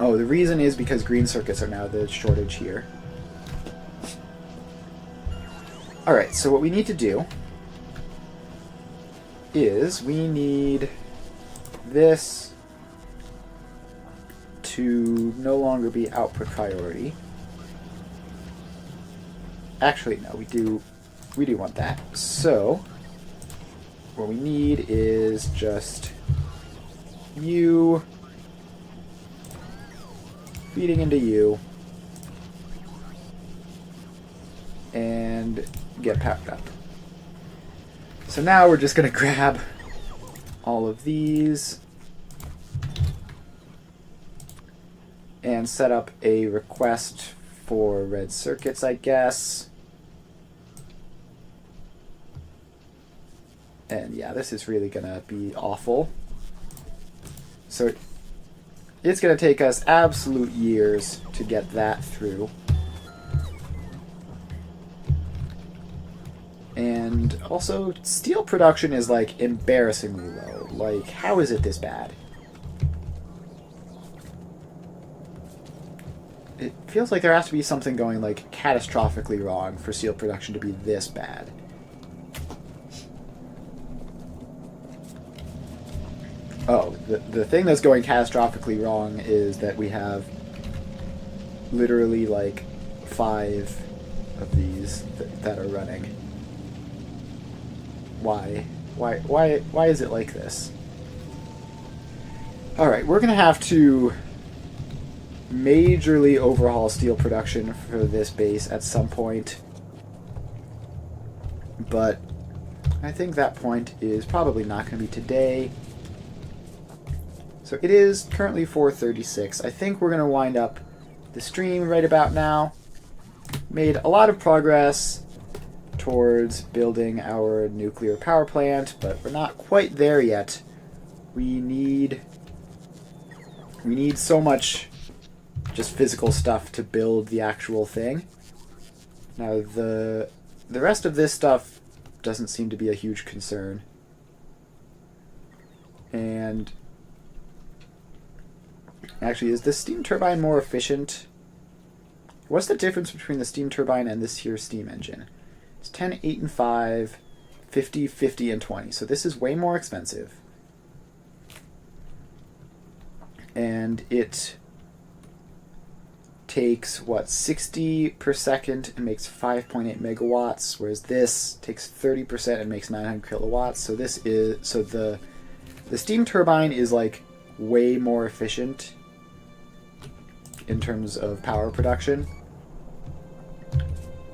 Speaker 1: Oh, the reason is because green circuits are now the shortage here. Alright, so what we need to do is we need this to no longer be output priority. Actually, no, we do want that. So what we need is just you feeding into you and get powered up. So now we're just going to grab all of these and set up a request for red circuits, I guess. And yeah, this is really going to be awful. So it's going to take us absolute years to get that through. And also, steel production is like embarrassingly low. Like, how is it this bad? It feels like there has to be something going like catastrophically wrong for steel production to be this bad. Oh, the thing that's going catastrophically wrong is that we have literally like 5 of these that are running. Why is it like this? Alright, we're gonna have to majorly overhaul steel production for this base at some point. But I think that point is probably not gonna be today. So it is currently 4:36. I think we're gonna wind up the stream right about now. Made a lot of progress towards building our nuclear power plant, but we're not quite there yet. We need so much just physical stuff to build the actual thing. Now the rest of this stuff doesn't seem to be a huge concern. And actually, is the steam turbine more efficient? What's the difference between the steam turbine and this here steam engine? It's 10, 8, and 5, 50, 50, and 20. So this is way more expensive. And it takes, what, 60 per second and makes 5.8 megawatts, whereas this takes 30% and makes 900 kilowatts. So this is, so the steam turbine is like way more efficient in terms of power production.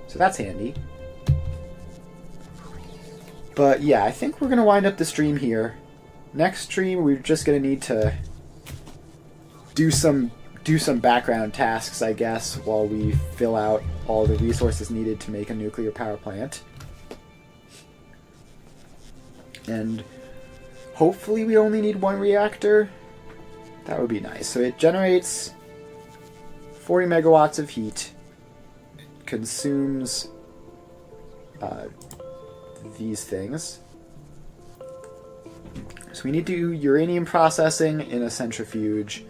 Speaker 1: So that's handy. But yeah, I think we're going to wind up the stream here. Next stream, we're just going to need to do some background tasks, I guess, while we fill out all the resources needed to make a nuclear power plant. And hopefully we only need 1 reactor. That would be nice. So it generates 40 megawatts of heat. It consumes these things. So we need to do uranium processing in a centrifuge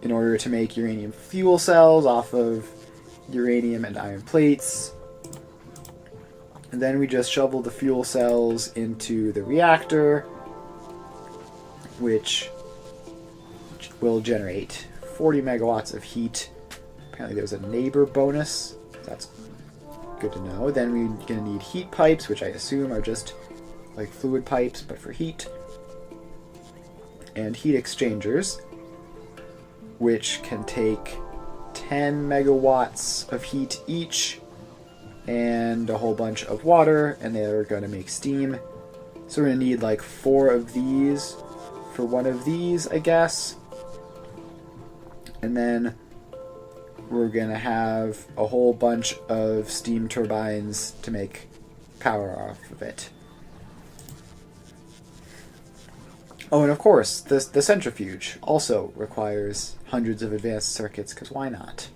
Speaker 1: in order to make uranium fuel cells off of uranium and iron plates. And then we just shovel the fuel cells into the reactor, which will generate 40 megawatts of heat. Apparently there's a neighbor bonus. That's good to know. Then we're going to need heat pipes, which I assume are just like fluid pipes, but for heat. And heat exchangers, which can take 10 megawatts of heat each and a whole bunch of water, and they're going to make steam. So we're going to need like 4 of these for one of these, I guess. And then we're going to have a whole bunch of steam turbines to make power off of it. Oh, and of course, the centrifuge also requires hundreds of advanced circuits, because why not?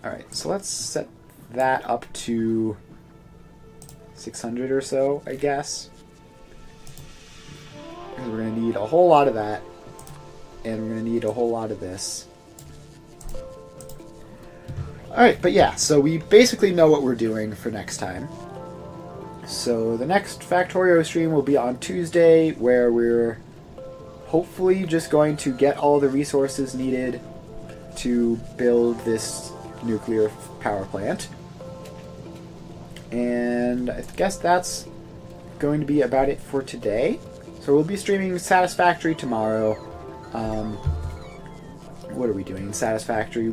Speaker 1: Alright, so let's set that up to 600 or so, I guess. Because we're going to need a whole lot of that, and we're going to need a whole lot of this. Alright, but yeah, so we basically know what we're doing for next time. So the next Factorio stream will be on Tuesday, where we're hopefully just going to get all the resources needed to build this nuclear power plant. And I guess that's going to be about it for today. So we'll be streaming Satisfactory tomorrow. What are we doing in Satisfactory?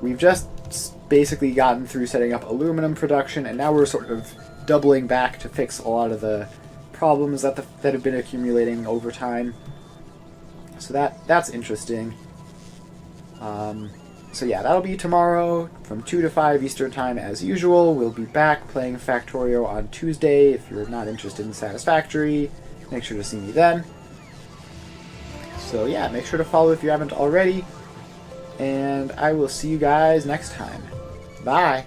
Speaker 1: We've just basically gotten through setting up aluminum production, and now we're sort of doubling back to fix a lot of the problems that have been accumulating over time. So that's interesting. So yeah, that'll be tomorrow from 2 to 5 Eastern Time as usual. We'll be back playing Factorio on Tuesday. If you're not interested in Satisfactory, make sure to see me then. So yeah, make sure to follow if you haven't already. And I will see you guys next time. Bye!